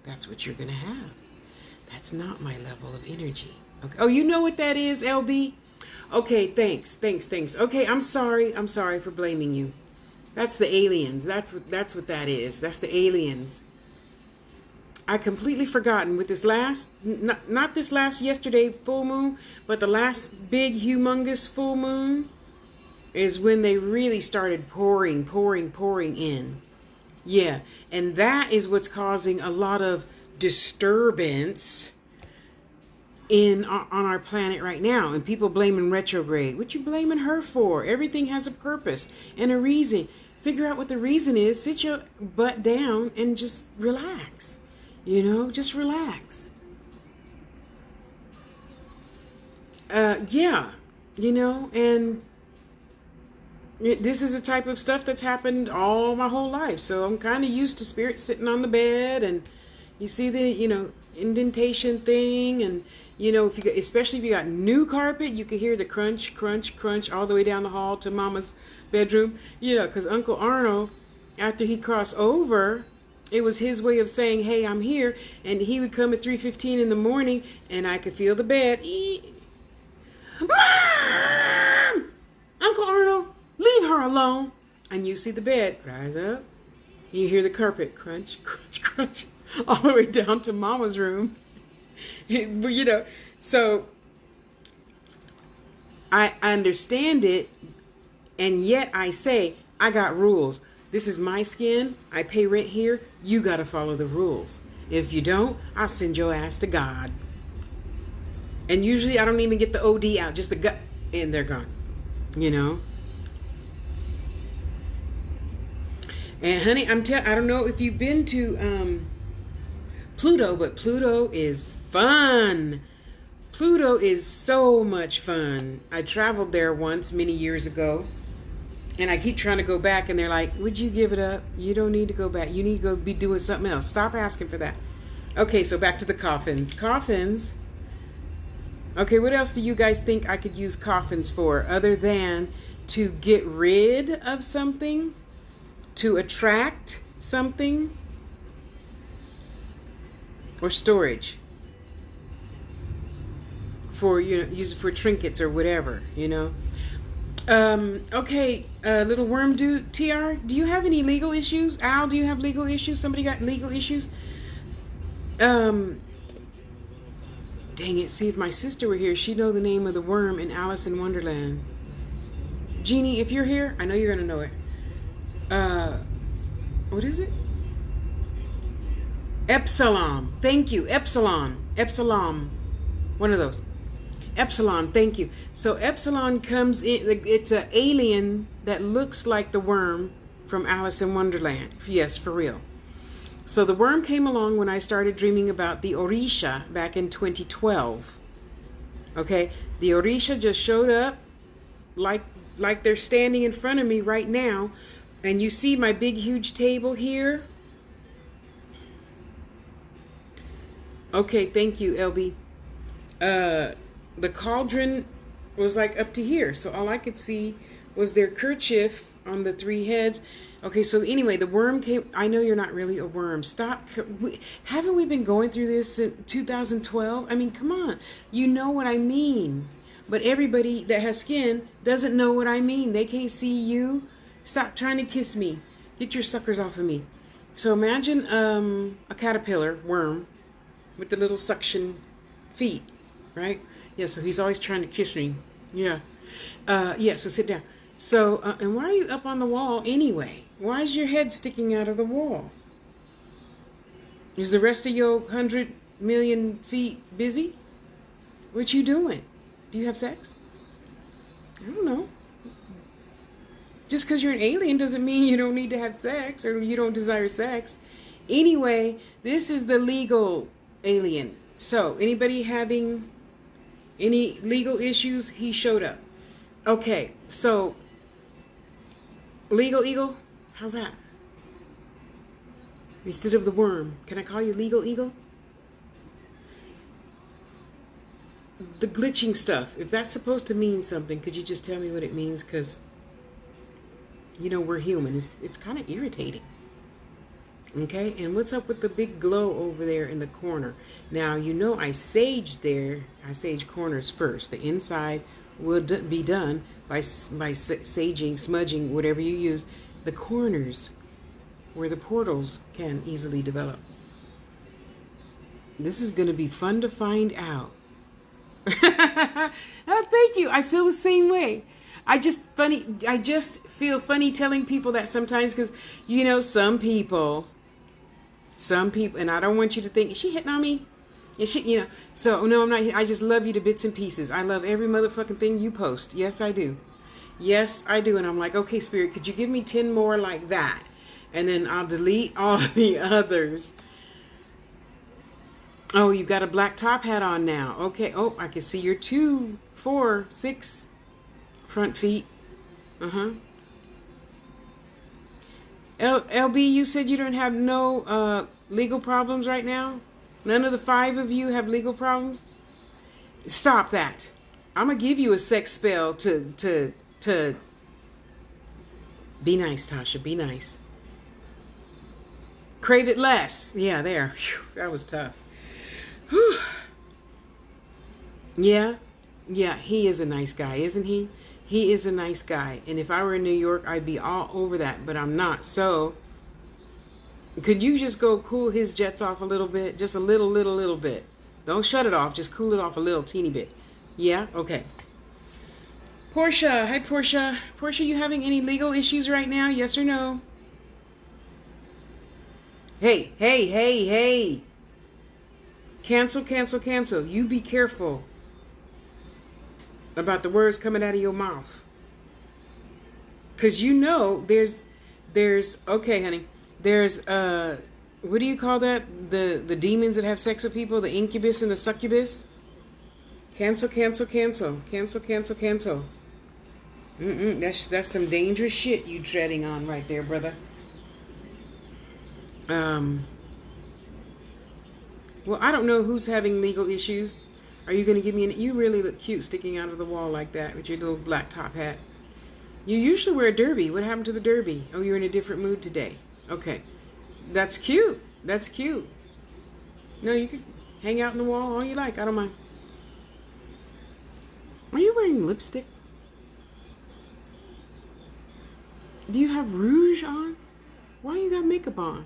that's what you're going to have. That's not my level of energy. Okay. Oh, you know what that is, LB? Okay, thanks. Okay, I'm sorry for blaming you. That's the aliens. That's what that is. That's the aliens. I completely forgotten with this last, not this last yesterday full moon, but the last big humongous full moon is when they really started pouring in. Yeah, and that is what's causing a lot of disturbance on our planet right now. And people blaming retrograde. What you blaming her for? Everything has a purpose and a reason. Figure out what the reason is. Sit your butt down and just relax. You know, just relax. Yeah, you know, and this is the type of stuff that's happened all my whole life. So I'm kind of used to spirits sitting on the bed, and you see the, you know, indentation thing, and you know, especially if you got new carpet, you can hear the crunch all the way down the hall to Mama's bedroom. You know, because Uncle Arnold, after he crossed over, it was his way of saying, "Hey, I'm here," and he would come at 3:15 in the morning, and I could feel the bed. Mom! Uncle Arnold, leave her alone. And you see the bed rise up. You hear the carpet crunch, all the way down to Mama's room. You know, so I understand it, and yet I say, I got rules. This is my skin. I pay rent here. You got to follow the rules. If you don't, I'll send your ass to God. And usually I don't even get the OD out, just the gut, and they're gone. You know? And honey, I don't know if you've been to Pluto, but Pluto is fun. Pluto is so much fun. I traveled there once many years ago, and I keep trying to go back, and they're like, would you give it up? You don't need to go back. You need to go be doing something else. Stop asking for that. Okay, so back to the coffins. Coffins Okay, what else do you guys think I could use coffins for other than to get rid of something, to attract something, or storage? For, you know, use it for trinkets or whatever, you know. Okay, little worm dude, TR, do you have any legal issues? Al, do you have legal issues? Somebody got legal issues? Dang it, see, if my sister were here, she'd know the name of the worm in Alice in Wonderland. Jeannie, if you're here, I know you're gonna know it. What is it? Epsilon. Thank you. Epsilon. Epsilon. One of those. Epsilon. Thank you. So Epsilon comes in. It's an alien that looks like the worm from Alice in Wonderland. Yes, for real. So the worm came along when I started dreaming about the Orisha back in 2012. Okay, the Orisha just showed up like they're standing in front of me right now. And you see my big, huge table here? Okay, thank you, LB. The cauldron was like up to here. So all I could see was their kerchief on the three heads. Okay, so anyway, the worm came. I know you're not really a worm. Stop. Haven't we been going through this since 2012? I mean, come on. You know what I mean. But everybody that has skin doesn't know what I mean. They can't see you. Stop trying to kiss me. Get your suckers off of me. So imagine a caterpillar worm with the little suction feet, right? Yeah, so he's always trying to kiss me. Yeah. Yeah, so sit down. So, and why are you up on the wall anyway? Why is your head sticking out of the wall? Is the rest of your 100 million feet busy? What you doing? Do you have sex? I don't know. Just because you're an alien doesn't mean you don't need to have sex or you don't desire sex. Anyway, this is the legal alien. So, anybody having any legal issues? He showed up. Okay, so legal eagle, how's that? Instead of the worm, can I call you legal eagle? The glitching stuff, if that's supposed to mean something, could you just tell me what it means? Because, you know, we're human. It's kind of irritating. Okay, and what's up with the big glow over there in the corner? Now, you know I saged there. I sage corners first. The inside will be done by saging, smudging, whatever you use. The corners where the portals can easily develop. This is going to be fun to find out. Oh, thank you. I feel the same way. I just feel funny telling people that sometimes because, you know, some people, and I don't want you to think, is she hitting on me? Is she, you know, so no, I'm not. I just love you to bits and pieces. I love every motherfucking thing you post. Yes, I do. Yes, I do. And I'm like, okay, Spirit, could you give me 10 more like that? And then I'll delete all the others. Oh, you've got a black top hat on now. Okay. Oh, I can see your 2, 4, 6 front feet. LB, you said you don't have no legal problems right now? None of the 5 of you have legal problems? Stop that. I'm going to give you a sex spell to be nice, Tasha. Be nice. Crave it less. Yeah, there. Whew, that was tough. Whew. Yeah. Yeah, he is a nice guy, isn't he? He is a nice guy. And if I were in New York, I'd be all over that. But I'm not. So, could you just go cool his jets off a little bit? Just a little bit. Don't shut it off. Just cool it off a little teeny bit. Yeah? Okay. Portia. Hi, Portia. Portia, you having any legal issues right now? Yes or no? Hey. Cancel. You be careful about the words coming out of your mouth. Because you know there's okay, honey. There's what do you call that? The demons that have sex with people, the incubus and the succubus. Cancel. That's some dangerous shit you treading on right there, brother. Well, I don't know who's having legal issues. Are you going to give me you really look cute sticking out of the wall like that with your little black top hat. You usually wear a derby. What happened to the derby? Oh, you're in a different mood today. Okay. That's cute. That's cute. No, you can hang out in the wall all you like. I don't mind. Are you wearing lipstick? Do you have rouge on? Why you got makeup on?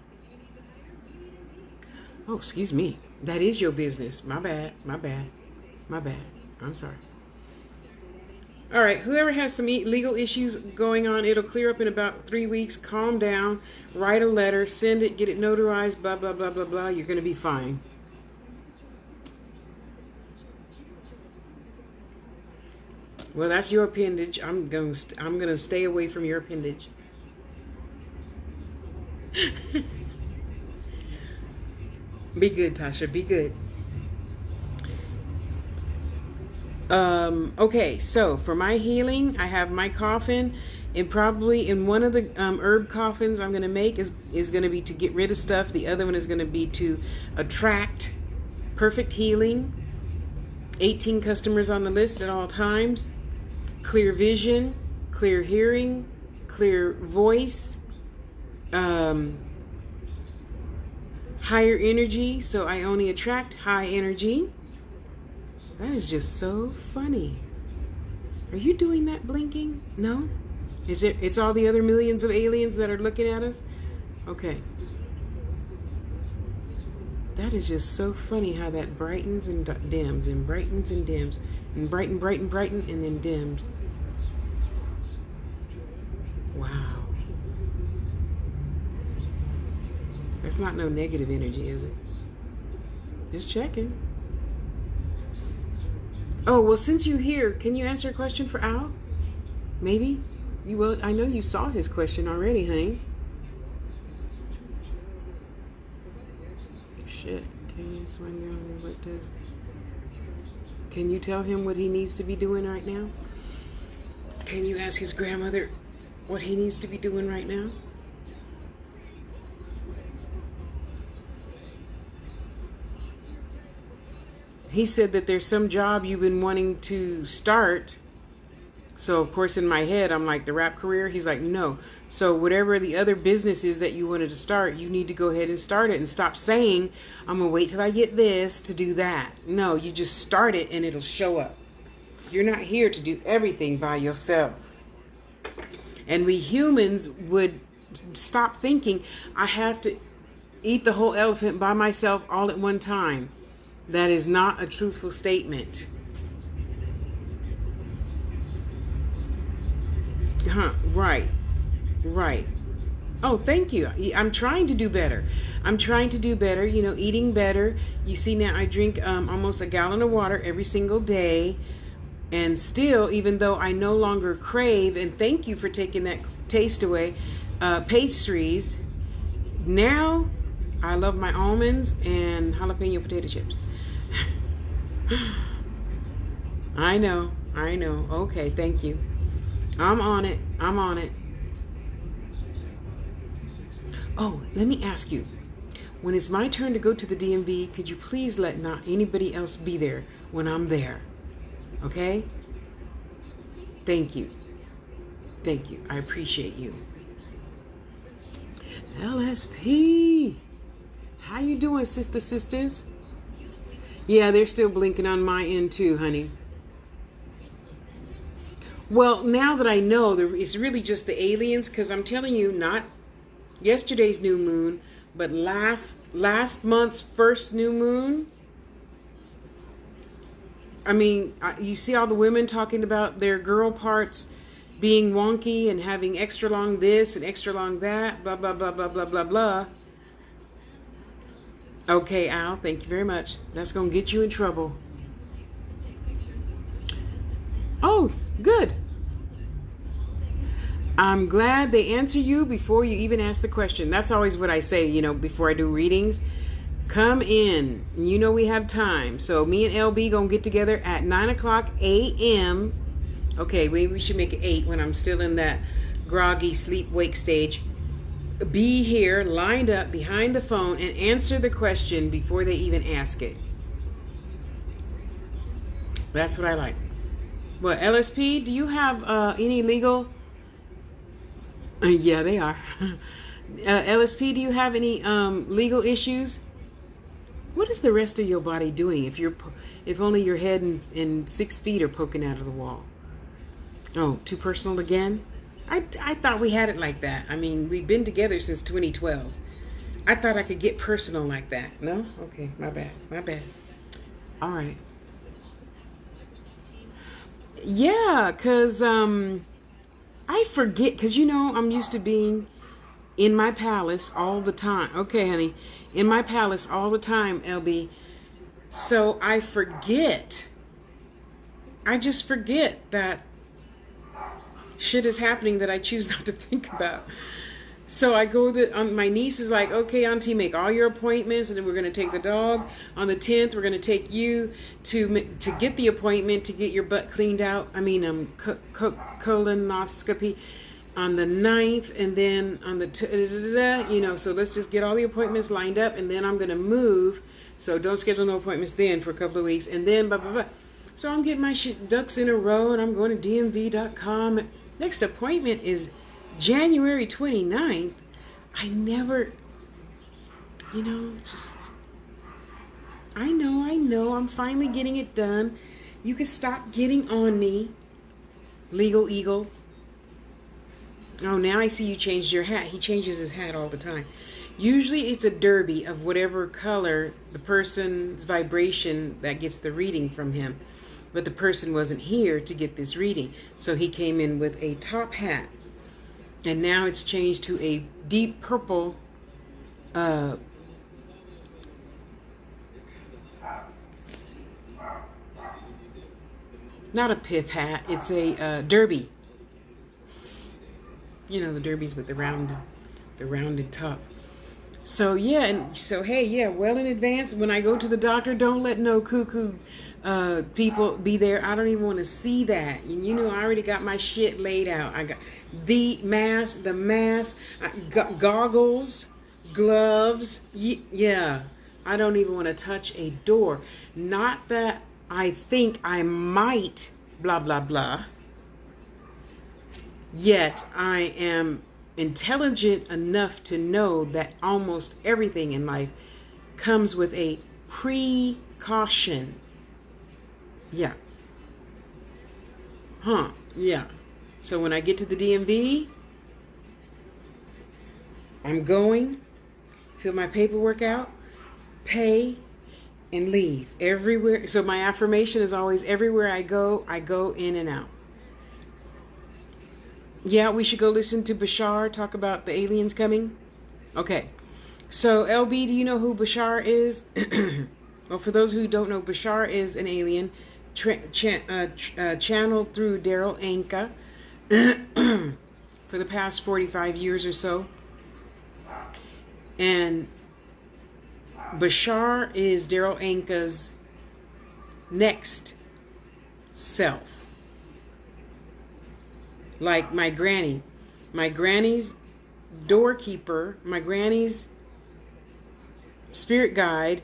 Oh, excuse me. That is your business. My bad. My bad. My bad. I'm sorry. All right. Whoever has some legal issues going on, it'll clear up in about 3 weeks. Calm down. Write a letter. Send it. Get it notarized. Blah, blah, blah, blah, blah. You're going to be fine. Well, that's your appendage. I'm gonna stay away from your appendage. Be good, Tasha. Be good. Okay, so for my healing, I have my coffin, and probably in one of the herb coffins I'm gonna make is gonna be to get rid of stuff. The other one is gonna be to attract perfect healing. 18 customers on the list at all times. Clear vision, clear hearing, clear voice, higher energy, so I only attract high energy. That is just so funny. Are you doing that blinking? No? It's all the other millions of aliens that are looking at us? Okay. That is just so funny how that brightens and dims and brightens and dims and brighten, and then dims. Wow. That's not no negative energy, is it? Just checking. Oh, well, since you're here, can you answer a question for Al? Maybe? You will. I know you saw his question already, honey. Shit. Can you tell him what he needs to be doing right now? Can you ask his grandmother what he needs to be doing right now? He said that there's some job you've been wanting to start. So, of course, in my head, I'm like, the rap career? He's like, no. So whatever the other business is that you wanted to start, you need to go ahead and start it and stop saying, I'm going to wait till I get this to do that. No, you just start it and it'll show up. You're not here to do everything by yourself. And we humans would stop thinking, I have to eat the whole elephant by myself all at one time. That is not a truthful statement. Right. Oh, thank you. I'm trying to do better. You know, eating better. You see now I drink almost a gallon of water every single day. And still, even though I no longer crave, and thank you for taking that taste away, pastries, now I love my almonds and jalapeno potato chips. I know. Okay, thank you. I'm on it. Oh, let me ask you. When it's my turn to go to the DMV, could you please let not anybody else be there when I'm there? Okay? Thank you. I appreciate you. LSP. How you doing, sisters? Yeah, they're still blinking on my end too, honey. Well, now that I know, it's really just the aliens, because I'm telling you, not yesterday's new moon, but last month's first new moon. I mean, you see all the women talking about their girl parts being wonky and having extra long this and extra long that, blah, blah, blah, blah, blah, blah, blah. Okay, Al, thank you very much. That's going to get you in trouble. Oh, good. I'm glad they answer you before you even ask the question. That's always what I say, you know, before I do readings. Come in. You know we have time. So me and LB going to get together at 9 o'clock a.m. Okay, we should make it 8 when I'm still in that groggy sleep-wake stage. Be here, lined up behind the phone, and answer the question before they even ask it. That's what I like. Well, LSP, do you have any legal? Yeah, they are. LSP, do you have any legal issues? What is the rest of your body doing if only your head and 6 feet are poking out of the wall? Oh, too personal again? I thought we had it like that. I mean, we've been together since 2012. I thought I could get personal like that. No? Okay, my bad. My bad. All right. Yeah, because I forget, because I'm used to being in my palace all the time. Okay, honey. In my palace all the time, LB. So I forget. I just forget that shit is happening that I choose not to think about. So I go my niece is like, okay, Auntie, make all your appointments, and then we're going to take the dog. On the 10th, we're going to take you to get the appointment to get your butt cleaned out. I mean, colonoscopy on the 9th, and then on the so let's just get all the appointments lined up, and then I'm going to move. So don't schedule no appointments then for a couple of weeks, and then blah blah blah. So I'm getting my ducks in a row, and I'm going to DMV.com. Next appointment is January 29th. I never, I know, I'm finally getting it done. You can stop getting on me, Legal Eagle. Oh, now I see you changed your hat. He changes his hat all the time. Usually it's a derby of whatever color the person's vibration that gets the reading from him. But the person wasn't here to get this reading. So he came in with a top hat. And now it's changed to a deep purple not a pith hat, it's a derby. The derbies with the rounded top. So yeah, and so hey, yeah, well in advance, when I go to the doctor, don't let no cuckoo people be there. I don't even want to see that. And I already got my shit laid out. I got the mask, goggles, gloves. Yeah, I don't even want to touch a door. Not that I think I might blah blah blah. Yet I am intelligent enough to know that almost everything in life comes with a precaution. Yeah. Yeah. So when I get to the DMV, I'm going, fill my paperwork out, pay, and leave. Everywhere. So my affirmation is always, everywhere I go in and out. Yeah, we should go listen to Bashar talk about the aliens coming. Okay. So, LB, do you know who Bashar is? Well, for those who don't know, Bashar is an alien channeled through Daryl Anka for the past 45 years or so. And Bashar is Daryl Anka's next self. Like my granny's doorkeeper, my granny's spirit guide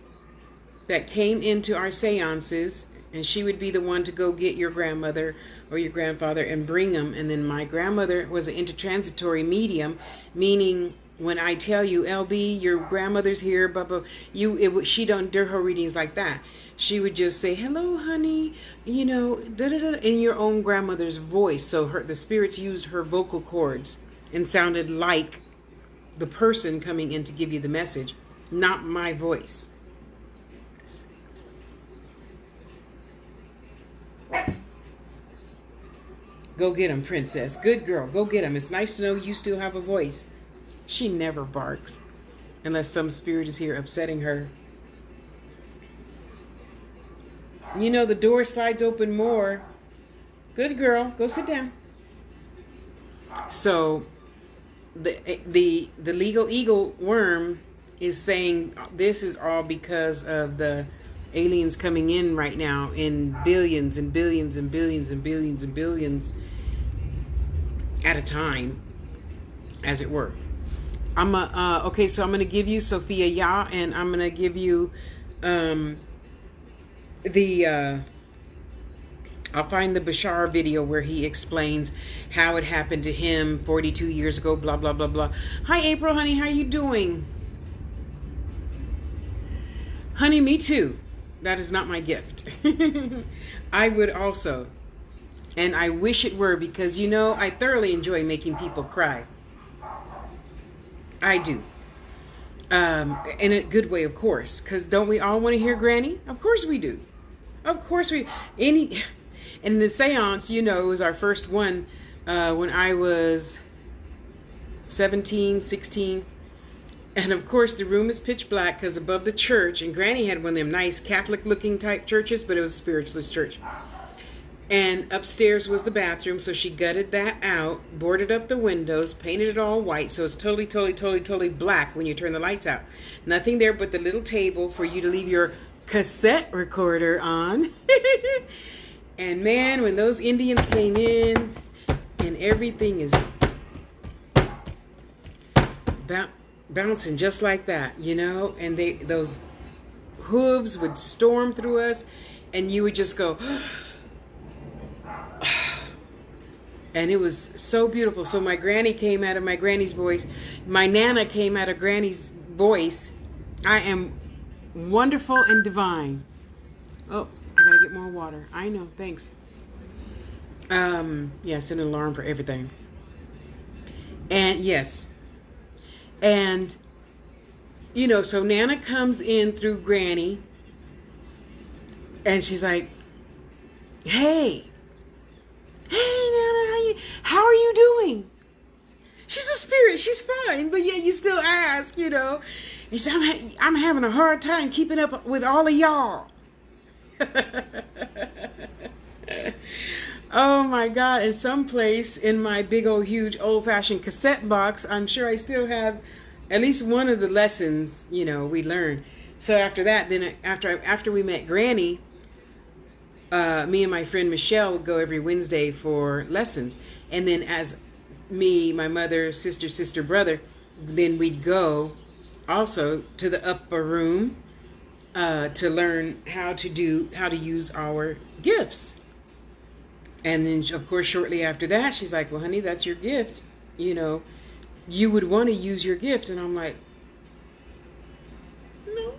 that came into our seances, and she would be the one to go get your grandmother or your grandfather and bring them. And then my grandmother was an intertransitory medium, meaning when I tell you, LB, your grandmother's here, blah, blah, she don't do her readings like that. She would just say, hello, honey, in your own grandmother's voice. So the spirits used her vocal cords and sounded like the person coming in to give you the message, not my voice. Go get him, princess. Good girl. Go get him. It's nice to know you still have a voice. She never barks unless some spirit is here upsetting her. The door slides open more. Good girl. Go sit down. So the legal eagle worm is saying this is all because of the aliens coming in right now in billions and billions and billions and billions and billions at a time, as it were. Okay, so I'm gonna give you Sophia Ya, and I'm gonna give you the I'll find the Bashar video where he explains how it happened to him 42 years ago, blah, blah, blah, blah. Hi, April, honey. How you doing? Honey, me too. That is not my gift. I would also. And I wish it were, because, you know, I thoroughly enjoy making people cry. I do. In a good way, of course. Because don't we all want to hear Granny? Of course we do. Of course we... And the seance, you know, it was our first one when I was 17, 16. And of course, the room is pitch black because above the church, and Granny had one of them nice Catholic-looking type churches, but it was a spiritualist church. And upstairs was the bathroom, so she gutted that out, boarded up the windows, painted it all white, so it's totally black when you turn the lights out. Nothing there but the little table for you to leave your cassette recorder on. And man, when those Indians came in, and everything is bouncing just like that, you know, and those hooves would storm through us, and you would just go... And it was so beautiful. So my granny came out of my granny's voice. My Nana came out of Granny's voice. I am wonderful and divine. Oh, I gotta get more water. I know, thanks. Yeah, set an alarm for everything. And yes. And, you know, so Nana comes in through Granny. And she's like, hey, Nana, how are you doing? She's a spirit. She's fine. But yet you still ask, you know. He said, I'm having a hard time keeping up with all of y'all. Oh, my God. And someplace in my big old huge old-fashioned cassette box, I'm sure I still have at least one of the lessons, you know, we learned. So after that, then after we met Granny, me and my friend Michelle would go every Wednesday for lessons. And then as me, my mother, sister, brother, then we'd go also to the upper room to learn how to use our gifts. And then, of course, shortly after that, she's like, well, honey, that's your gift. You know, you would want to use your gift. And I'm like, no.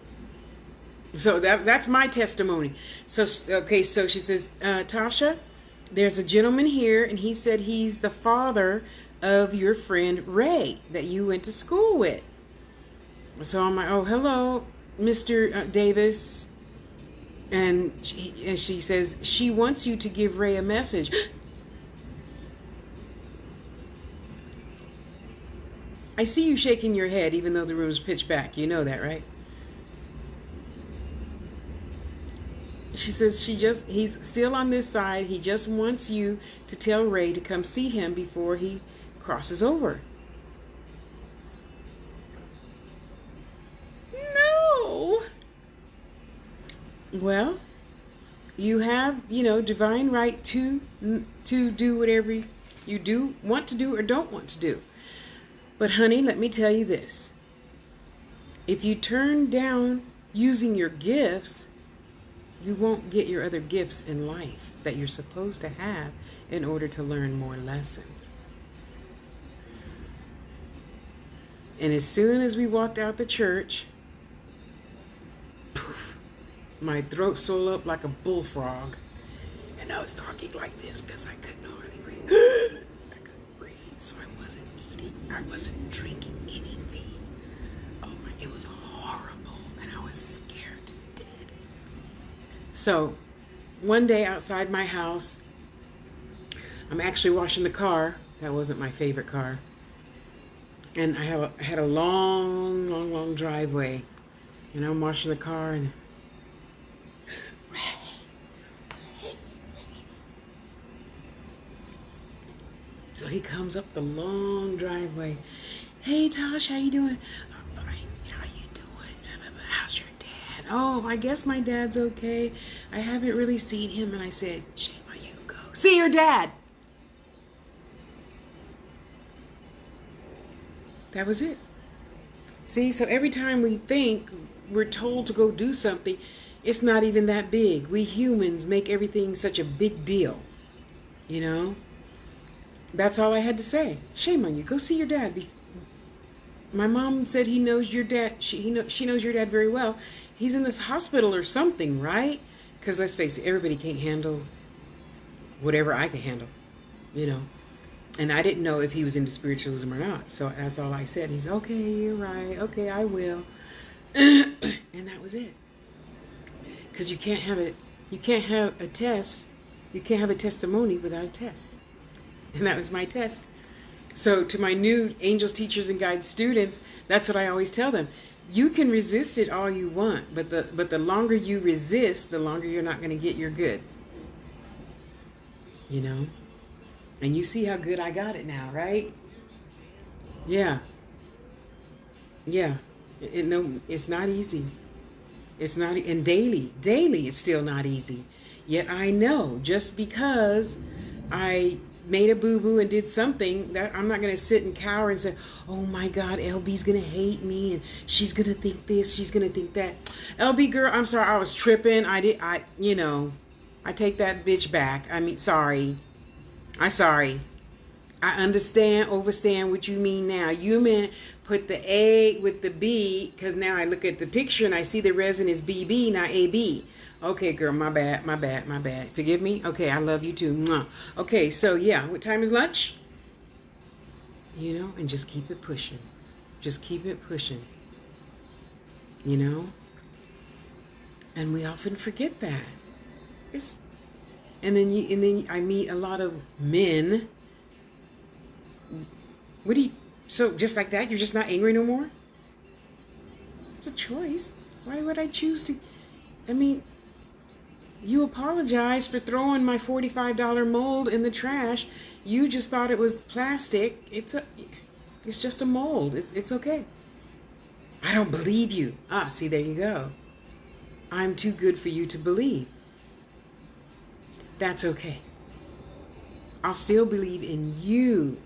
So that's my testimony. So, okay, so she says, Tasha, there's a gentleman here, and he said he's the father of your friend Ray that you went to school with. So I'm like, oh, hello, Mr. Davis. And she says, she wants you to give Ray a message. I see you shaking your head, even though the room's pitch black. You know that, right? She says he's still on this side. He just wants you to tell Ray to come see him before he crosses over. No. Well, you have, you know, divine right to do whatever you do, want to do, or don't want to do. But honey, let me tell you this. If you turn down using your gifts, you won't get your other gifts in life that you're supposed to have in order to learn more lessons. And as soon as we walked out the church, poof, my throat swelled up like a bullfrog. And I was talking like this because I couldn't hardly breathe. I couldn't breathe, so I wasn't eating. I wasn't drinking anything. Oh my, it was horrible, and I was scared to death. So one day outside my house, I'm actually washing the car. That wasn't my favorite car. And I had a long driveway. And I'm washing the car, and so he comes up the long driveway. Hey, Tosh, how you doing? I'm fine. How you doing? How's your dad? Oh, I guess my dad's okay. I haven't really seen him. And I said, shame on you. Go see your dad. That was it. See, so every time we think we're told to go do something, It's not even that big. We humans make everything such a big deal. You know? That's all I had to say. Shame on you. Go see your dad. My mom said he knows your dad. She knows your dad very well. He's in this hospital or something, right? Because let's face it, everybody can't handle whatever I can handle, you know. And I didn't know if he was into spiritualism or not. So that's all I said. He's, okay, you're right. Okay, I will. And that was it. Because you can't have a test. You can't have a testimony without a test. And that was my test. So to my new angels, teachers, and guides students, that's what I always tell them. You can resist it all you want, but the longer you resist, the longer you're not going to get your good. You know? And you see how good I got it now, right? Yeah. Yeah. No, it's not easy. It's not, and daily, it's still not easy. Yet I know just because I made a boo-boo and did something, that I'm not going to sit and cower and say, oh my God, LB's going to hate me and she's going to think this, she's going to think that. LB girl, I'm sorry, I was tripping. I take that bitch back. I mean, sorry. I'm sorry. I overstand what you mean now. You meant put the A with the B, because now I look at the picture and I see the resin is BB, not AB. Okay, girl, my bad. Forgive me? Okay, I love you too. Mwah. Okay, so yeah, what time is lunch? You know, and just keep it pushing. Just keep it pushing. You know? And we often forget that. And then I meet a lot of men. So just like that, you're just not angry no more? It's a choice. Why would I choose to? I mean, you apologize for throwing my $45 mold in the trash. You just thought it was plastic. It's just a mold. It's okay. I don't believe you. See, there you go. I'm too good for you to believe. That's okay. I'll still believe in you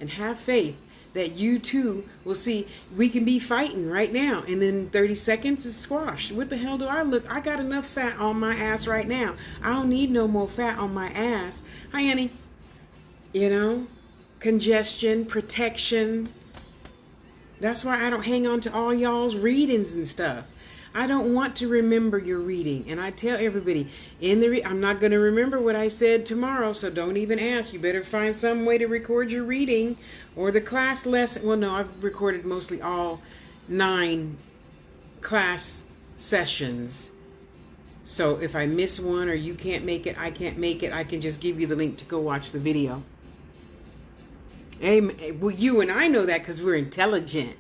and have faith that you too will see. We can be fighting right now and then 30 seconds is squashed. What the hell do I look? I got enough fat on my ass right now. I don't need no more fat on my ass. Hi, honey. You know, congestion, protection. That's why I don't hang on to all y'all's readings and stuff. I don't want to remember your reading. And I tell everybody, I'm not going to remember what I said tomorrow, so don't even ask. You better find some way to record your reading or the class lesson. Well, no, I've recorded mostly all 9 class sessions. So if I miss one or you can't make it, I can't make it, I can just give you the link to go watch the video. Well, you and I know that because we're intelligent.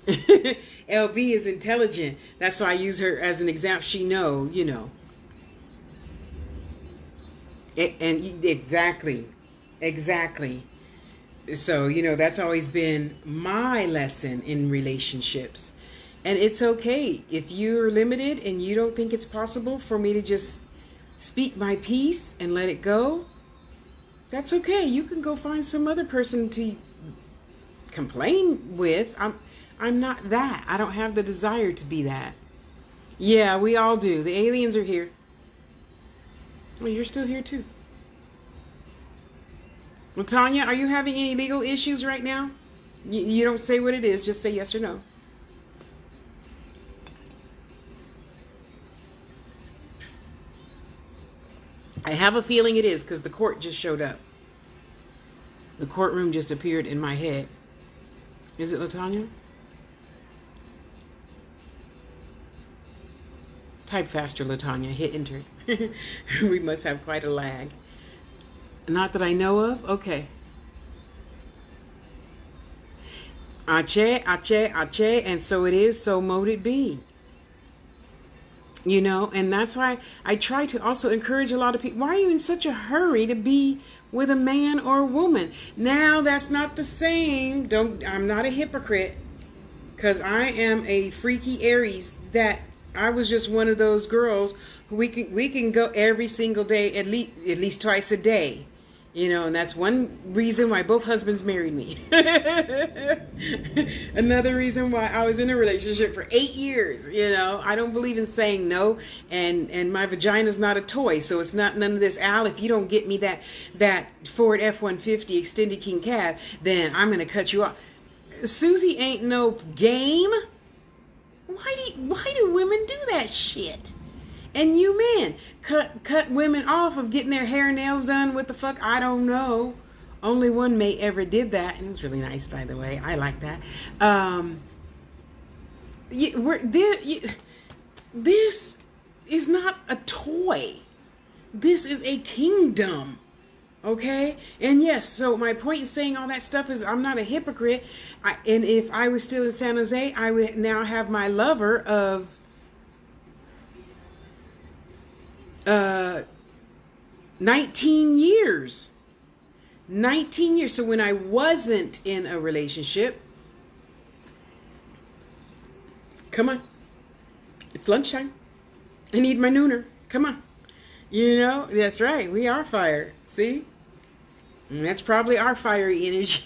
LV is intelligent. That's why I use her as an example. She know, you know. And exactly. So, you know, that's always been my lesson in relationships. And it's okay if you're limited and you don't think it's possible for me to just speak my piece and let it go. That's okay. You can go find some other person to complain with. I'm not that. I don't have the desire to be that. Yeah, we all do. The aliens are here. Well, you're still here too. Well, Tanya, are you having any legal issues right now? You don't say what it is. Just say yes or no. I have a feeling it is because the court just showed up. The courtroom just appeared in my head. Is it LaTanya? Type faster, LaTanya. Hit enter. We must have quite a lag. Not that I know of? Okay. Ache, and so it is, so mote it be. You know, and that's why I try to also encourage a lot of people. Why are you in such a hurry to be with a man or a woman? Now, that's not the same. I'm not a hypocrite, because I am a freaky Aries. That I was just one of those girls who we can go every single day, at least twice a day. You know, and that's one reason why both husbands married me. Another reason why I was in a relationship for 8 years. You know, I don't believe in saying no, and my vagina's not a toy, so it's not none of this. Al, if you don't get me that Ford F-150 extended king cab, then I'm gonna cut you off. Susie ain't no game. Why do women do that shit? And you men cut women off of getting their hair and nails done. What the fuck? I don't know. Only one mate ever did that, and it was really nice, by the way. I like that. This is not a toy. This is a kingdom. Okay? And yes, so my point in saying all that stuff is I'm not a hypocrite. And if I was still in San Jose, I would now have my lover of 19 years. 19 years. So when I wasn't in a relationship, come on, it's lunchtime. I need my nooner. Come on. You know, that's right. We are fire. See? And that's probably our fiery energy.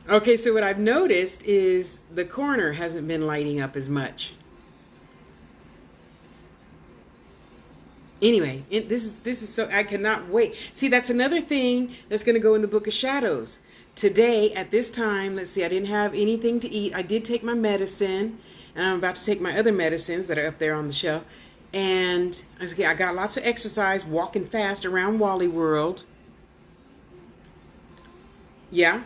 Okay, so what I've noticed is the corner hasn't been lighting up as much. Anyway, this is so, I cannot wait. See, that's another thing that's going to go in the Book of Shadows. Today, at this time, let's see, I didn't have anything to eat. I did take my medicine, and I'm about to take my other medicines that are up there on the shelf. And I got lots of exercise, walking fast around Wally World. Yeah.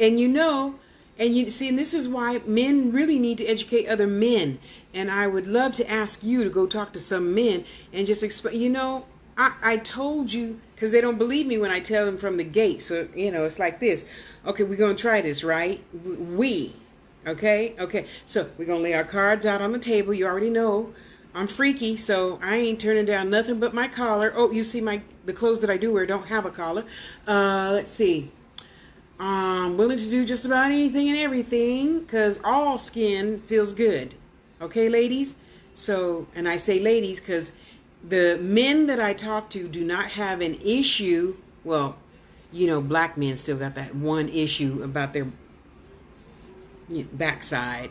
And you know, and you see, and this is why men really need to educate other men. And I would love to ask you to go talk to some men and just explain, you know, I told you, because they don't believe me when I tell them from the gate. So, you know, it's like this. Okay, we're going to try this, right? Okay? Okay. So we're going to lay our cards out on the table. You already know I'm freaky, so I ain't turning down nothing but my collar. Oh, you see the clothes that I do wear don't have a collar. Let's see. I'm willing to do just about anything and everything because all skin feels good. Okay, ladies? So, and I say ladies because the men that I talk to do not have an issue. Well, you know, black men still got that one issue about their backside.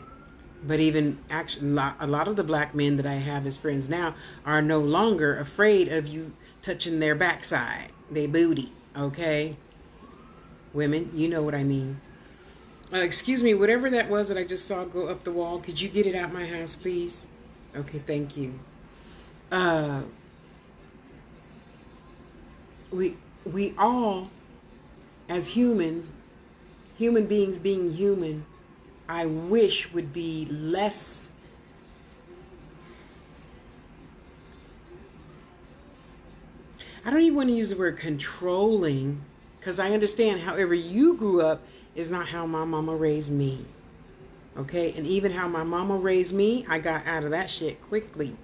But even actually, a lot of the black men that I have as friends now are no longer afraid of you touching their backside, their booty. Okay? Women, you know what I mean. Excuse me, whatever that was that I just saw go up the wall, could you get it out my house, please? Okay, thank you. We all, as humans, human beings being human, I wish would be less I don't even want to use the word controlling, because I understand however you grew up is not how my mama raised me. Okay? And even how my mama raised me, I got out of that shit quickly.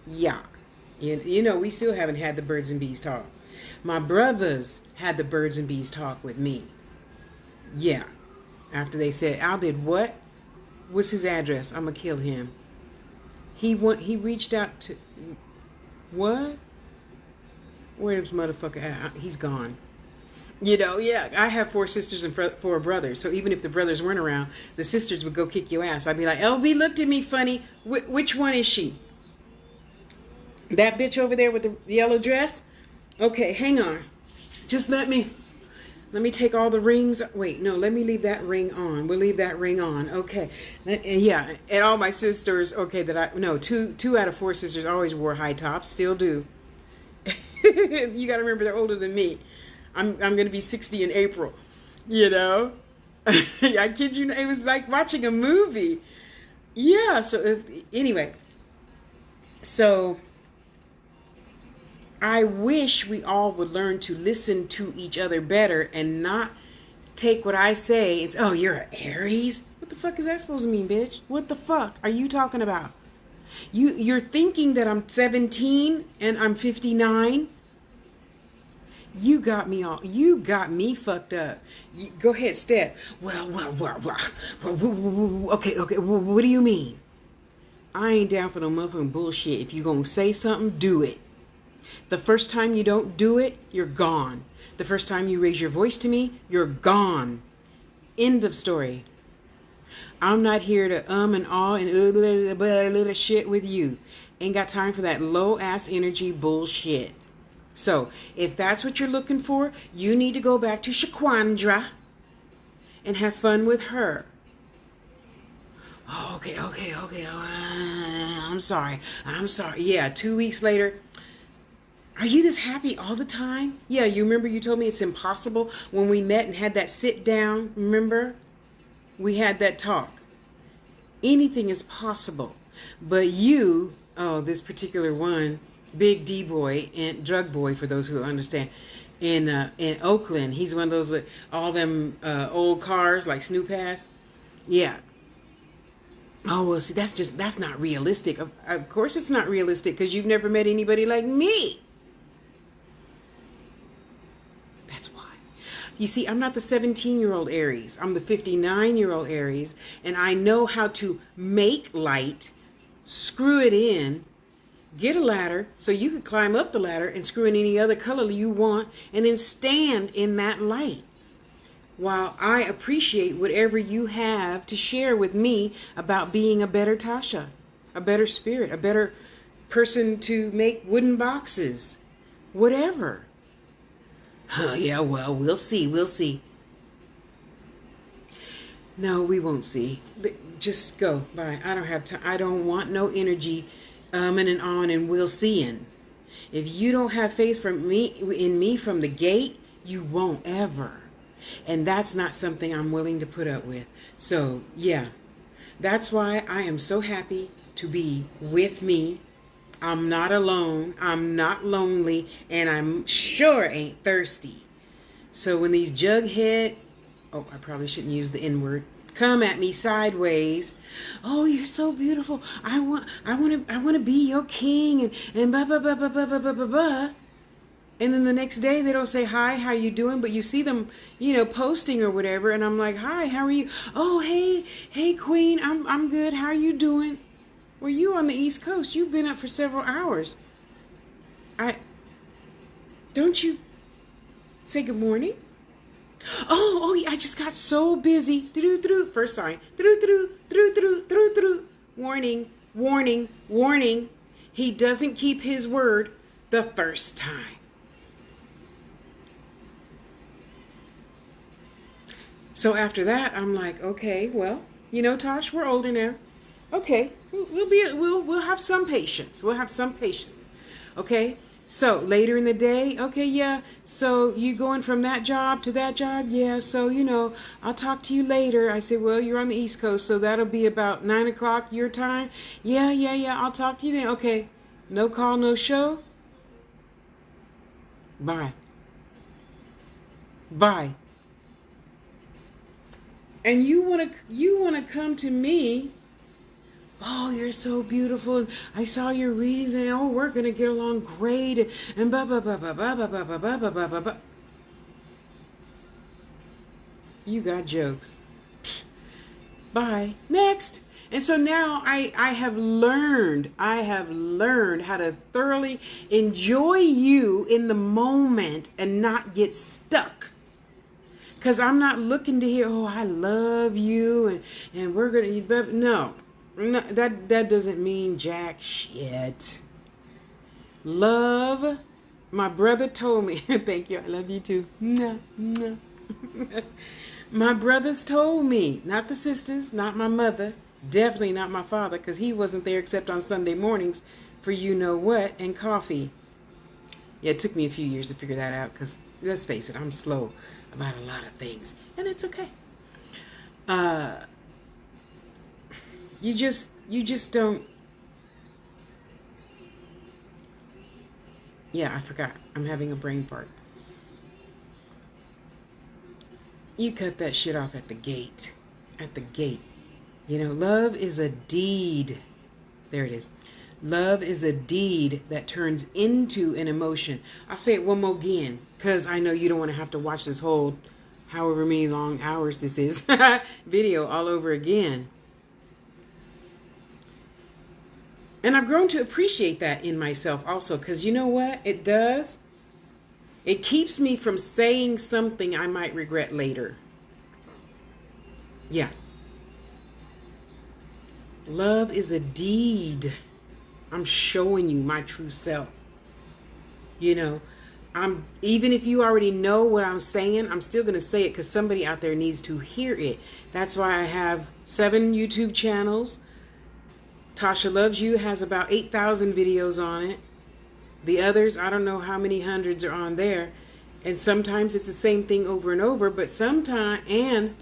Yeah. You know, we still haven't had the birds and bees talk. My brothers had the birds and bees talk with me. Yeah. After they said, Al did what? What's his address? I'm going to kill him. He reached out to... What? Where's motherfucker at? He's gone. You know, yeah, I have 4 sisters and 4 brothers. So even if the brothers weren't around, the sisters would go kick your ass. I'd be like, LB looked at me funny. Which one is she? That bitch over there with the yellow dress? Okay, hang on. Just let me take all the rings. Wait, no, let me leave that ring on. We'll leave that ring on. Okay. And yeah, and all my sisters, okay, two out of 4 sisters always wore high tops, still do. You got to remember they're older than me. I'm going to be 60 in April, you know. I kid you not, it was like watching a movie. Yeah, so anyway. So I wish we all would learn to listen to each other better and not take what I say as, oh, you're an Aries? What the fuck is that supposed to mean, bitch? What the fuck are you talking about? You're thinking that I'm 17 and I'm 59? You got me fucked up. Go ahead, Steph. Well. Okay. What do you mean? I ain't down for no motherfucking bullshit. If you gonna say something, do it. The first time you don't do it, you're gone. The first time you raise your voice to me, you're gone. End of story. I'm not here to and all and little shit with you. Ain't got time for that low ass energy bullshit. So if that's what you're looking for, you need to go back to Shaquandra and have fun with her. Oh, okay. I'm sorry. Yeah, 2 weeks later. Are you this happy all the time? Yeah, you remember you told me it's impossible when we met and had that sit down, remember? We had that talk. Anything is possible. But you, this particular one, Big D boy and drug boy for those who understand, in Oakland, he's one of those with all them old cars like Snoop has. Yeah. Oh, well, see, that's not realistic. Of course it's not realistic because you've never met anybody like me. That's why. You see, I'm not the 17-year-old Aries. I'm the 59-year-old Aries, and I know how to make light, screw it in, get a ladder so you could climb up the ladder and screw in any other color you want, and then stand in that light. While I appreciate whatever you have to share with me about being a better Tasha, a better spirit, a better person to make wooden boxes, whatever. Yeah, well, we'll see. No, we won't see. Just go. Bye. I don't have time. I don't want no energy and on and we'll seeing. If you don't have faith in me from the gate, you won't ever. And that's not something I'm willing to put up with. So, yeah. That's why I am so happy to be with me. I'm not alone, I'm not lonely, and I'm sure ain't thirsty. So when these jughead, I probably shouldn't use the N-word, come at me sideways, oh, you're so beautiful, I want to be your king, and blah, blah, blah, blah, blah, blah, blah, blah, blah. And then the next day they don't say, hi, how you doing? But you see them, posting or whatever, and I'm like, hi, how are you? Oh, hey, queen, I'm good, how are you doing? Well, you on the East Coast. You've been up for several hours. Don't you say good morning? Oh, I just got so busy. First sign. Warning. He doesn't keep his word the first time. So after that, I'm like, okay, well, Tosh, we're older now. Okay, we'll have some patience. Okay, so later in the day, okay, yeah. So you going from that job to that job, yeah. So I'll talk to you later. I said, well, you're on the East Coast, so that'll be about 9 o'clock your time. Yeah. I'll talk to you then. Okay, no call, no show. Bye. And you wanna come to me. Oh, you're so beautiful. I saw your readings and we're going to get along great. And blah, blah, blah, blah, blah, blah, blah, blah, blah, blah, blah, blah. You got jokes. Bye. Next. And so now I have learned how to thoroughly enjoy you in the moment and not get stuck. Because I'm not looking to hear, I love you and we're going to, no. No, that doesn't mean jack shit. Love, my brother told me, thank you, I love you too. No. My brothers told me, not the sisters, not my mother, definitely not my father, because he wasn't there except on Sunday mornings for what and coffee. Yeah, it took me a few years to figure that out because, let's face it, I'm slow about a lot of things, and it's okay. You just don't. Yeah, I forgot. I'm having a brain fart. You cut that shit off at the gate. Love is a deed. There it is. Love is a deed that turns into an emotion. I'll say it one more again, because I know you don't want to have to watch this whole however many long hours this is video all over again. And I've grown to appreciate that in myself also, because you know what it does? It keeps me from saying something I might regret later. Yeah. Love is a deed. I'm showing you my true self. You know, even if you already know what I'm saying, I'm still going to say it because somebody out there needs to hear it. That's why I have 7 YouTube channels. Tasha Loves You has about 8,000 videos on it. The others, I don't know how many hundreds are on there. And sometimes it's the same thing over and over, but sometimes, and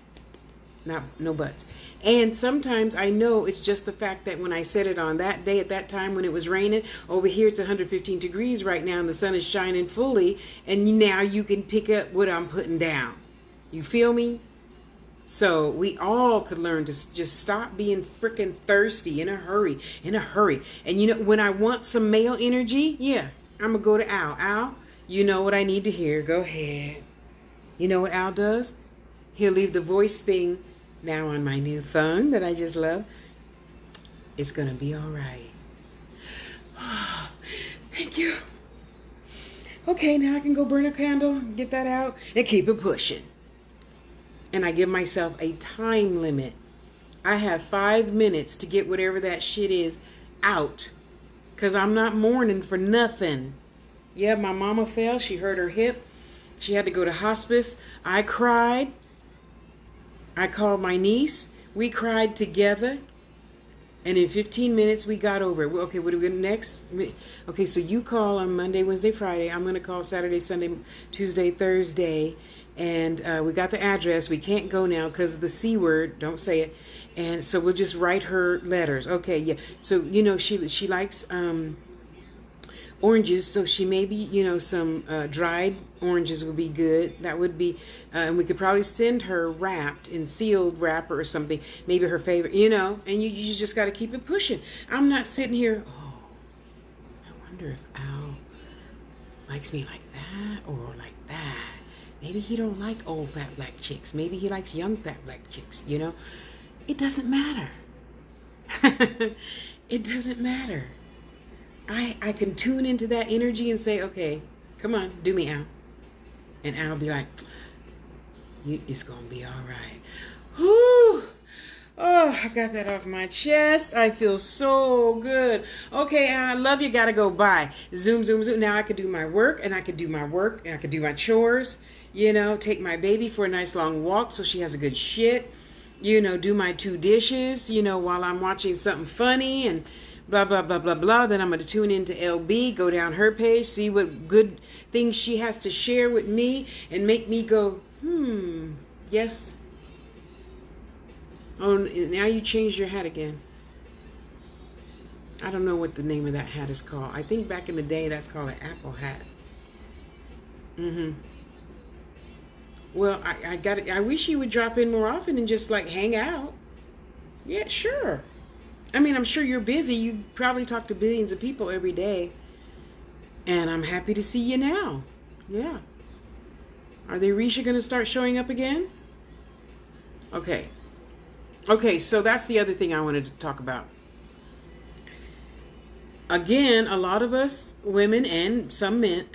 not no buts. And sometimes I know it's just the fact that when I said it on that day at that time when it was raining, over here it's 115 degrees right now and the sun is shining fully, and now you can pick up what I'm putting down. You feel me? So we all could learn to just stop being freaking thirsty in a hurry. And you know, when I want some male energy, yeah, I'm going to go to Al. Al, you know what I need to hear. Go ahead. You know what Al does? He'll leave the voice thing now on my new phone that I just love. It's going to be all right. Oh, thank you. Okay, now I can go burn a candle, get that out, and keep it pushing. And I give myself a time limit. I have 5 minutes to get whatever that shit is out. Because I'm not mourning for nothing. Yeah, my mama fell. She hurt her hip. She had to go to hospice. I cried. I called my niece. We cried together. And in 15 minutes, we got over it. Okay, what do we do next? Okay, so you call on Monday, Wednesday, Friday. I'm going to call Saturday, Sunday, Tuesday, Thursday. And we got the address. We can't go now because of the C word. Don't say it. And so we'll just write her letters. Okay, yeah. So, you know, she likes oranges. So she maybe, you know, some dried oranges would be good. That would be, and we could probably send her wrapped in sealed wrapper or something. Maybe her favorite, you know. And you just got to keep it pushing. I'm not sitting here, oh, I wonder if Al likes me like that or like that. Maybe he don't like old fat black chicks. Maybe he likes young fat black chicks, you know. It doesn't matter. It doesn't matter. I can tune into that energy and say, okay, come on, do me, Al. And Al be like, it's going to be all right. Whew. Oh, I got that off my chest. I feel so good. Okay, I love you. Got to go. Bye. Zoom, zoom, zoom. Now I could do my work, and I could do my work, and I could do my chores. You know, take my baby for a nice long walk so she has a good shit. You know, do my 2 dishes, you know, while I'm watching something funny and blah, blah, blah, blah, blah. Then I'm going to tune into LB, go down her page, see what good things she has to share with me and make me go, yes. Oh, now you changed your hat again. I don't know what the name of that hat is called. I think back in the day that's called an apple hat. Well, I wish you would drop in more often and just like hang out. Yeah, sure. I mean, I'm sure you're busy. You probably talk to billions of people every day. And I'm happy to see you now. Yeah. Are they Risha going to start showing up again? Okay. Okay, so that's the other thing I wanted to talk about. Again, a lot of us women and some men,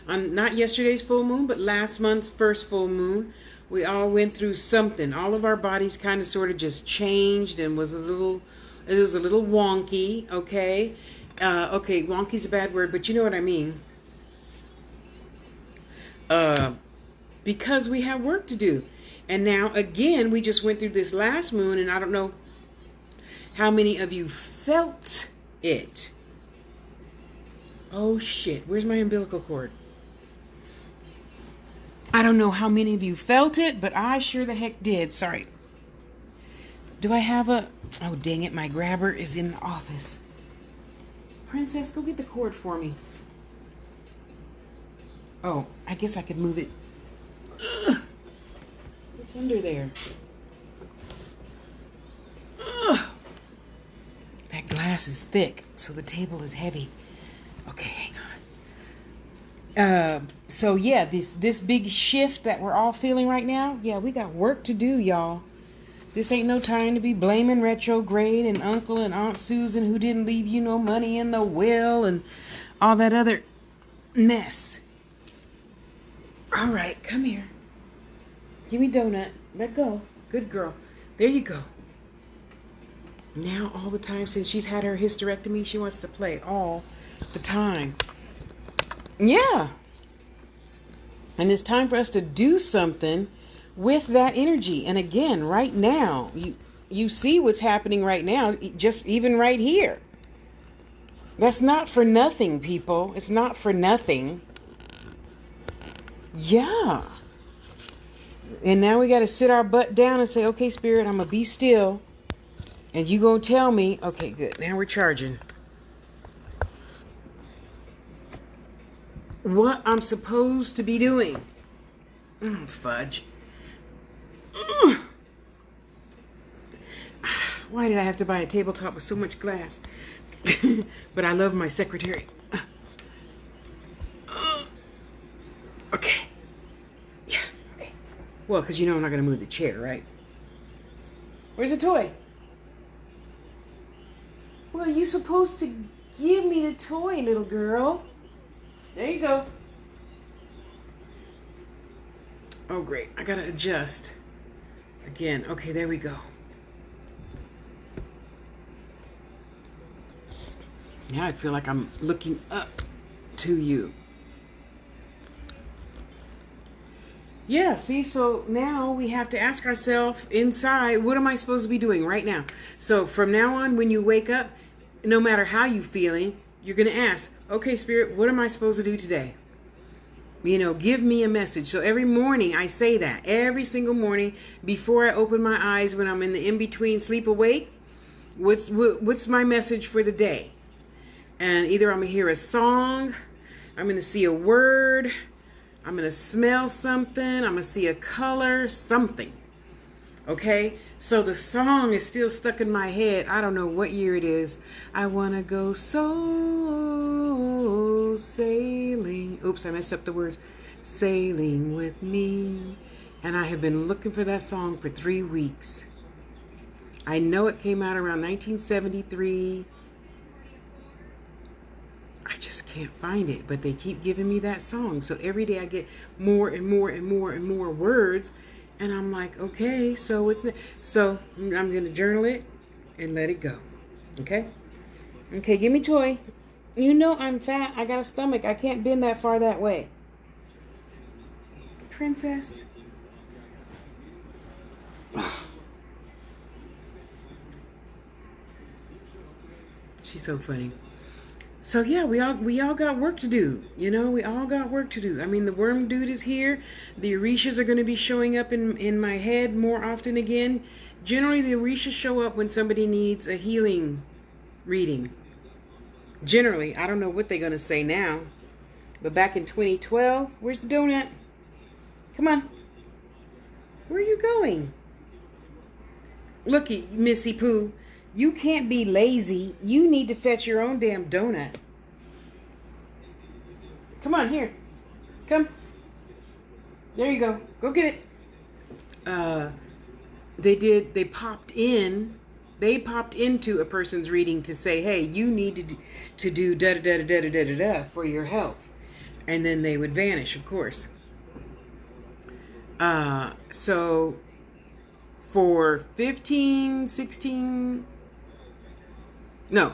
on not yesterday's full moon, but last month's first full moon, we all went through something. All of our bodies kind of sort of just changed and it was a little wonky, okay? Okay, wonky's a bad word, but you know what I mean. Because we have work to do. And now, again, we just went through this last moon, and I don't know how many of you felt it. Oh, shit. Where's my umbilical cord? I don't know how many of you felt it, but I sure the heck did. Sorry. Do I have a... Oh, dang it. My grabber is in the office. Princess, go get the cord for me. Oh, I guess I could move it. Ugh. What's under there? Ugh. That glass is thick, so the table is heavy. Okay, hang on. So yeah, this big shift that we're all feeling right now, yeah, we got work to do, y'all. This ain't no time to be blaming retrograde and Uncle and Aunt Susan who didn't leave you no money in the will and all that other mess. All right, come here. Give me donut. Let go. Good girl. There you go. Now all the time since she's had her hysterectomy, she wants to play all the time. Yeah. And it's time for us to do something with that energy. And again, right now, you see what's happening right now, just even right here. That's not for nothing, people. It's not for nothing. Yeah. And now we got to sit our butt down and say, okay, Spirit, I'm going to be still. And you going to tell me, okay, good. Now we're charging. What I'm supposed to be doing. Oh, fudge. Why did I have to buy a tabletop with so much glass? But I love my secretary. Okay. Yeah, okay. Well, because you know I'm not going to move the chair, right? Where's the toy? Well, you're supposed to give me the toy, little girl. There you go. Oh, great. I got to adjust. Again. Okay, there we go. Now I feel like I'm looking up to you. Yeah, see, so now we have to ask ourselves inside, what am I supposed to be doing right now? So from now on, when you wake up, no matter how you're feeling, you're going to ask, okay, Spirit, what am I supposed to do today? You know, give me a message. So every morning I say that. Every single morning before I open my eyes when I'm in the in-between sleep awake, what's my message for the day? And either I'm going to hear a song, I'm going to see a word, I'm going to smell something, I'm going to see a color, something. Okay? So the song is still stuck in my head. I don't know what year it is. I want to go soul sailing. Oops, I messed up the words. Sailing with me. And I have been looking for that song for 3 weeks. I know it came out around 1973. I just can't find it, but they keep giving me that song. So every day I get more and more and more and more words, and I'm like, okay, so I'm going to journal it and let it go. Okay? Okay, give me toy. You know I'm fat. I got a stomach. I can't bend that far that way. Princess. She's so funny. So yeah, we all got work to do. You know, we all got work to do. I mean, the worm dude is here. The Orishas are going to be showing up in my head more often again. Generally, the Orishas show up when somebody needs a healing reading. Generally, I don't know what they're going to say now. But back in 2012, where's the donut? Come on. Where are you going? Looky, Missy Pooh. You can't be lazy. You need to fetch your own damn donut. Come on, here. Come. There you go. Go get it. They popped into a person's reading to say, hey, you need to do da-da-da-da-da-da-da-da for your health. And then they would vanish, of course. So for 15, 16... No,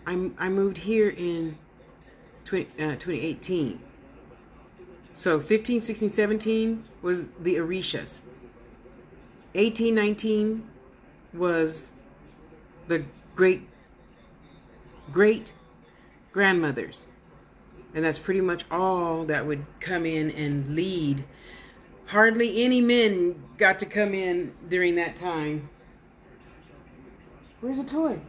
I moved here in 2018. So 15, 16, 17 was the Orishas. 18, 19 was the great grandmothers. And that's pretty much all that would come in and lead. Hardly any men got to come in during that time. Where's the toy?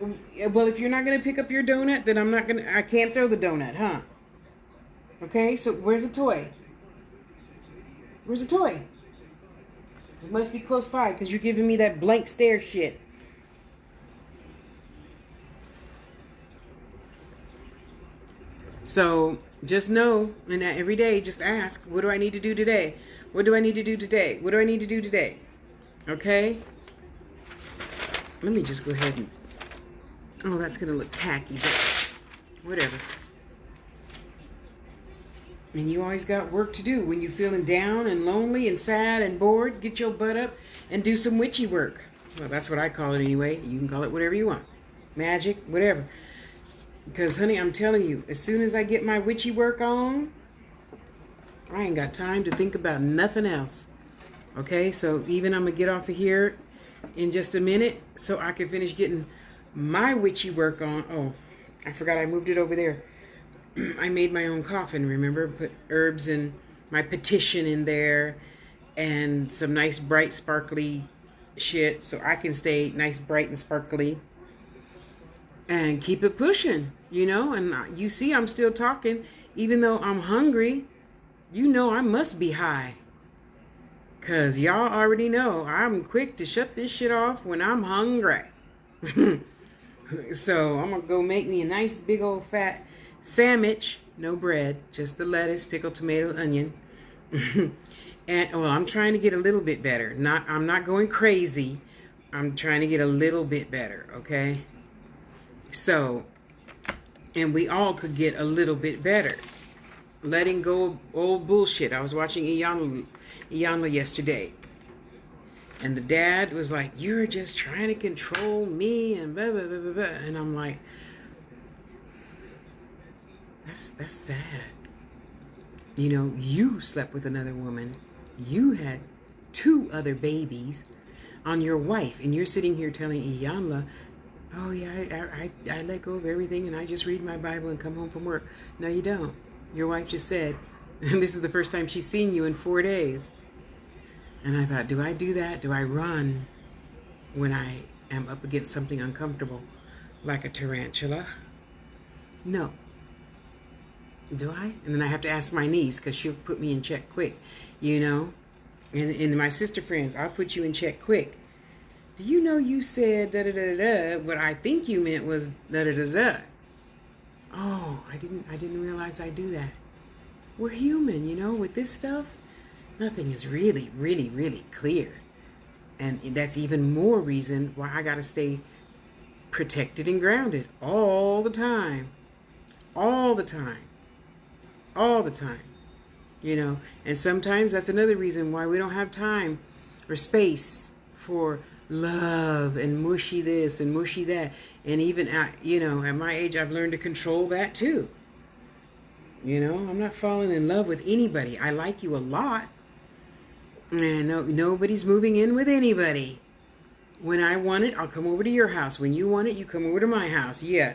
Well, if you're not going to pick up your donut, then I can't throw the donut, huh? Okay, so where's the toy? Where's the toy? It must be close by because you're giving me that blank stare shit. So just know, and every day just ask, what do I need to do today? What do I need to do today? What do I need to do today? Okay? Let me just go ahead and... Oh, that's going to look tacky, but whatever. And you always got work to do. When you're feeling down and lonely and sad and bored, get your butt up and do some witchy work. Well, that's what I call it anyway. You can call it whatever you want. Magic, whatever. Because, honey, I'm telling you, as soon as I get my witchy work on, I ain't got time to think about nothing else. Okay, so even I'm going to get off of here in just a minute so I can finish getting my witchy work on. Oh, I forgot I moved it over there. I made my own coffin, remember? Put herbs and my petition in there and some nice bright sparkly shit so I can stay nice bright and sparkly and keep it pushing, you know? And you see I'm still talking even though I'm hungry. You know I must be high. Because y'all already know I'm quick to shut this shit off when I'm hungry. So I'm going to go make me a nice big old fat sandwich. No bread, just the lettuce, pickled tomato, onion. And well, I'm trying to get a little bit better. I'm not going crazy. I'm trying to get a little bit better, okay? So, and we all could get a little bit better. Letting go of old bullshit. I was watching Iyanla yesterday. And the dad was like, you're just trying to control me and blah, blah, blah, blah, blah. And I'm like, that's sad. You know, you slept with another woman. You had 2 other babies on your wife. And you're sitting here telling Iyanla, oh yeah, I let go of everything and I just read my Bible and come home from work. No, you don't. Your wife just said, and this is the first time she's seen you in 4 days. And I thought, do I do that? Do I run when I am up against something uncomfortable, like a tarantula? No. Do I? And then I have to ask my niece, because she'll put me in check quick, you know? And my sister friends, I'll put you in check quick. Do you know you said da-da-da-da, what I think you meant was da-da-da-da. Oh, I didn't realize I do that. We're human, you know, with this stuff. Nothing is really, really, really clear. And that's even more reason why I got to stay protected and grounded all the time. All the time. All the time. You know, and sometimes that's another reason why we don't have time or space for love and mushy this and mushy that. And even at, you know, at my age, I've learned to control that too. You know, I'm not falling in love with anybody. I like you a lot. And nobody's moving in with anybody. When I want it, I'll come over to your house. When you want it, you come over to my house. Yeah.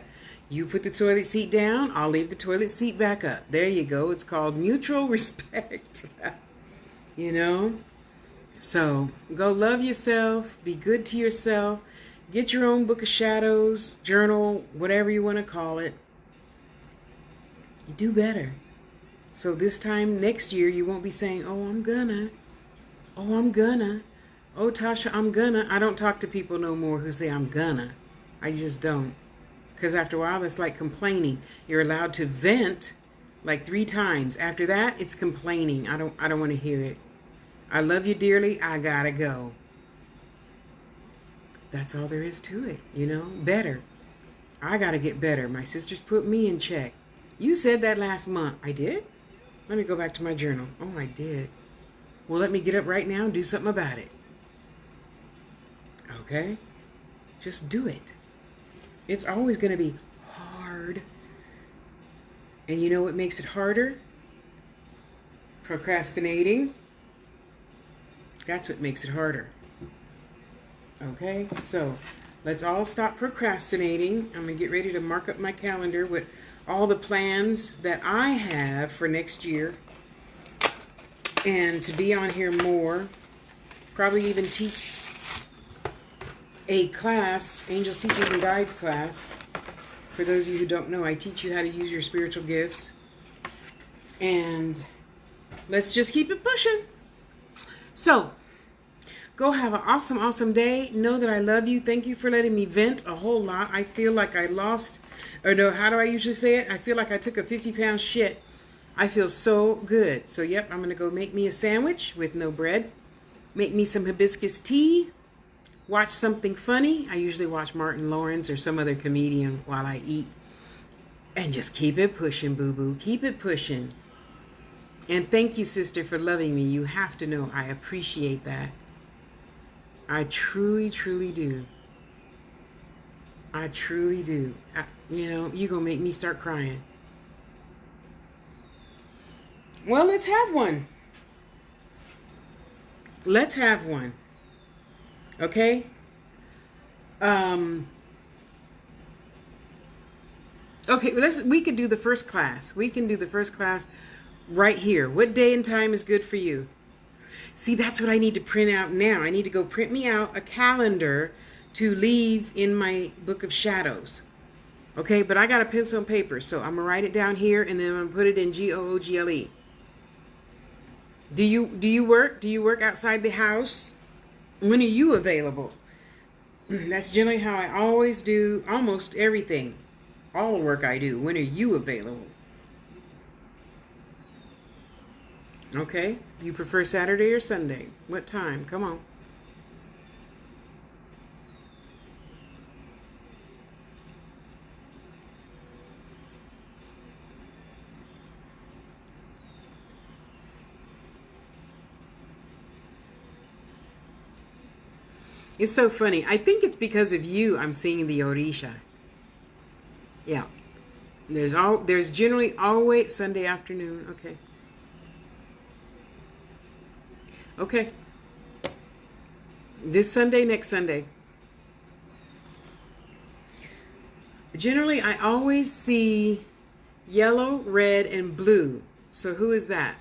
You put the toilet seat down, I'll leave the toilet seat back up. There you go. It's called mutual respect. You know? So, go love yourself. Be good to yourself. Get your own book of shadows, journal, whatever you want to call it. Do better. So this time next year, you won't be saying, oh, I'm gonna. Oh, I'm gonna. Oh, Tasha, I'm gonna. I don't talk to people no more who say I'm gonna. I just don't. Because after a while, it's like complaining. You're allowed to vent like 3 times. After that, it's complaining. I don't want to hear it. I love you dearly. I gotta go. That's all there is to it, you know? Better. I gotta get better. My sisters put me in check. You said that last month. I did? Let me go back to my journal. Oh, I did. Well, let me get up right now and do something about it. Okay? Just do it. It's always going to be hard. And you know what makes it harder? Procrastinating. That's what makes it harder. Okay? So, let's all stop procrastinating. I'm going to get ready to mark up my calendar with all the plans that I have for next year. And to be on here more. Probably even teach a class, Angels, Teachers, and Guides class. For those of you who don't know, I teach you how to use your spiritual gifts. And let's just keep it pushing. So, go have an awesome, awesome day. Know that I love you. Thank you for letting me vent a whole lot. I feel like I lost, or no, how do I usually say it? I feel like I took a 50-pound shit. I feel so good. So, yep, I'm going to go make me a sandwich with no bread, make me some hibiscus tea, watch something funny. I usually watch Martin Lawrence or some other comedian while I eat. And just keep it pushing, boo-boo. Keep it pushing. And thank you, sister, for loving me. You have to know I appreciate that. I truly, truly do. I truly do. You know, you're going to make me start crying. Well, let's have one. Let's have one. Okay? Okay, we could do the first class. We can do the first class right here. What day and time is good for you? See, that's what I need to print out now. I need to go print me out a calendar to leave in my book of shadows. Okay, but I got a pencil and paper, so I'm going to write it down here, and then I'm going to put it in Google. Do you work? Do you work outside the house? When are you available? That's generally how I always do almost everything. All the work I do. When are you available? Okay. You prefer Saturday or Sunday? What time? Come on. It's so funny. I think it's because of you I'm seeing the Orisha. Yeah. There's generally always Sunday afternoon. Okay. Okay. This Sunday, next Sunday. Generally, I always see yellow, red, and blue. So who is that?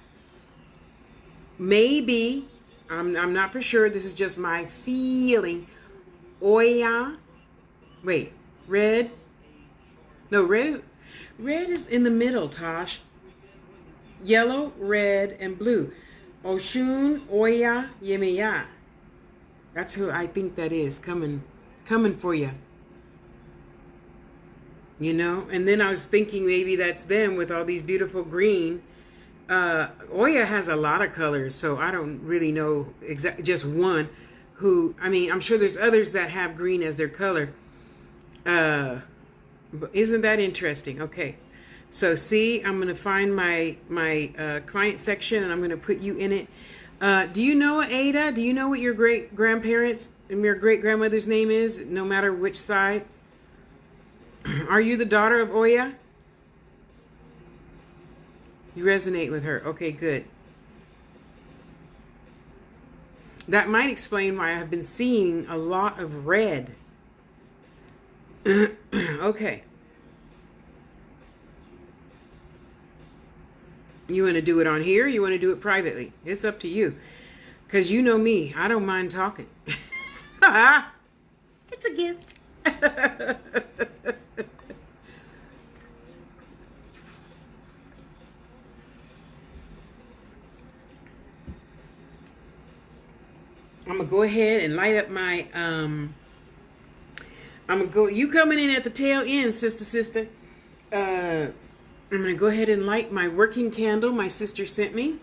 Maybe, I'm not for sure. This is just my feeling. Oya. Wait, red. No, red is in the middle, Tosh. Yellow, red, and blue. Oshun, Oya, Yemeya. That's who I think that is coming for you. You know? And then I was thinking maybe that's them with all these beautiful green. Oya has a lot of colors, so I don't really know just one who, I mean, I'm sure there's others that have green as their color. But isn't that interesting? Okay. So see, I'm going to find my client section, and I'm going to put you in it. Do you know Ada? Do you know what your great-grandparents and your great-grandmother's name is, no matter which side? Are you the daughter of Oya? You resonate with her. Okay, good. That might explain why I have been seeing a lot of red. Okay. You want to do it on here? You want to do it privately? It's up to you. Because you know me. I don't mind talking. It's a gift. I'm going to go ahead and light up my, you coming in at the tail end, sister. I'm going to go ahead and light my working candle my sister sent me.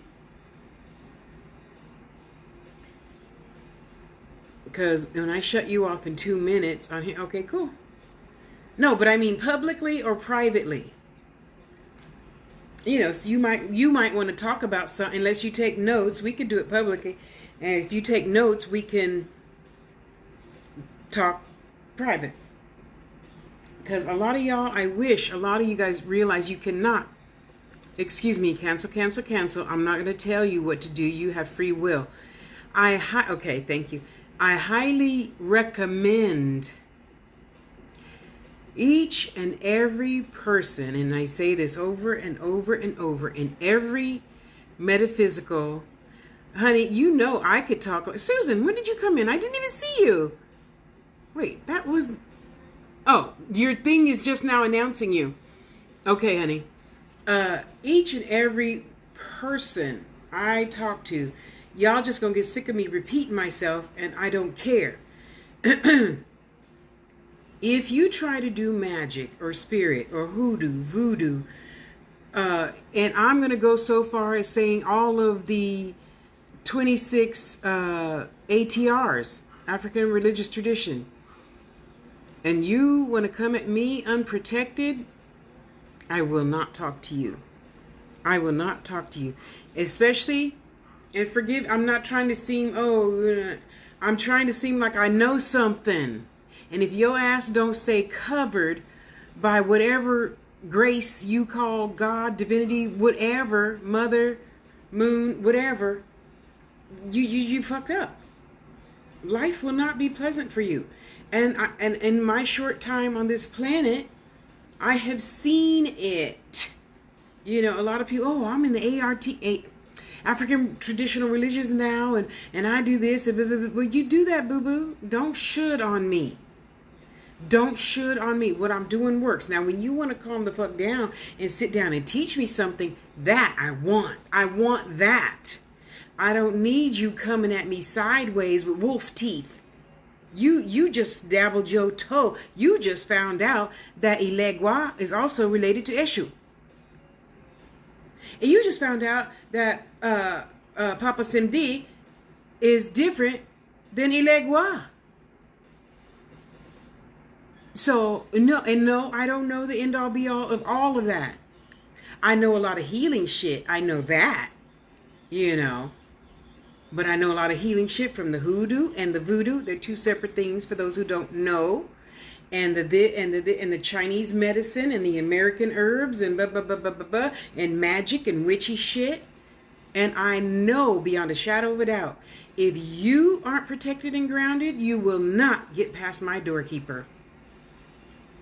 Because when I shut you off in 2 minutes on here, okay, cool. No, but I mean publicly or privately. You know, so you might want to talk about something. Unless you take notes, we could do it publicly. And if you take notes, we can talk private. Because a lot of y'all, I wish a lot of you guys realize you cannot. Excuse me, cancel. I'm not going to tell you what to do. You have free will. Okay, thank you. I highly recommend each and every person, and I say this over and over and over, in every metaphysical. Honey, you know I could talk. Susan, when did you come in? I didn't even see you. Wait, that was... Oh, your thing is just now announcing you. Okay, honey. Each and every person I talk to, y'all just gonna get sick of me repeating myself, and I don't care. If you try to do magic or spirit or hoodoo, voodoo, and I'm gonna go so far as saying all of the 26 ATRs, African religious tradition, and you want to come at me unprotected, I will not talk to you. I will not talk to you. Especially, and forgive, I'm not trying to seem, I'm trying to seem like I know something. And if your ass don't stay covered by whatever grace you call God, divinity, whatever, mother, moon, whatever, you fucked up. Life will not be pleasant for you. And in my short time on this planet, I have seen it. You know, a lot of people, I'm in the African traditional religions now, and I do this. Well, you do that, boo-boo. Don't should on me. Don't should on me. What I'm doing works. Now, when you want to calm the fuck down and sit down and teach me something, that I want. I want that. I don't need you coming at me sideways with wolf teeth. You just dabbled your toe. You just found out that Ilegua is also related to Eshu. And you just found out that Papa Simdi is different than Ilegua. So, no, I don't know the end all be all of that. I know a lot of healing shit. I know that, you know. But I know a lot of healing shit from the hoodoo and the voodoo. They're two separate things for those who don't know. And the Chinese medicine and the American herbs and blah, blah, blah, blah, blah, blah, and magic and witchy shit. And I know beyond a shadow of a doubt, if you aren't protected and grounded, you will not get past my doorkeeper.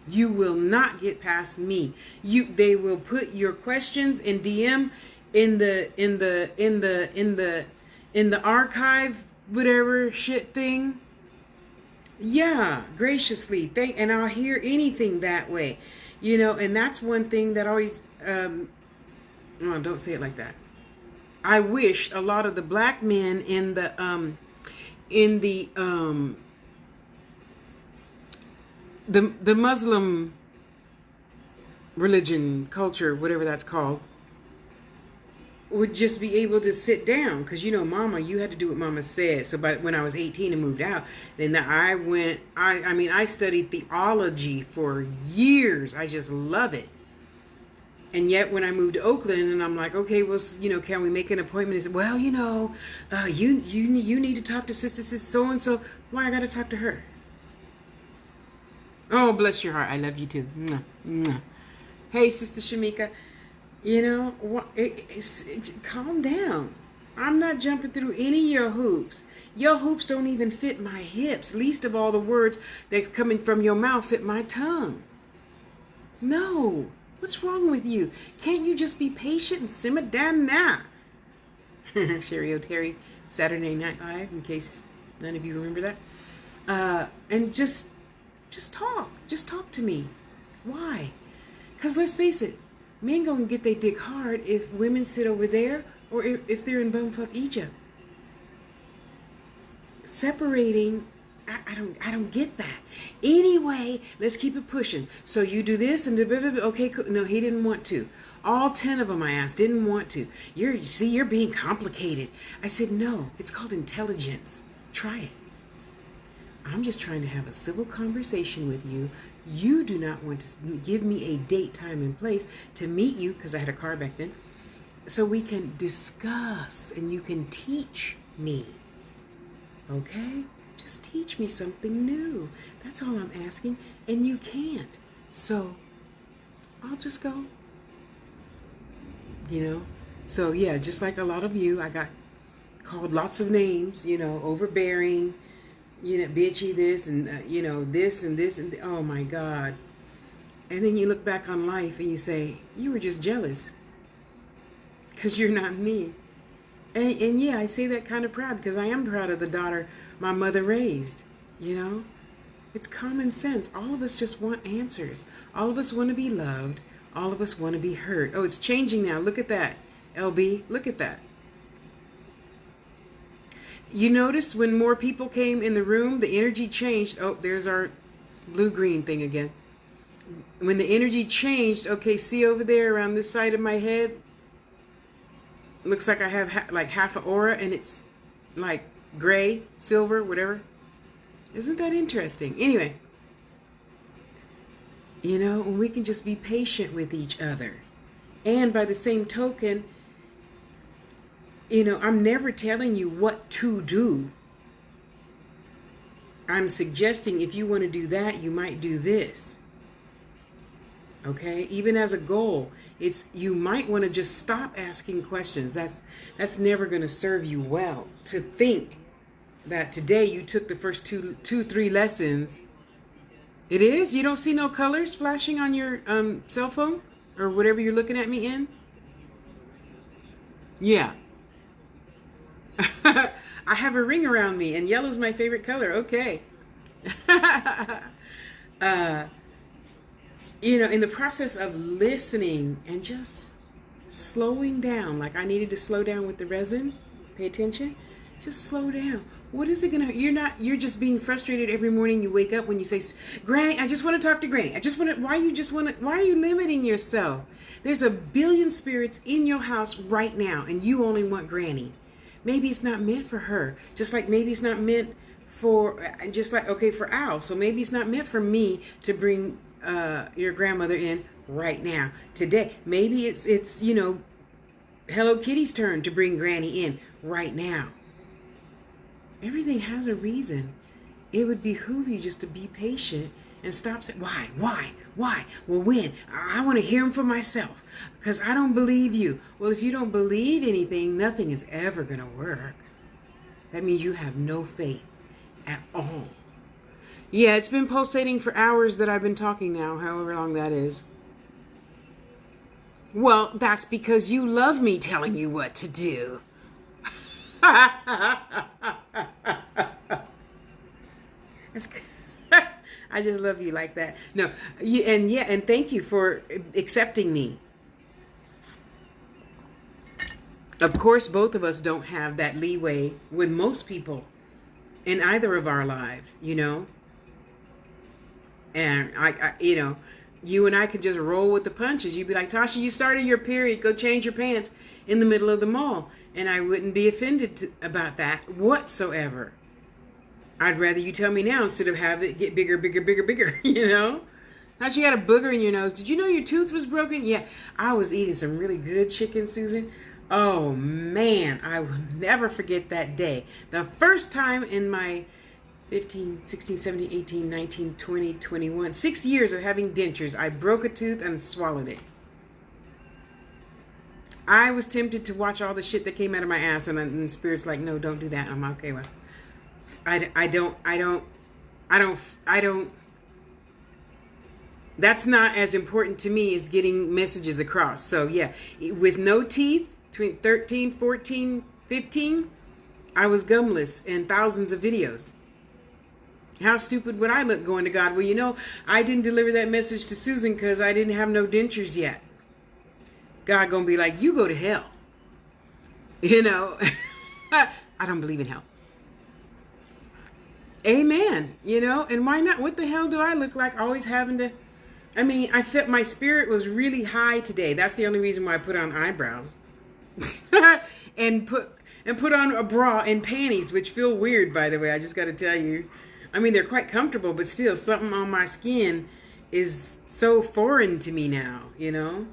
You will not get past me. They will put your questions in DM in the archive, whatever shit thing. Yeah, graciously. And I'll hear anything that way. You know, and that's one thing that always, no, don't say it like that. I wish a lot of the black men in the Muslim religion, culture, whatever that's called, would just be able to sit down. Because, you know, mama, you had to do what mama said. So when I was 18 and moved out, then I studied theology for years. I just love it. And yet when I moved to Oakland and I'm like, okay, well, you know, can we make an appointment? He said, well, you know, you need to talk to sister so-and-so. Why I got to talk to her? Oh, bless your heart. I love you too. Mwah, mwah. Hey, Sister Shamika, you know, calm down. I'm not jumping through any of your hoops. Your hoops don't even fit my hips. Least of all the words that's coming from your mouth fit my tongue. No. What's wrong with you? Can't you just be patient and simmer down now? Sherry O'Terry, Saturday Night Live, in case none of you remember that. And just talk. Just talk to me. Why? Because let's face it, men gonna get their dick hard if women sit over there or if they're in bumfuck Egypt. Separating, I don't get that. Anyway, let's keep it pushing. So you do this and okay, cool. No, he didn't want to. All 10 of them I asked didn't want to. You're being complicated. I said, no, it's called intelligence. Try it. I'm just trying to have a civil conversation with you. You do not want to give me a date, time, and place to meet you, because I had a car back then, so we can discuss and you can teach me. Okay? Just teach me something new. That's all I'm asking. And you can't. So I'll just go. You know? So yeah, just like a lot of you, I got called lots of names, you know, overbearing, you know, bitchy this and, you know, this and this and oh my God. And then you look back on life and you say, you were just jealous because you're not me. And yeah, I say that kind of proud because I am proud of the daughter my mother raised, you know. It's common sense. All of us just want answers. All of us want to be loved. All of us want to be heard. Oh, it's changing now. Look at that, LB. Look at that. You noticed when more people came in the room, the energy changed. Oh, there's our blue-green thing again. When the energy changed, okay, see over there around this side of my head? Looks like I have like half an aura, and it's like gray, silver, whatever. Isn't that interesting? Anyway, you know, we can just be patient with each other. And by the same token, you know, I'm never telling you what to do. I'm suggesting if you want to do that, you might do this. Okay? Even as a goal, it's you might want to just stop asking questions. That's never going to serve you well. To think that today you took the first three lessons. It is? You don't see no colors flashing on your cell phone or whatever you're looking at me in? Yeah. I have a ring around me, and yellow's my favorite color. Okay. You know, in the process of listening and just slowing down, like I needed to slow down with the resin, pay attention, just slow down. What is it gonna, you're just being frustrated every morning you wake up when you say, Granny, I just want to talk to Granny. Why are you limiting yourself? There's a billion spirits in your house right now, and you only want Granny. Maybe it's not meant for her, just like maybe it's not meant for, for Al. So maybe it's not meant for me to bring your grandmother in right now, today. Maybe it's you know, Hello Kitty's turn to bring Granny in right now. Everything has a reason. It would behoove you just to be patient and stop saying, why? Well, when? I want to hear them for myself because I don't believe you. Well, if you don't believe anything, nothing is ever going to work. That means you have no faith at all. Yeah, it's been pulsating for hours that I've been talking now, however long that is. Well, that's because you love me telling you what to do. I just love you like that. No, and thank you for accepting me. Of course, both of us don't have that leeway with most people in either of our lives, you know. And I you know, you and I could just roll with the punches. You'd be like, Tasha, you started your period, go change your pants in the middle of the mall. And I wouldn't be offended about that whatsoever. I'd rather you tell me now instead of have it get bigger, you know? Tasha, you got a booger in your nose. Did you know your tooth was broken? Yeah, I was eating some really good chicken, Susan. Oh, man, I will never forget that day. The first time in my 15, 16, 17, 18, 19, 20, 21, 6 years of having dentures, I broke a tooth and swallowed it. I was tempted to watch all the shit that came out of my ass, and Spirit's like, no, don't do that. I'm okay with. I don't. That's not as important to me as getting messages across. So yeah, with no teeth, between 13, 14, 15, I was gumless in thousands of videos. How stupid would I look going to God? Well, you know, I didn't deliver that message to Susan because I didn't have no dentures yet. God gonna be like, you go to hell. You know, I don't believe in hell. Amen. You know, and why not? What the hell do I look like always having to, I mean, I felt my spirit was really high today. That's the only reason why I put on eyebrows. and put on a bra and panties, which feel weird, by the way. I just got to tell you. I mean, they're quite comfortable, but still, something on my skin is so foreign to me now, you know?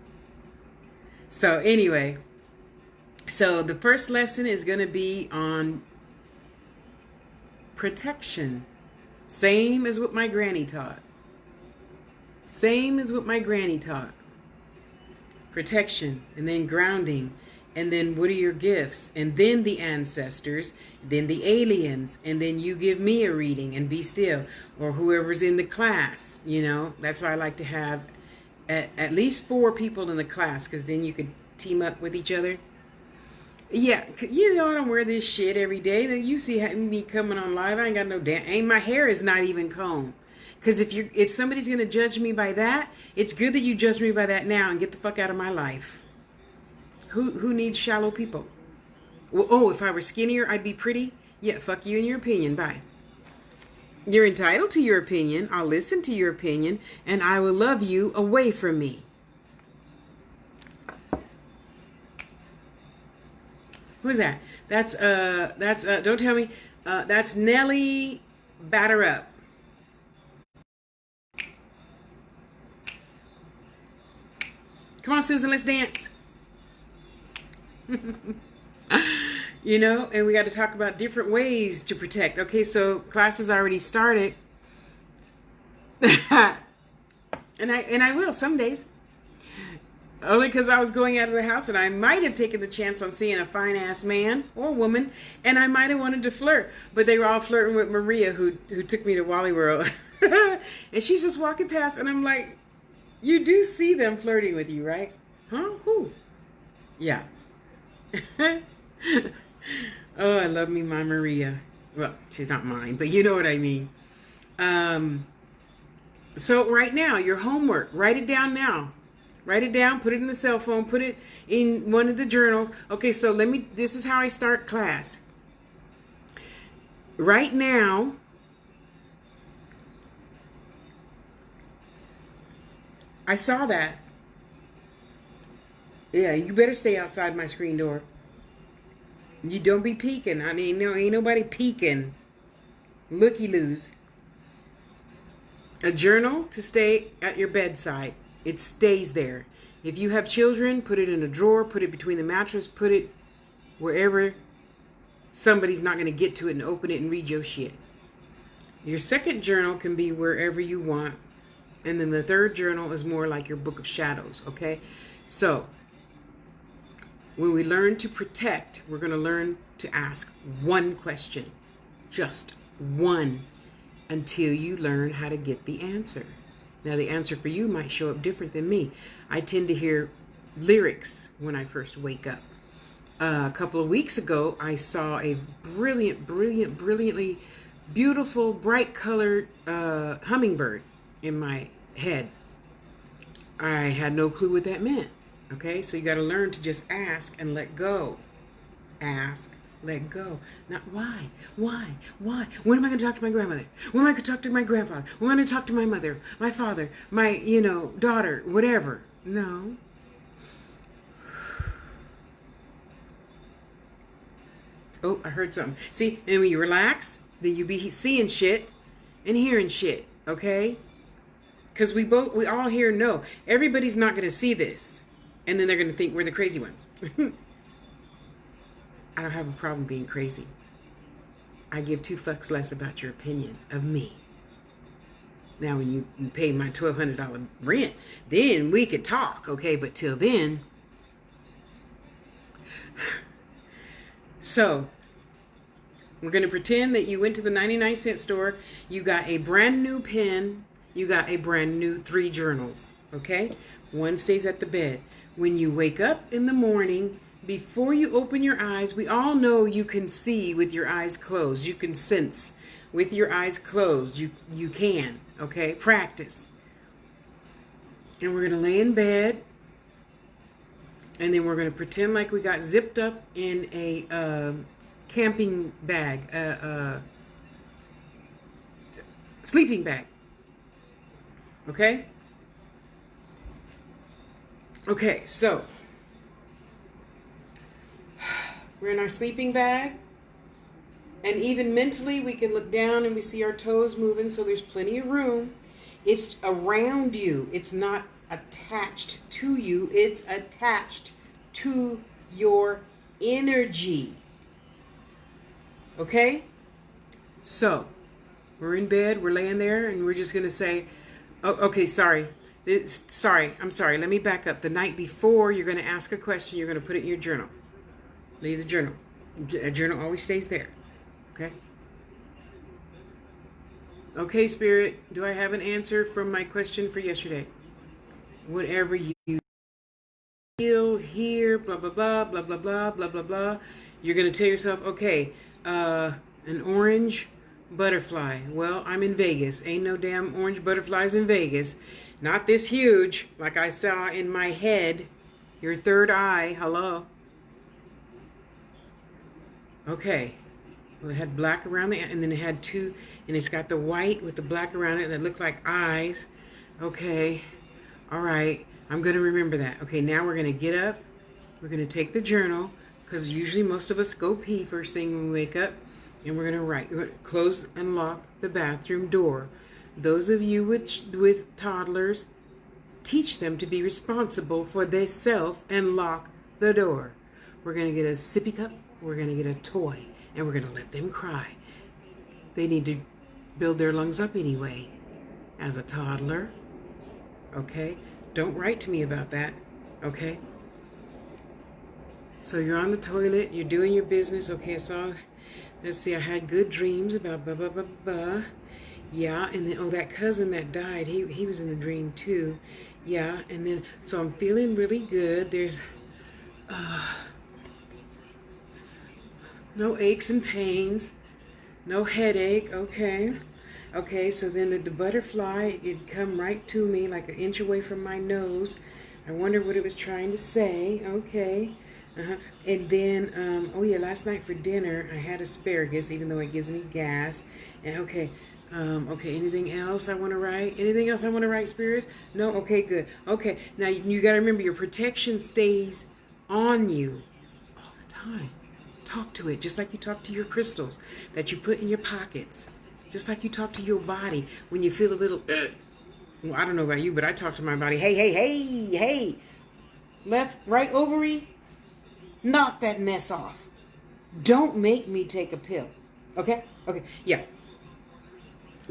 So anyway, so the first lesson is going to be on protection. Same as what my granny taught. Same as what my granny taught. Protection, and then grounding, and then what are your gifts, and then the ancestors, then the aliens, and then you give me a reading and be still, or whoever's in the class, you know. That's why I like to have at least 4 people in the class, because then you could team up with each other. Yeah, you know, I don't wear this shit every day. You see me coming on live, I ain't got no my hair is not even combed. Because if somebody's going to judge me by that, it's good that you judge me by that now and get the fuck out of my life. Who needs shallow people? Well, oh, if I were skinnier, I'd be pretty? Yeah, fuck you and your opinion. Bye. You're entitled to your opinion. I'll listen to your opinion, and I will love you away from me. Who's that? That's don't tell me. That's Nelly Batter Up. Come on, Susan, let's dance. You know, and we got to talk about different ways to protect. Okay, so class has already started. and I will some days. Only because I was going out of the house and I might have taken the chance on seeing a fine ass man or woman, and I might have wanted to flirt. But they were all flirting with Maria, who took me to Wally World. And she's just walking past, and I'm like, you do see them flirting with you, right? Huh? Who? Yeah. Oh, I love me my Maria. Well, she's not mine, but you know what I mean. So right now, your homework, write it down now. Write it down, put it in the cell phone, put it in one of the journals. Okay, so this is how I start class. Right now, I saw that. Yeah, you better stay outside my screen door. You don't be peeking. I mean, no, ain't nobody peeking. Looky-loos. A journal to stay at your bedside. It stays there. If you have children, put it in a drawer, put it between the mattress, put it wherever somebody's not going to get to it and open it and read your shit. Your second journal can be wherever you want. And then the third journal is more like your book of shadows, okay? So, when we learn to protect, we're going to learn to ask one question. Just one. Until you learn how to get the answer. Now, the answer for you might show up different than me. I tend to hear lyrics when I first wake up. A couple of weeks ago, I saw a brilliantly beautiful, bright colored hummingbird in my head. I had no clue what that meant. Okay, so you got to learn to just ask and let go. Ask, let go. Not why? When am I going to talk to my grandmother? When am I going to talk to my grandfather? When am I going to talk to my mother, my father, my, daughter, whatever? No. Oh, I heard something. See, and when you relax, then you be seeing shit and hearing shit, okay? Because we all here know everybody's not going to see this. And then they're going to think we're the crazy ones. I don't have a problem being crazy. I give 2 fucks less about your opinion of me. Now, when you pay my $1,200 rent, then we could talk, okay? But till then. So, we're going to pretend that you went to the 99-cent store. You got a brand new pen. You got a brand new 3 journals, okay? One stays at the bed. When you wake up in the morning, before you open your eyes, we all know you can see with your eyes closed. You can sense with your eyes closed. You can, okay? Practice. And we're going to lay in bed. And then we're going to pretend like we got zipped up in a camping bag, sleeping bag. Okay? Okay, so we're in our sleeping bag, and even mentally we can look down and we see our toes moving, so there's plenty of room. It's around you. It's not attached to you. It's attached to your energy. Okay? So, we're in bed, we're laying there, and we're just going to say, oh, okay, I'm sorry. Let me back up. The night before, you're going to ask a question. You're going to put it in your journal. Leave the journal. A journal always stays there. Okay? Okay, Spirit. Do I have an answer from my question for yesterday? Whatever you feel, hear, blah, blah, blah, blah, blah, blah, blah, blah, blah. You're going to tell yourself, okay, an orange butterfly. Well, I'm in Vegas. Ain't no damn orange butterflies in Vegas. Not this huge, like I saw in my head. Your third eye. Hello. Okay. Well, it had black around the, and then it had 2, and it's got the white with the black around it that look like eyes. Okay. All right. I'm going to remember that. Okay, now we're going to get up. We're going to take the journal, because usually most of us go pee first thing when we wake up, and we're going to close and lock the bathroom door. Those of you with toddlers, teach them to be responsible for themselves and lock the door. We're going to get a sippy cup, we're going to get a toy, and we're going to let them cry. They need to build their lungs up anyway. As a toddler, okay? Don't write to me about that, okay? So you're on the toilet, you're doing your business, okay? Let's see, I had good dreams about blah, blah, blah, blah. Yeah, and then, that cousin that died, he was in the dream too. Yeah, and then, so I'm feeling really good. There's no aches and pains, no headache, okay. Okay, so then the butterfly, it'd come right to me like an inch away from my nose. I wonder what it was trying to say. Okay. And then, last night for dinner, I had asparagus, even though it gives me gas. And okay, anything else I want to write? Anything else I want to write, spirits? No? Okay, good. Okay, now you got to remember your protection stays on you all the time. Talk to it, just like you talk to your crystals that you put in your pockets. Just like you talk to your body when you feel a little, well, I don't know about you, but I talk to my body. Hey. Left, right ovary, knock that mess off. Don't make me take a pill. Okay? Okay, yeah.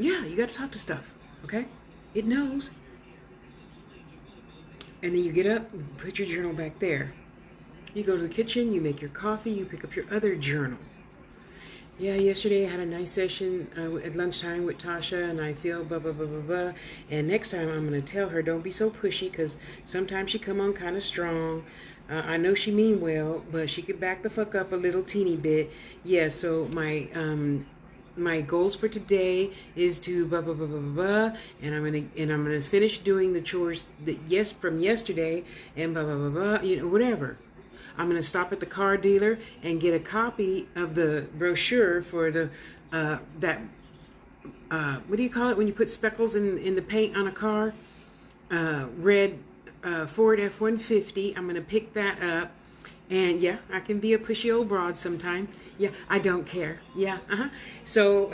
Yeah, you got to talk to stuff. Okay? It knows. And then you get up, and put your journal back there. You go to the kitchen, you make your coffee, you pick up your other journal. Yeah, yesterday I had a nice session at lunchtime with Tasha, and I feel blah, blah, blah, blah, blah. And next time I'm going to tell her, don't be so pushy, because sometimes she come on kind of strong. I know she mean well, but she could back the fuck up a little teeny bit. Yeah, so my goals for today is to blah, blah, blah, blah, blah, blah. And I'm gonna finish doing the chores from yesterday, and blah, blah, blah, blah, whatever. I'm going to stop at the car dealer and get a copy of the brochure for the, what do you call it when you put speckles in the paint on a car? Red Ford F-150. I'm going to pick that up. And yeah, I can be a pushy old broad sometime. Yeah, I don't care. Yeah, So,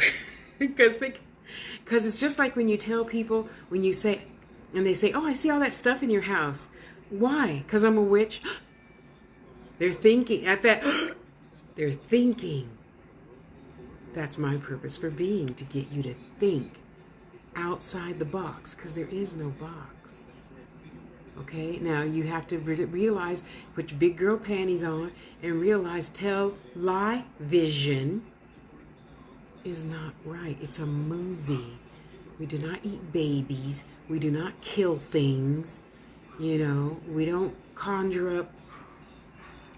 because it's just like when you tell people, when you say, and they say, oh, I see all that stuff in your house. Why? Because I'm a witch? They're thinking they're thinking. That's my purpose for being, to get you to think outside the box, because there is no box. Okay, now you have to realize, put your big girl panties on and realize lie vision is not right. It's a movie. We do not eat babies. We do not kill things. We don't conjure up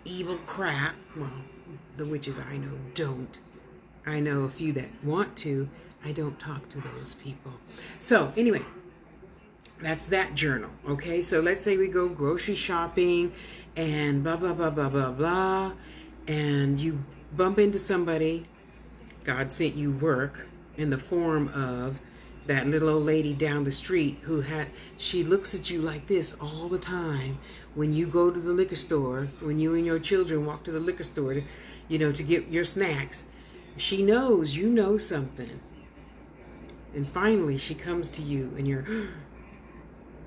evil crap. Well, the witches I know don't. I know a few that want to. I don't talk to those people. So anyway, that's that journal. Okay, so let's say we go grocery shopping and blah, blah, blah, blah, blah, blah, and you bump into somebody. God sent you work in the form of that little old lady down the street she looks at you like this all the time when you go to the liquor store, when you and your children walk to the liquor store to get your snacks. She knows you know something. And finally she comes to you and you're,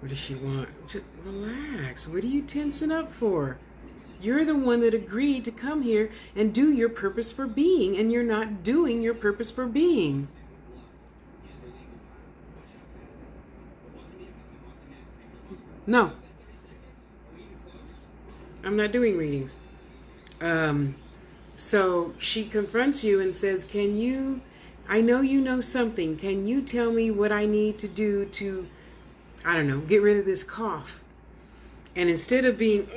what does she want? Just relax. What are you tensing up for? You're the one that agreed to come here and do your purpose for being, and you're not doing your purpose for being. No, I'm not doing readings. So she confronts you and says, I know you know something. Can you tell me what I need to do to, I don't know, get rid of this cough? And instead of being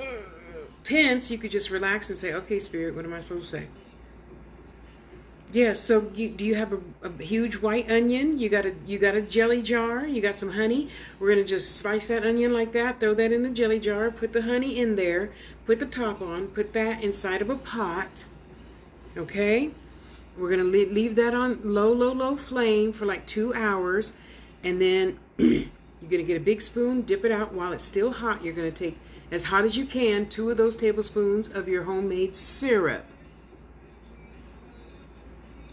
tense, you could just relax and say, okay, Spirit, what am I supposed to say? Yeah, so do you have a huge white onion? You got a jelly jar? You got some honey? We're going to just slice that onion like that, throw that in the jelly jar, put the honey in there, put the top on, put that inside of a pot, okay? We're going to leave that on low flame for like 2 hours, and then you're going to get a big spoon, dip it out while it's still hot. You're going to take as hot as you can, 2 of those tablespoons of your homemade syrup.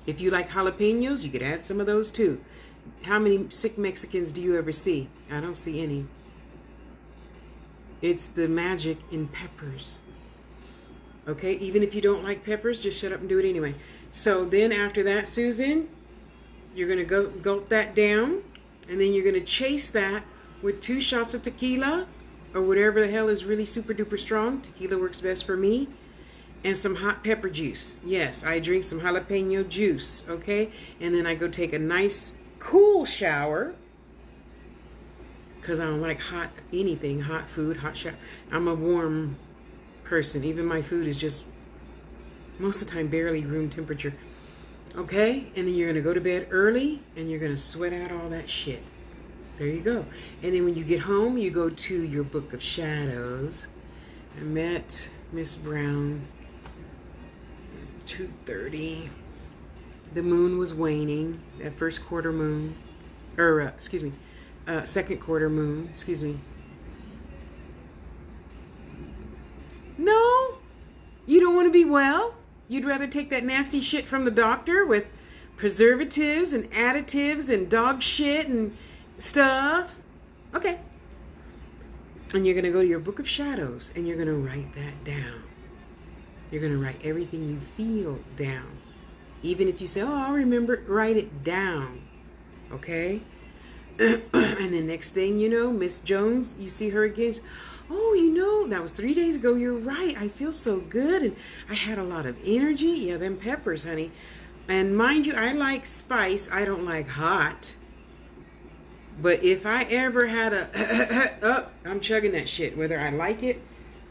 If you like jalapenos, you could add some of those too. How many sick Mexicans do you ever see? I don't see any. It's the magic in peppers. Okay, even if you don't like peppers, just shut up and do it anyway. So then after that, Susan, you're going to gulp that down, and then you're going to chase that with 2 shots of tequila, or whatever the hell is really super duper strong. Tequila works best for me. And some hot pepper juice. Yes, I drink some jalapeno juice, okay? And then I go take a nice cool shower, because I don't like hot anything, hot food, hot shower. I'm a warm person. Even my food is just, most of the time, barely room temperature. Okay? And then you're going to go to bed early, and you're going to sweat out all that shit. There you go. And then when you get home, you go to your Book of Shadows. I met Miss Brown 2:30. The moon was waning, that first quarter moon, or second quarter moon, No, you don't want to be well? You'd rather take that nasty shit from the doctor with preservatives and additives and dog shit and stuff? Okay. And you're going to go to your Book of Shadows and you're going to write that down. You're going to write everything you feel down. Even if you say, oh, I'll remember it, write it down. Okay? And the next thing you know, Miss Jones, you see her again. Oh, you know, that was 3 days ago. You're right. I feel so good. And I had a lot of energy. Yeah, them peppers, honey. And mind you, I like spice. I don't like hot. But if I ever had I'm chugging that shit, whether I like it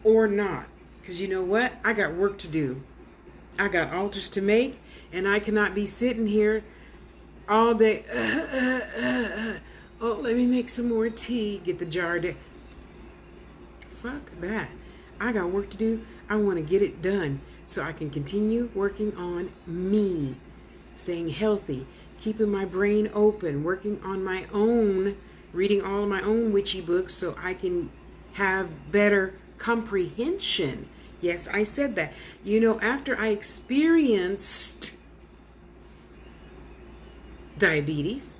or not. Because you know what? I got work to do. I got altars to make, and I cannot be sitting here all day. Oh, let me make some more tea. Get the jar there. Fuck that. I got work to do. I want to get it done so I can continue working on me, staying healthy, keeping my brain open, working on my own, reading all of my own witchy books so I can have better comprehension. Yes, I said that. You know, after I experienced diabetes,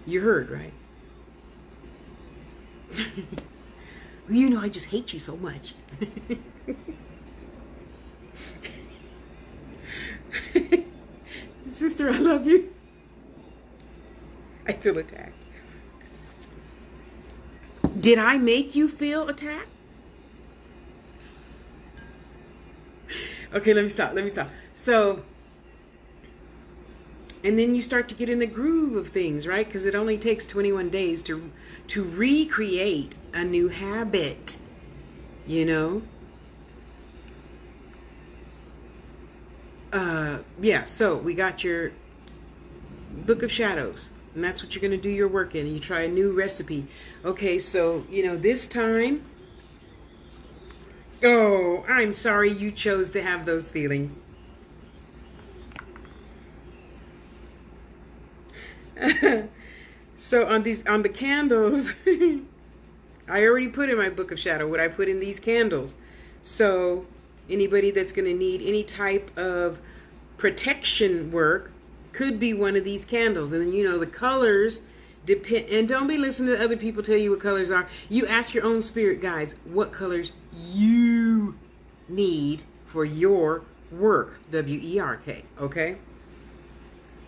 you heard, right? You know, I just hate you so much. Sister, I love you. I feel attacked. Did I make you feel attacked? Okay, let me stop. So, and then you start to get in the groove of things, right? Because it only takes 21 days to recreate a new habit, you know? Yeah, so we got your Book of Shadows, and that's what you're going to do your work in. You try a new recipe. Okay, so, you know, this time, oh, I'm sorry you chose to have those feelings. So on the candles, I already put in my Book of Shadow what I put in these candles. So anybody that's going to need any type of protection work could be one of these candles. And then, you know, the colors depend, and don't be listening to other people tell you what colors are. You ask your own spirit guides what colors you need for your work, W-E-R-K, okay?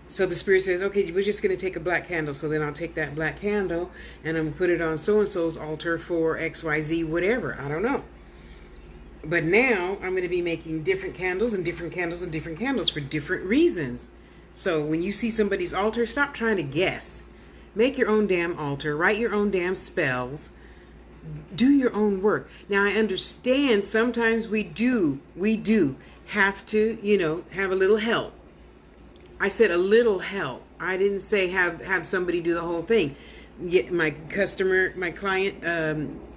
So the spirit says, okay, we're just going to take a black candle. So then I'll take that black candle and I'm going to put it on so-and-so's altar for XYZ, whatever. I don't know. But now I'm going to be making different candles and different candles and different candles for different reasons. So when you see somebody's altar, stop trying to guess. Make your own damn altar. Write your own damn spells. Do your own work. Now I understand sometimes we do have to, you know, have a little help. I said a little help. I didn't say have somebody do the whole thing. Yet my client,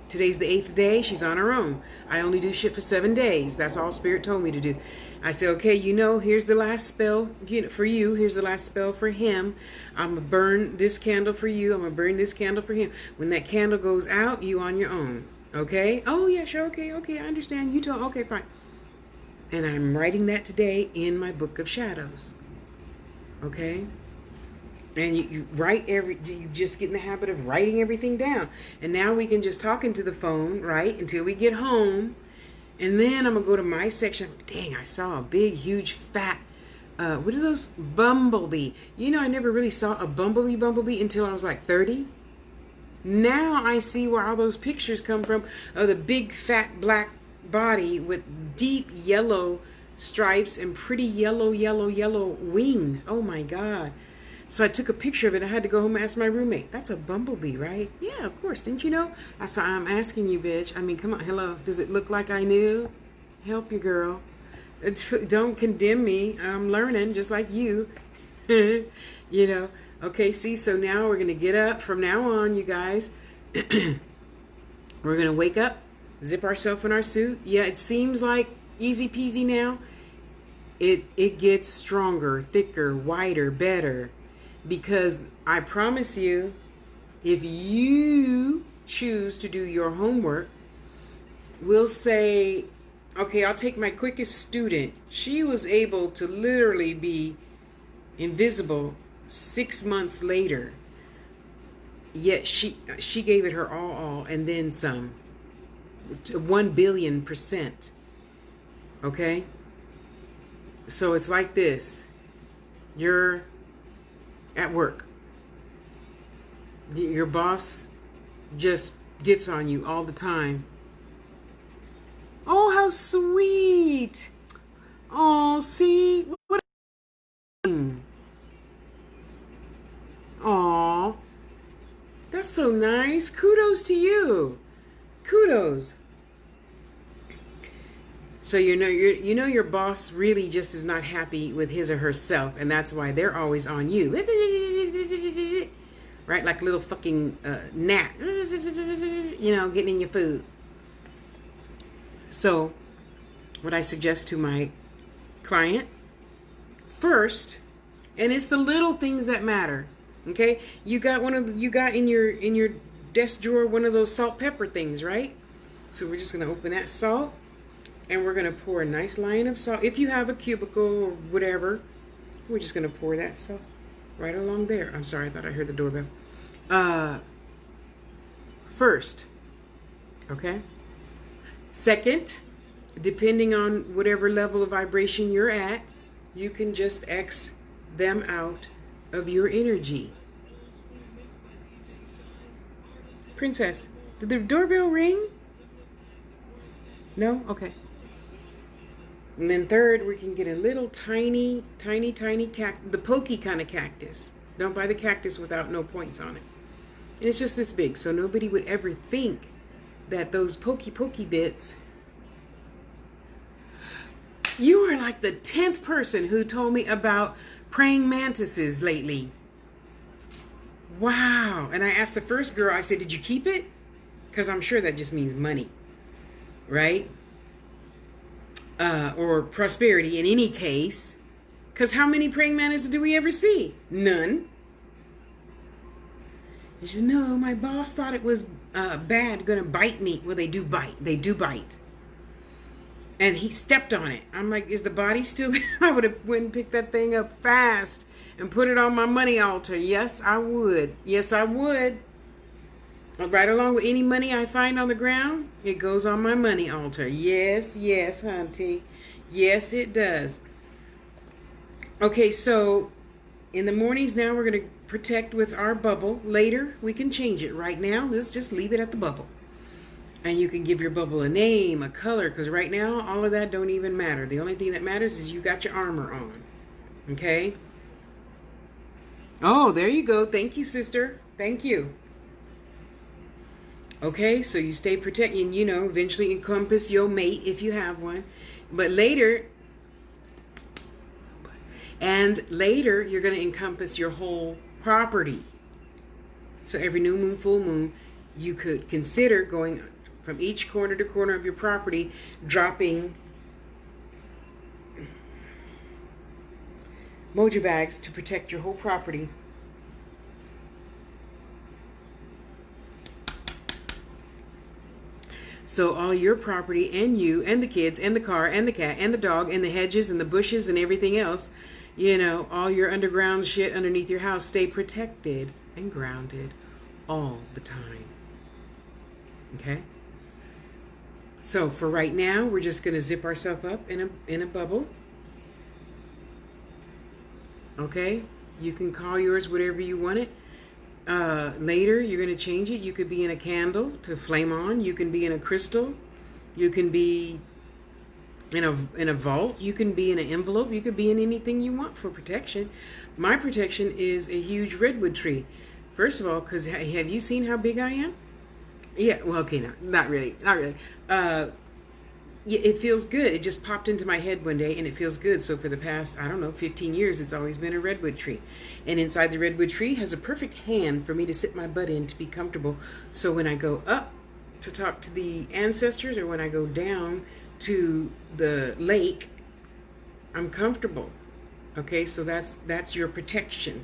Today's the 8th day. She's on her own. I only do shit for 7 days. That's all Spirit told me to do. I said, okay, here's the last spell for you. Here's the last spell for him. I'm going to burn this candle for you. I'm going to burn this candle for him. When that candle goes out, you on your own. Okay? Oh, yeah, sure. Okay, I understand. You told. Okay, fine. And I'm writing that today in my book of shadows. Okay? And you write you just get in the habit of writing everything down. And now we can just talk into the phone, right? Until we get home. And then I'm going to go to my section. Dang, I saw a big, huge, fat, what are those? Bumblebee. I never really saw a bumblebee until I was like 30. Now I see where all those pictures come from of the big, fat, black body with deep yellow stripes and pretty yellow wings. Oh my God. So I took a picture of it. I had to go home and ask my roommate. That's a bumblebee, right? Yeah, of course. Didn't you know? That's why I'm asking you, bitch. I mean, come on. Hello. Does it look like I knew? Help you, girl. Don't condemn me. I'm learning just like you. Okay, see, so now we're going to get up. From now on, you guys, we're going to wake up, zip ourselves in our suit. Yeah, it seems like easy peasy now. It gets stronger, thicker, wider, better. Because I promise you, if you choose to do your homework, we'll say, okay, I'll take my quickest student. She was able to literally be invisible 6 months later. Yet she gave it her all, and then some. 1,000,000,000%. Okay? So it's like this. You're at work. Your boss just gets on you all the time. Oh, how sweet. Oh, see? What? Oh, that's so nice. Kudos to you. Kudos. So your boss really just is not happy with his or herself, and that's why they're always on you. Right? Like a little fucking gnat. Getting in your food. So, what I suggest to my client, first, and it's the little things that matter. Okay? You got in your desk drawer one of those salt pepper things, right? So we're just going to open that salt. And we're going to pour a nice line of salt. If you have a cubicle or whatever, we're just going to pour that salt right along there. I'm sorry, I thought I heard the doorbell. First, okay? Second, depending on whatever level of vibration you're at, you can just X them out of your energy. Princess, did the doorbell ring? No? Okay. And then third, we can get a little tiny cactus, the pokey kind of cactus. Don't buy the cactus without no points on it. And it's just this big, so nobody would ever think that those pokey bits. You are like the 10th person who told me about praying mantises lately. Wow. And I asked the first girl, I said, did you keep it? Because I'm sure that just means money, right? Or prosperity in any case. Because how many praying mantises do we ever see? None. And she said, no, my boss thought it was bad, going to bite me. Well, they do bite. They do bite. And he stepped on it. I'm like, is the body still there? I would have went and picked that thing up fast and put it on my money altar. Yes, I would. Yes, I would. Right along with any money I find on the ground, it goes on my money altar. Yes, hunty. Yes, it does. Okay, so in the mornings now we're going to protect with our bubble. Later, we can change it. Right now, let's just leave it at the bubble. And you can give your bubble a name, a color, because right now, all of that don't even matter. The only thing that matters is you got your armor on. Okay? Oh, there you go. Thank you, sister. Thank you. Okay, so you stay protected and, eventually encompass your mate if you have one. But later, you're going to encompass your whole property. So every new moon, full moon, you could consider going from each corner to corner of your property, dropping mojo bags to protect your whole property. So all your property and you and the kids and the car and the cat and the dog and the hedges and the bushes and everything else, you know, all your underground shit underneath your house stay protected and grounded all the time. Okay? So for right now, we're just going to zip ourselves up in a bubble. Okay? You can call yours whatever you want it. Later, you're going to change it. You could be in a candle to flame on. You can be in a crystal. You can be in a vault. You can be in an envelope. You could be in anything you want for protection. My protection is a huge redwood tree. First of all, because have you seen how big I am? Yeah, well, okay, not really. Yeah, it feels good. It just popped into my head one day, and it feels good. So for the past, I don't know, 15 years, it's always been a redwood tree. And inside the redwood tree has a perfect hand for me to sit my butt in to be comfortable. So when I go up to talk to the ancestors, or when I go down to the lake, I'm comfortable. Okay, so that's your protection.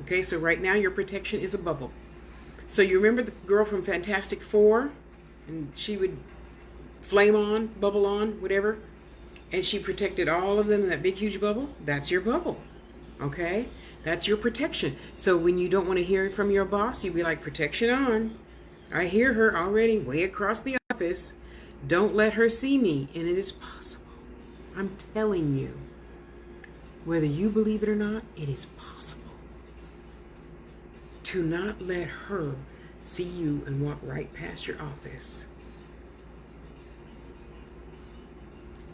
Okay, so right now your protection is a bubble. So you remember the girl from Fantastic Four? And she would flame on, bubble on, whatever. And she protected all of them in that big, huge bubble. That's your bubble. Okay? That's your protection. So when you don't want to hear from your boss, you be like, protection on. I hear her already way across the office. Don't let her see me. And it is possible. I'm telling you. Whether you believe it or not, it is possible to not let her see you and walk right past your office.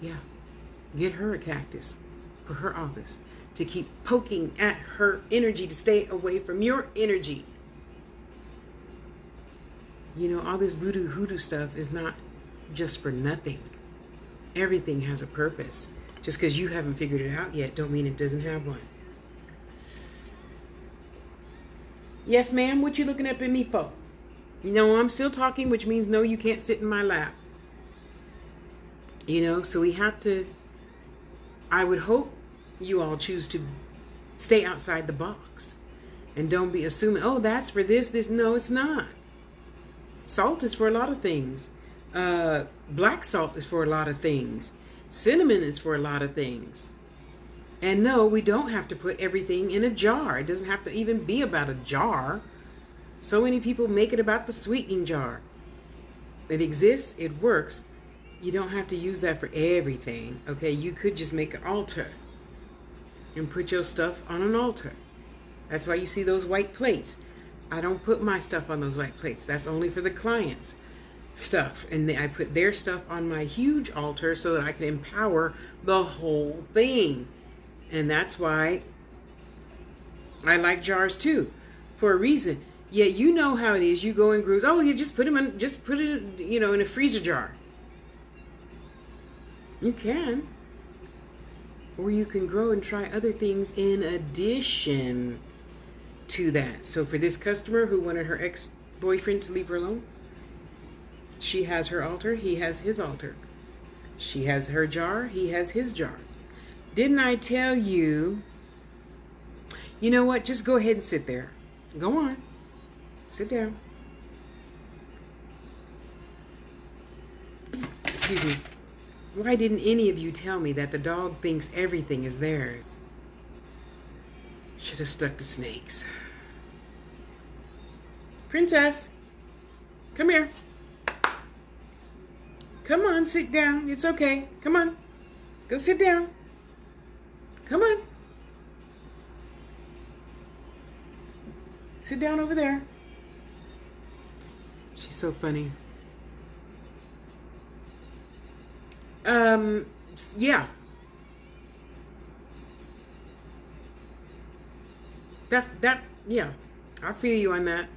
Yeah, get her a cactus for her office to keep poking at her energy to stay away from your energy. You know, all this voodoo hoodoo stuff is not just for nothing. Everything has a purpose. Just because you haven't figured it out yet don't mean it doesn't have one. Yes, ma'am, what you looking up at me for? You know, I'm still talking, which means no, you can't sit in my lap. You know, so we have to, I would hope you all choose to stay outside the box. And don't be assuming, oh, that's for this. No, it's not. Salt is for a lot of things. Black salt is for a lot of things. Cinnamon is for a lot of things. And no, we don't have to put everything in a jar. It doesn't have to even be about a jar. So many people make it about the sweetening jar. It exists, it works. You don't have to use that for everything, okay? You could just make an altar and put your stuff on an altar. That's why you see those white plates. I don't put my stuff on those white plates. That's only for the clients' stuff. And I put their stuff on my huge altar so that I can empower the whole thing. And that's why I like jars too, for a reason. Yeah, you know how it is. You go in groups. Oh, you just put them in, just put it, you know, in a freezer jar. You can. Or you can grow and try other things in addition to that. So for this customer who wanted her ex-boyfriend to leave her alone, she has her altar, he has his altar. She has her jar, he has his jar. Didn't I tell you? You know what? Just go ahead and sit there. Go on. Sit down. Excuse me. Why didn't any of you tell me that the dog thinks everything is theirs? Should have stuck to snakes. Princess, come here. Come on, sit down. It's okay. Come on. Go sit down. Come on. Sit down over there. She's so funny. Yeah. Yeah. I feel you on that.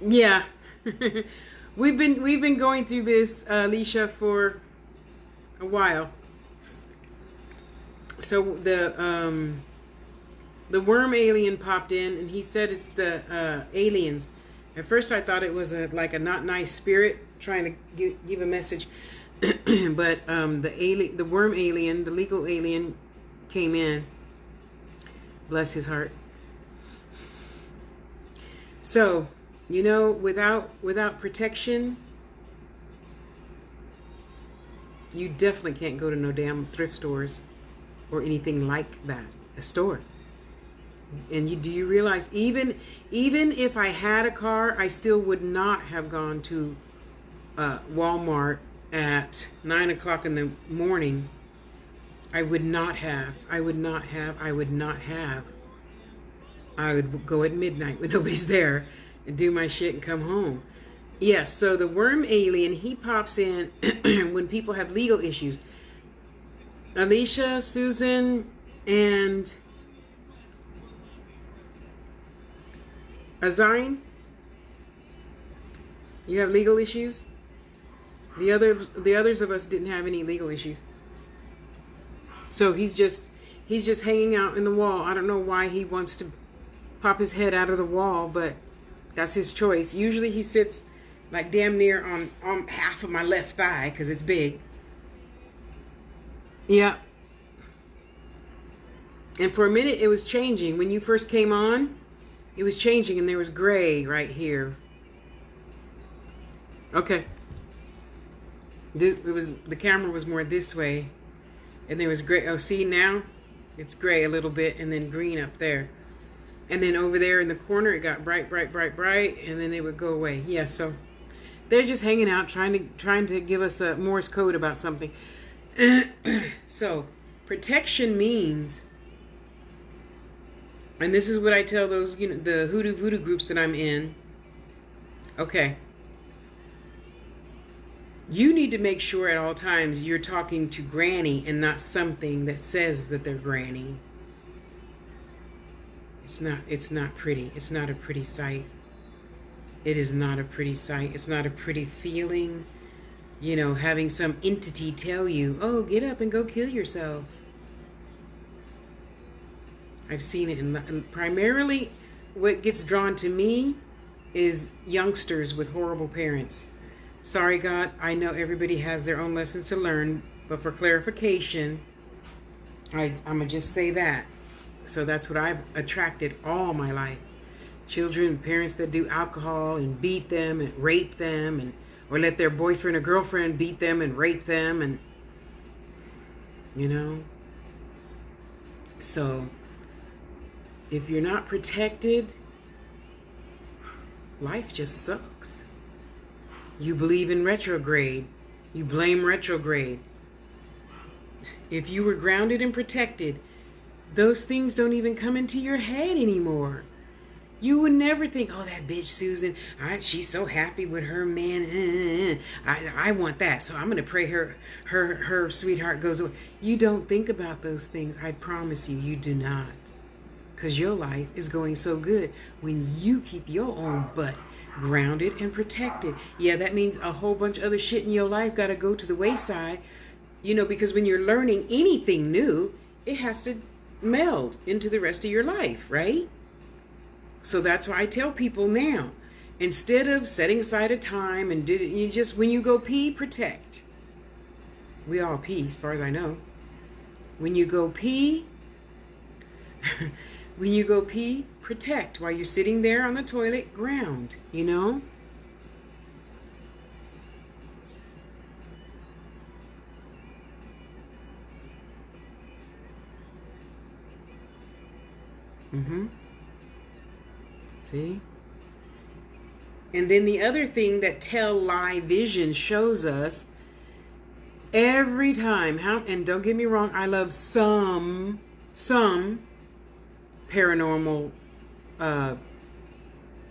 Yeah. We've been going through this, Alicia, for a while. So the worm alien popped in, and he said it's the aliens At first I thought it was like a not nice spirit trying to give a message. But the worm alien, the legal alien came in. Bless his heart. So, you know, without protection, you definitely can't go to no damn thrift stores or anything like that. A store. And do you realize even if I had a car, I still would not have gone to Walmart at 9 o'clock in the morning. I would go at midnight when nobody's there and do my shit and come home. Yes, so the worm alien, he pops in when people have legal issues. Alicia, Susan, and Azine, you have legal issues? The others of us didn't have any legal issues. So he's just hanging out in the wall. I don't know why he wants to pop his head out of the wall, but that's his choice. Usually he sits like damn near on half of my left thigh because it's big. Yeah. And for a minute it was changing. When you first came on, it was changing and there was gray right here. Okay. The camera was more this way, and there was gray. Oh, see, now it's gray a little bit, and then green up there, and then over there in the corner it got bright, and then it would go away. Yeah, so they're just hanging out, trying to give us a Morse code about something. So protection means, and this is what I tell those, you know, the hoodoo voodoo groups that I'm in. Okay. You need to make sure at all times you're talking to Granny and not something that says that they're Granny. It's not pretty. It's not a pretty sight. It is not a pretty sight. It's not a pretty feeling. You know, having some entity tell you, oh, get up and go kill yourself. I've seen it in primarily what gets drawn to me is youngsters with horrible parents. Sorry, God, I know everybody has their own lessons to learn, but for clarification, I'm going to just say that. So that's what I've attracted all my life. Children, parents that do alcohol and beat them and rape them, or let their boyfriend or girlfriend beat them and rape them, and, you know. So if you're not protected, life just sucks. You believe in retrograde. You blame retrograde. If you were grounded and protected, those things don't even come into your head anymore. You would never think, oh, that bitch Susan, she's so happy with her man. I want that, so I'm going to pray her sweetheart goes away. You don't think about those things. I promise you, you do not. Because your life is going so good when you keep your own butt grounded and protected. Yeah, that means a whole bunch of other shit in your life got to go to the wayside, you know, because when you're learning anything new, it has to meld into the rest of your life, right? So that's why I tell people now, instead of setting aside a time and you just, when you go pee, protect. We all pee, as far as I know. When you go pee, protect. While you're sitting there on the toilet, ground, you know? See? And then the other thing that tell lie vision shows us every time, and don't get me wrong, I love some paranormal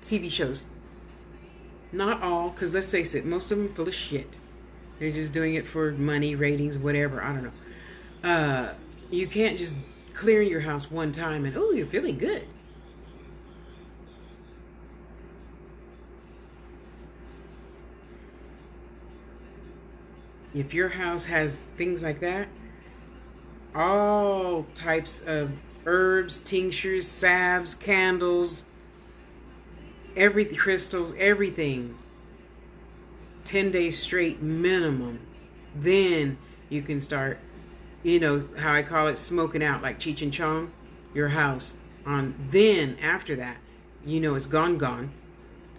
TV shows. Not all, because let's face it, most of them are full of shit. They're just doing it for money, ratings, whatever, I don't know. You can't just clear your house one time and, oh, you're feeling good. If your house has things like that, all types of herbs, tinctures, salves, candles, every crystals, everything, 10 days straight minimum. Then you can start, you know, how I call it, smoking out like Cheech and Chong, your house. Then after that, you know it's gone.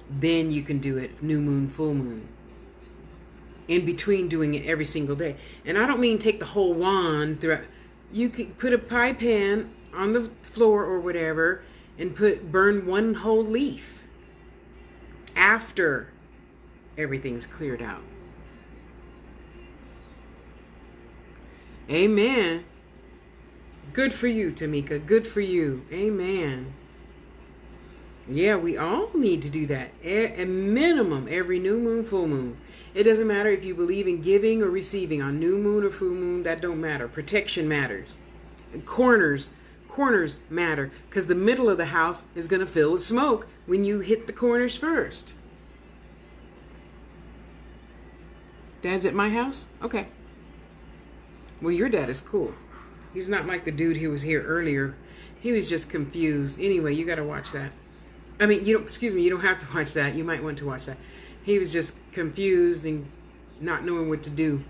Then you can do it new moon, full moon. In between doing it every single day. And I don't mean take the whole wand throughout. You could put a pie pan on the floor or whatever and burn one whole leaf after everything's cleared out. Amen. Good for you, Tamika. Good for you. Amen. Yeah, we all need to do that. A minimum every new moon, full moon. It doesn't matter if you believe in giving or receiving on new moon or full moon. That don't matter. Protection matters. Corners matter, because the middle of the house is going to fill with smoke when you hit the corners first. Dad's at my house? Okay. Well, your dad is cool. He's not like the dude who was here earlier. He was just confused. Anyway, you got to watch that. I mean, you don't have to watch that. You might want to watch that. He was just confused and not knowing what to do.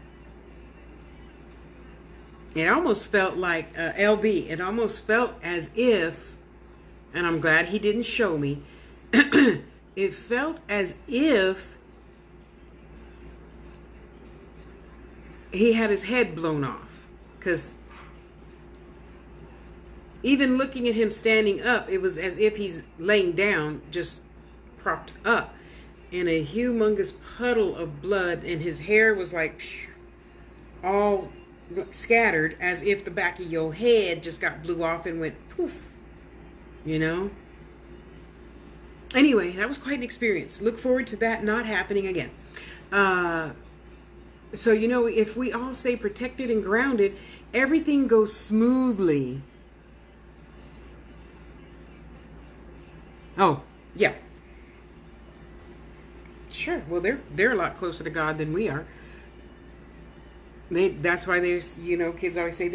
It almost felt like, LB, it almost felt as if, and I'm glad he didn't show me, it felt as if he had his head blown off. Because even looking at him standing up, it was as if he's laying down, just propped up in a humongous puddle of blood, and his hair was like all scattered, as if the back of your head just got blew off and went poof, you know. Anyway, that was quite an experience. Look forward to that not happening again. So, you know, if we all stay protected and grounded, everything goes smoothly. Oh, yeah. Sure. Well, they're a lot closer to God than we are. That's why there's, you know, kids always say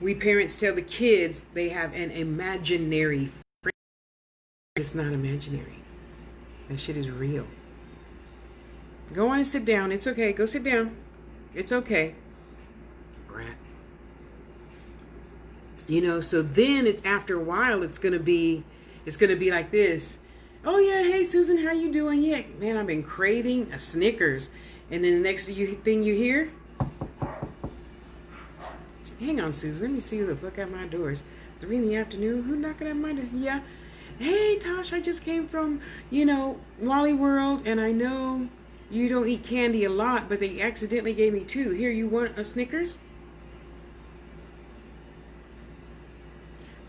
we parents tell the kids they have an imaginary friend. It's not imaginary. That shit is real. Go on and sit down. It's okay. Go sit down. It's okay. Brat. You know, so then it's after a while it's gonna be like this. Oh yeah, hey Susan, how you doing? Yeah, man, I've been craving a Snickers. And then the next thing you hear, hang on, Susan, let me see who the fuck at my doors. 3 in the afternoon, who knocking at my door? Yeah. Hey Tosh, I just came from, you know, Wally World, and I know you don't eat candy a lot, but they accidentally gave me 2. Here, you want a Snickers?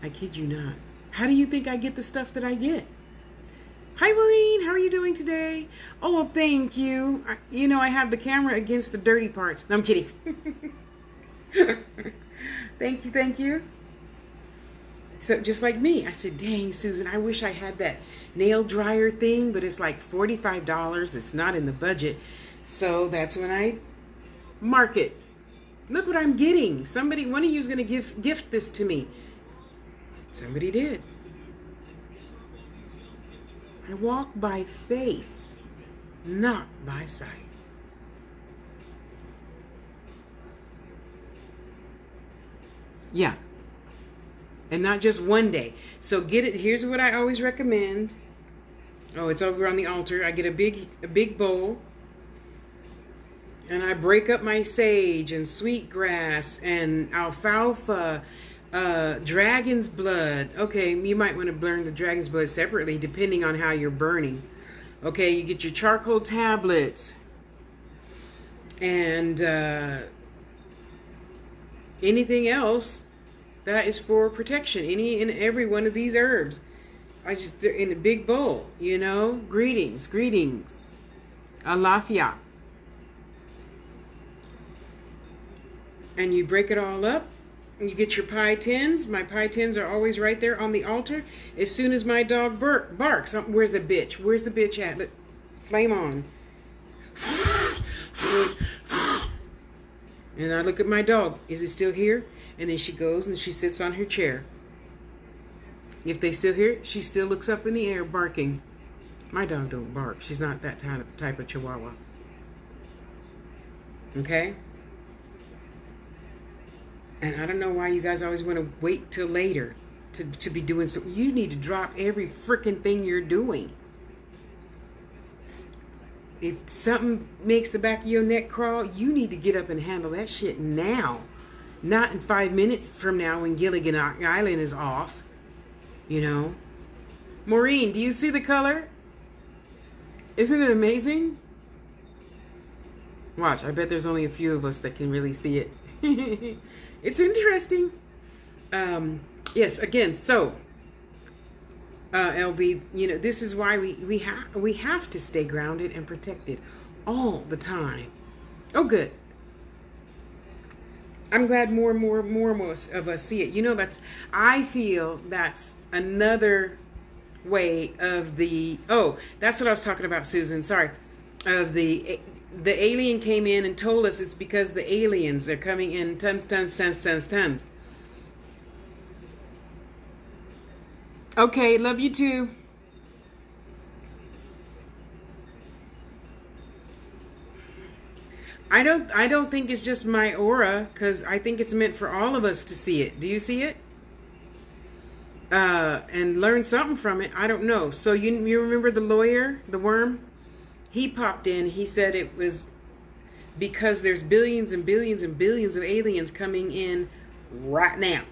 I kid you not. How do you think I get the stuff that I get? Hi, Maureen. How are you doing today? Oh, well, thank you. I have the camera against the dirty parts. No, I'm kidding. Thank you. So just like me, I said, dang, Susan, I wish I had that nail dryer thing, but it's like $45. It's not in the budget. So that's when I mark it. Look what I'm getting. One of you is going to gift this to me. Somebody did. I walk by faith, not by sight. Yeah. And not just one day. So get it. Here's what I always recommend. Oh, it's over on the altar. I get a big bowl. And I break up my sage and sweetgrass and alfalfa, dragon's blood. Okay, you might want to burn the dragon's blood separately depending on how you're burning. Okay, you get your charcoal tablets and anything else that is for protection. Any and every one of these herbs. They're in a big bowl, you know. Greetings. Alafia. And you break it all up. You get your pie tins. My pie tins are always right there on the altar. As soon as my dog barks, where's the bitch? Where's the bitch at? Flame on. And I look at my dog. Is it still here? And then she goes and she sits on her chair. If they still here, she still looks up in the air barking. My dog don't bark. She's not that type of chihuahua. Okay? And I don't know why you guys always want to wait till later to be doing something. You need to drop every freaking thing you're doing. If something makes the back of your neck crawl, you need to get up and handle that shit now. Not in 5 minutes from now when Gilligan Island is off. You know? Maureen, do you see the color? Isn't it amazing? Watch, I bet there's only a few of us that can really see it. It's interesting. Yes, again, so LB, you know, this is why we have to stay grounded and protected all the time. Oh, good. I'm glad more and more of us see it. You know, I feel that's another way of the, that's what I was talking about, Susan. Sorry. Of the alien came in and told us it's because the aliens, they're coming in tons. Okay, love you too. I don't think it's just my aura, because I think it's meant for all of us to see it. Do you see it? And learn something from it. I don't know. So you remember the lawyer, the worm? He popped in. He said it was because there's billions and billions and billions of aliens coming in right now.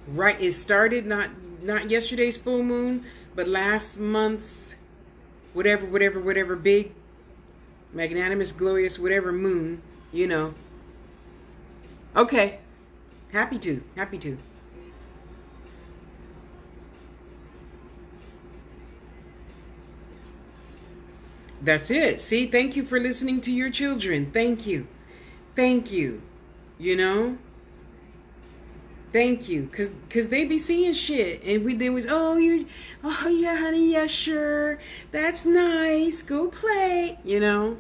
Right, it started not yesterday's full moon, but last month's whatever big, magnanimous, glorious, whatever moon, you know. Okay, happy to. That's it. See, thank you for listening to your children. Thank you. You know. Thank you, cause they be seeing shit, and they was, oh yeah, honey, yeah, sure, that's nice, go play, you know,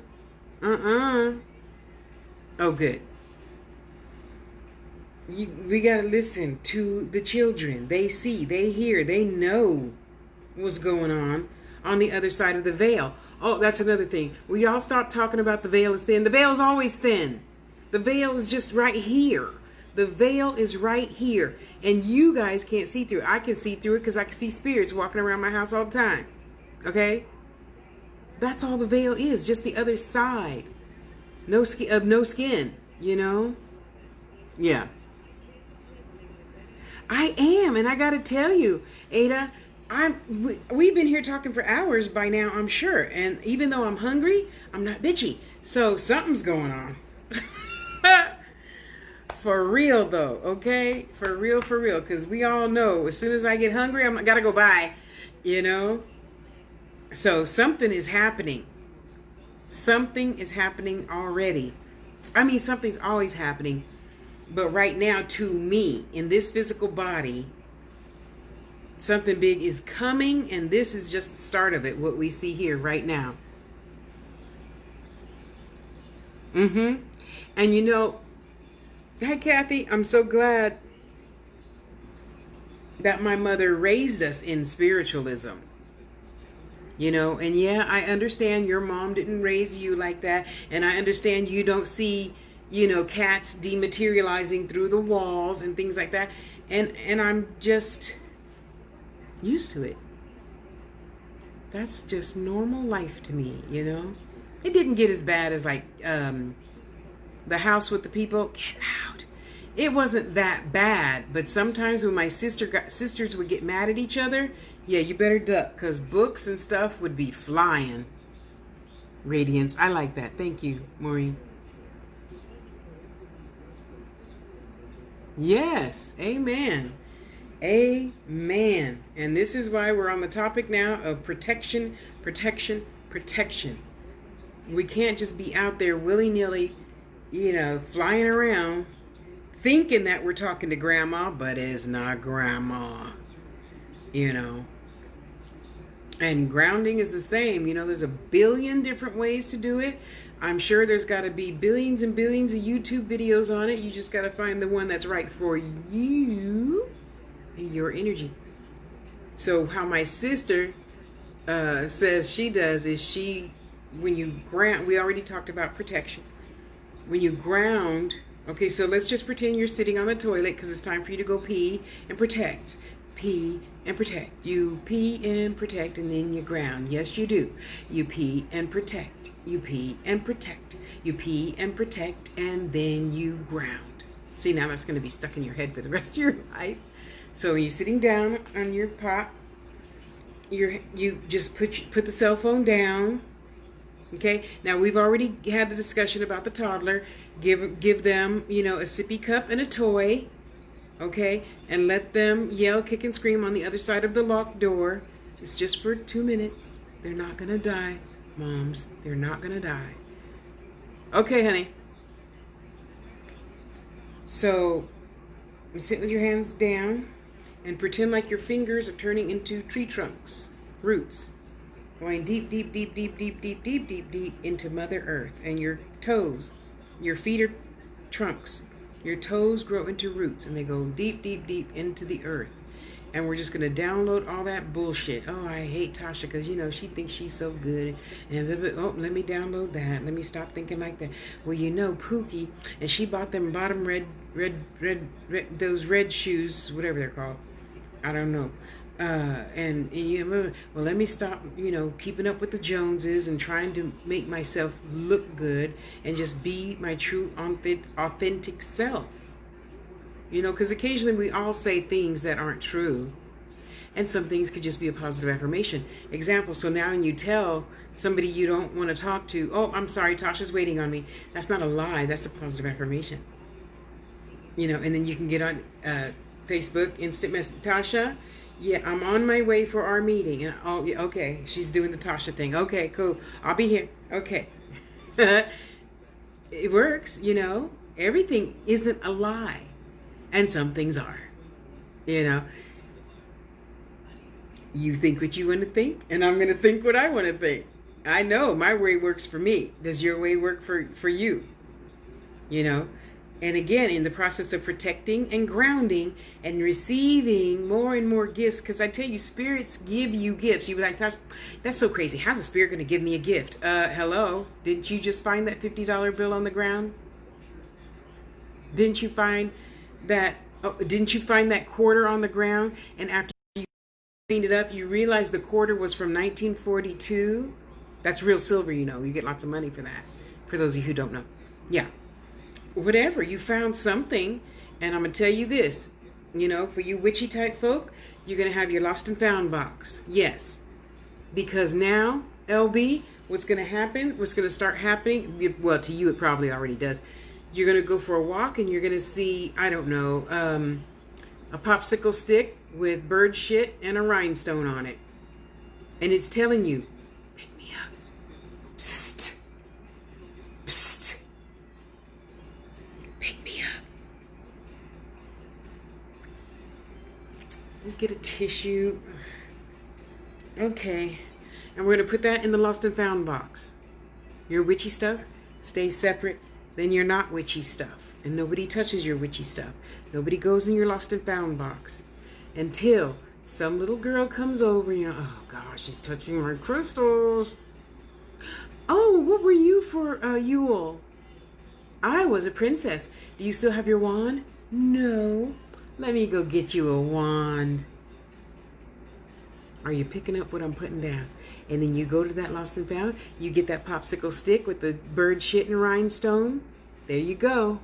Oh, good. We gotta listen to the children. They see, they hear, they know what's going on the other side of the veil. Oh, that's another thing. We all stop talking about the veil is thin. The veil is always thin. The veil is just right here. The veil is right here, and you guys can't see through it. I can see through it because I can see spirits walking around my house all the time. Okay? That's all the veil is, just the other side. No skin, you know? Yeah. I am, and I got to tell you, Ada, we've been here talking for hours by now, I'm sure, and even though I'm hungry, I'm not bitchy. So something's going on. For real though, okay? For real, because we all know as soon as I get hungry, I gotta go buy, you know? So something is happening. Something is happening already. I mean, something's always happening. But right now, to me, in this physical body, something big is coming, and this is just the start of it, what we see here right now. And you know, hi, Kathy. I'm so glad that my mother raised us in spiritualism. You know, and yeah, I understand your mom didn't raise you like that. And I understand you don't see, you know, cats dematerializing through the walls and things like that. And I'm just used to it. That's just normal life to me, you know. It didn't get as bad as like the house with the people. Get out. It wasn't that bad, but sometimes when my sisters would get mad at each other, yeah, you better duck, because books and stuff would be flying. Radiance, I like that. Thank you, Maureen. Yes, amen. Amen. And this is why we're on the topic now of protection. We can't just be out there willy-nilly, you know, flying around thinking that we're talking to grandma, but it's not grandma, you know. And grounding is the same. You know, there's a billion different ways to do it. I'm sure there's got to be billions and billions of YouTube videos on it. You just got to find the one that's right for you and your energy. So how my sister says she does is when you ground, we already talked about protection. When you ground, okay, so let's just pretend you're sitting on the toilet because it's time for you to go pee and protect. Pee and protect. You pee and protect, and then you ground. Yes, you do. You pee and protect. You pee and protect. You pee and protect, and then you ground. See, now that's going to be stuck in your head for the rest of your life. So when you're sitting down on your pot, you just put the cell phone down. Okay, now we've already had the discussion about the toddler. Give them, a sippy cup and a toy. Okay, and let them yell, kick, and scream on the other side of the locked door. It's just for 2 minutes. They're not gonna die, moms. They're not gonna die. Okay, honey. So you sit with your hands down and pretend like your fingers are turning into tree trunks, roots, going deep, deep, deep, deep, deep, deep, deep, deep, deep into Mother Earth. And your toes, your feet are trunks. Your toes grow into roots, and they go deep, deep, deep into the earth. And we're just going to download all that bullshit. Oh, I hate Tasha because, she thinks she's so good. And, let me download that. Let me stop thinking like that. Well, Pookie, and she bought them bottom red, those red shoes, whatever they're called. I don't know. Well, let me stop, keeping up with the Joneses and trying to make myself look good and just be my true, authentic self. Because occasionally we all say things that aren't true, and some things could just be a positive affirmation. Example, so now when you tell somebody you don't want to talk to, oh, I'm sorry, Tasha's waiting on me. That's not a lie. That's a positive affirmation. And then you can get on Facebook, instant message, Tasha, yeah, I'm on my way for our meeting. And oh, yeah, okay, she's doing the Tasha thing. Okay, cool. I'll be here. Okay. It works, Everything isn't a lie. And some things are. You think what you want to think, and I'm going to think what I want to think. I know my way works for me. Does your way work for you? And again, in the process of protecting and grounding and receiving more and more gifts, because I tell you, spirits give you gifts. You be like, Tasha, that's so crazy. How's a spirit going to give me a gift? Hello? Didn't you just find that $50 bill on the ground? Didn't you find that quarter on the ground? And after you cleaned it up, you realized the quarter was from 1942? That's real silver, You get lots of money for that. For those of you who don't know. Yeah. Whatever, you found something, and I'm going to tell you this, for you witchy type folk, you're going to have your lost and found box. Yes. Because now, LB, what's going to start happening, well, to you it probably already does. You're going to go for a walk, and you're going to see, I don't know, a popsicle stick with bird shit and a rhinestone on it. And it's telling you, pick me up. Psst. Psst. Pick me up. Get a tissue. Okay. And we're going to put that in the lost and found box. Your witchy stuff stays separate. Then you're not witchy stuff. And nobody touches your witchy stuff. Nobody goes in your lost and found box. Until some little girl comes over and oh gosh, she's touching my crystals. Oh, what were you for, Yule? I was a princess. Do you still have your wand? No. Let me go get you a wand. Are you picking up what I'm putting down? And then you go to that lost and found. You get that popsicle stick with the bird shit and rhinestone. There you go.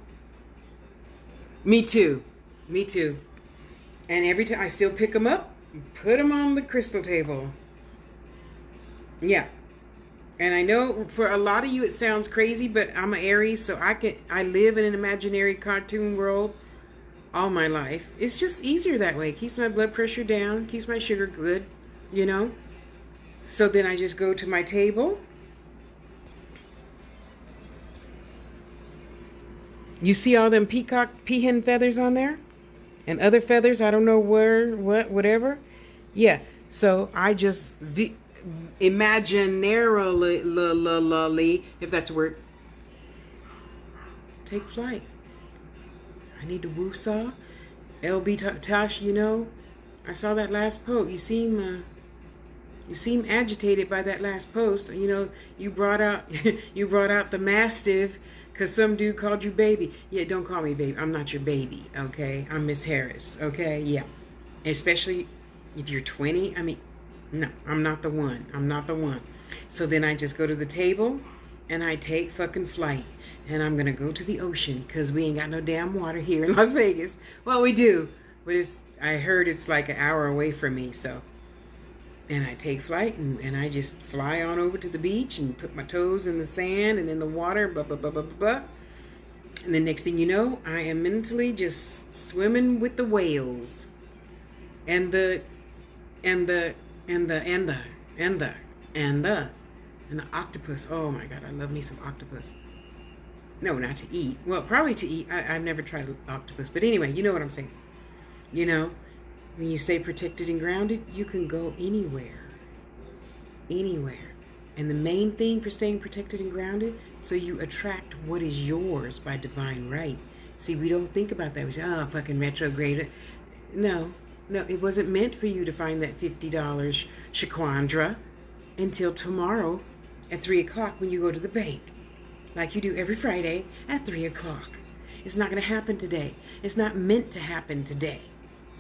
Me too. Me too. And every time I still pick them up, put them on the crystal table. Yeah. And I know for a lot of you it sounds crazy, but I'm an Aries, so I live in an imaginary cartoon world all my life. It's just easier that way. It keeps my blood pressure down, keeps my sugar good, So then I just go to my table. You see all them peahen feathers on there? And other feathers, I don't know where, whatever. Yeah, so I just imaginarily, if that's a word, take flight. I need to woo-saw. LB Tosh, I saw that last post. You seem You seem agitated by that last post. You know, you brought out you brought out the mastiff because some dude called you baby. Yeah, don't call me baby. I'm not your baby, okay? I'm Miss Harris, okay? Yeah. Especially if you're 20. I mean, no, I'm not the one. I'm not the one. So then I just go to the table and I take fucking flight. And I'm going to go to the ocean because we ain't got no damn water here in Las Vegas. Well, we do. But I heard it's like an hour away from me, so. And I take flight and I just fly on over to the beach and put my toes in the sand and in the water, blah, blah, blah, blah, blah, blah. And the next thing you know, I am mentally just swimming with the whales and the octopus. Oh my God, I love me some octopus. No, not to eat. Well, probably to eat. I've never tried octopus. But anyway, you know what I'm saying. You know, when you stay protected and grounded, you can go anywhere. Anywhere. And the main thing for staying protected and grounded, so you attract what is yours by divine right. See, we don't think about that. We say, oh, fucking retrograde. No, it wasn't meant for you to find that $50 shaquandra until tomorrow at 3 o'clock when you go to the bank. Like you do every Friday at 3 o'clock. It's not going to happen today. It's not meant to happen today.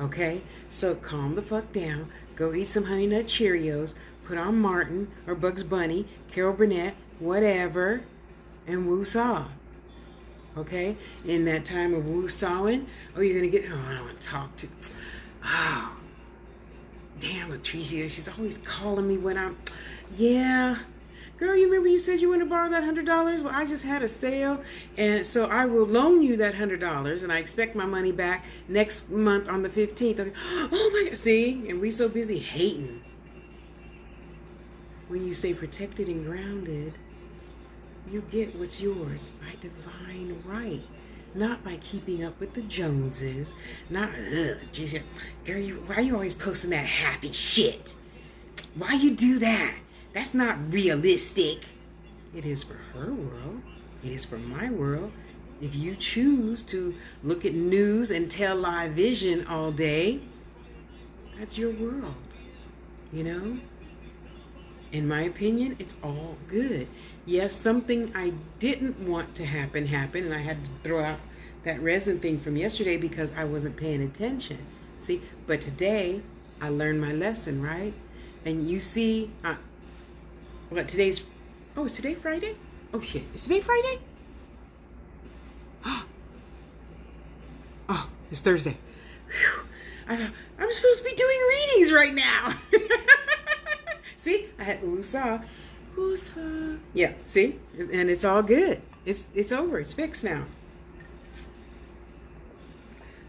Okay? So calm the fuck down. Go eat some Honey Nut Cheerios. Put on Martin or Bugs Bunny, Carol Burnett, whatever, and woo-saw. Okay? In that time of woo-sawing, oh, you're going to get, oh, I don't want to talk to, oh, damn, Latricia, she's always calling me when I'm, yeah. Girl, you remember you said you want to borrow that $100? Well, I just had a sale, and so I will loan you that $100, and I expect my money back next month on the 15th. Okay. Oh my God, see? And we so busy hating. When you stay protected and grounded, you get what's yours by divine right. Not by keeping up with the Joneses. Not, geez, girl, why are you always posting that happy shit? Why you do that? That's not realistic. It is for her world. It is for my world. If you choose to look at news and tell live vision all day, that's your world. You know? In my opinion, it's all good. Yes, something I didn't want to happen happened, and I had to throw out that resin thing from yesterday because I wasn't paying attention. See, but today I learned my lesson, right? And you see, what today's? Oh, is today Friday? Oh shit, is today Friday? Oh, it's Thursday. Whew. I thought I'm supposed to be doing readings right now. See, I had woosah. Yeah, see, and it's all good. It's over. It's fixed now.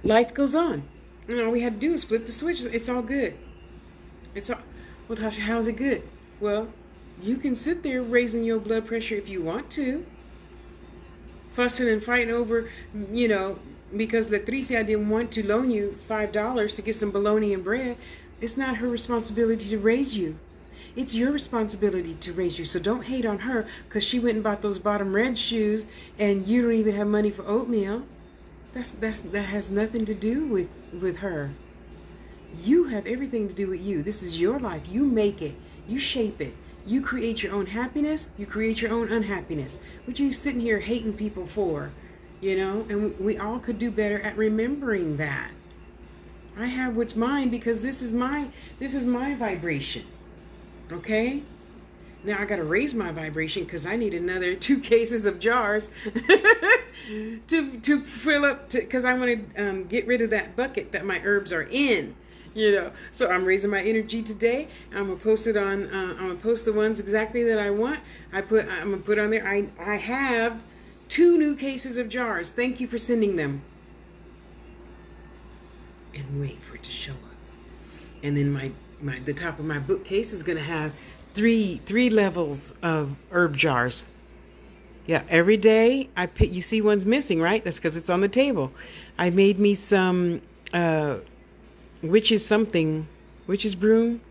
Life goes on. And all we had to do is flip the switch. It's all good. It's all. Well, Tasha, how's it good? Well, you can sit there raising your blood pressure if you want to. Fussing and fighting over, you know, because Latricia didn't want to loan you $5 to get some bologna and bread. It's not her responsibility to raise you. It's your responsibility to raise you. So don't hate on her because she went and bought those bottom red shoes and you don't even have money for oatmeal. That has nothing to do with her. You have everything to do with you. This is your life. You make it. You shape it. You create your own happiness. You create your own unhappiness. What are you sitting here hating people for? You know, and we all could do better at remembering that. I have what's mine because this is my vibration. Okay? Now I got to raise my vibration because I need another 2 cases of jars to fill up, because I want to get rid of that bucket that my herbs are in. You know, so I'm raising my energy today. I'm gonna post it on. I'm gonna post the ones exactly that I want. I'm gonna put on there. I have 2 new cases of jars. Thank you for sending them. And wait for it to show up. And then the top of my bookcase is gonna have three levels of herb jars. Yeah, every day I pick. You see one's missing, right? That's because it's on the table. I made me some. Witch's broom?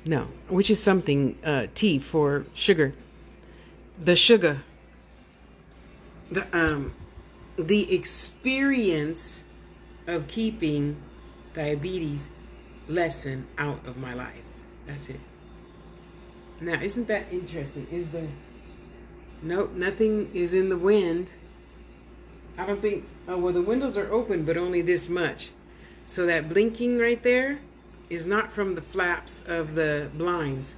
No, witch's something, tea for sugar. The sugar. The experience of keeping diabetes lesson out of my life. That's it. Now, isn't that interesting? Nope, nothing is in the wind. I don't think, oh, well, the windows are open, but only this much. So that blinking right there is not from the flaps of the blinds.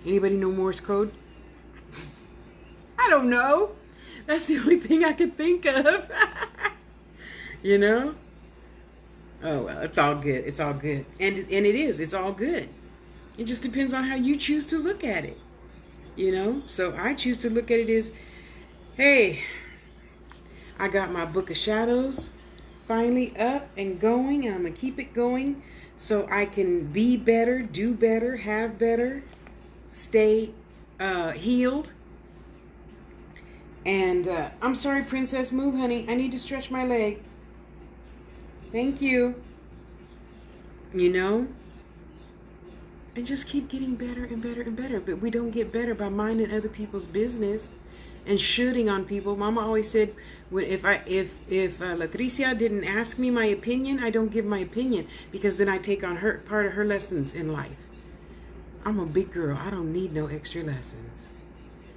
Anybody know Morse code? I don't know. That's the only thing I could think of. You know? Oh, well, it's all good. It's all good. And it is. It's all good. It just depends on how you choose to look at it. You know? So I choose to look at it as, hey, I got my book of shadows finally up and going, and I'm going to keep it going so I can be better, do better, have better, stay healed. And I'm sorry, Princess. Move, honey. I need to stretch my leg. Thank you. You know? And just keep getting better and better and better. But we don't get better by minding other people's business and shooting on people. Mama always said, if Latricia didn't ask me my opinion, I don't give my opinion, because then I take on her part of her lessons in life. I'm a big girl. I don't need no extra lessons.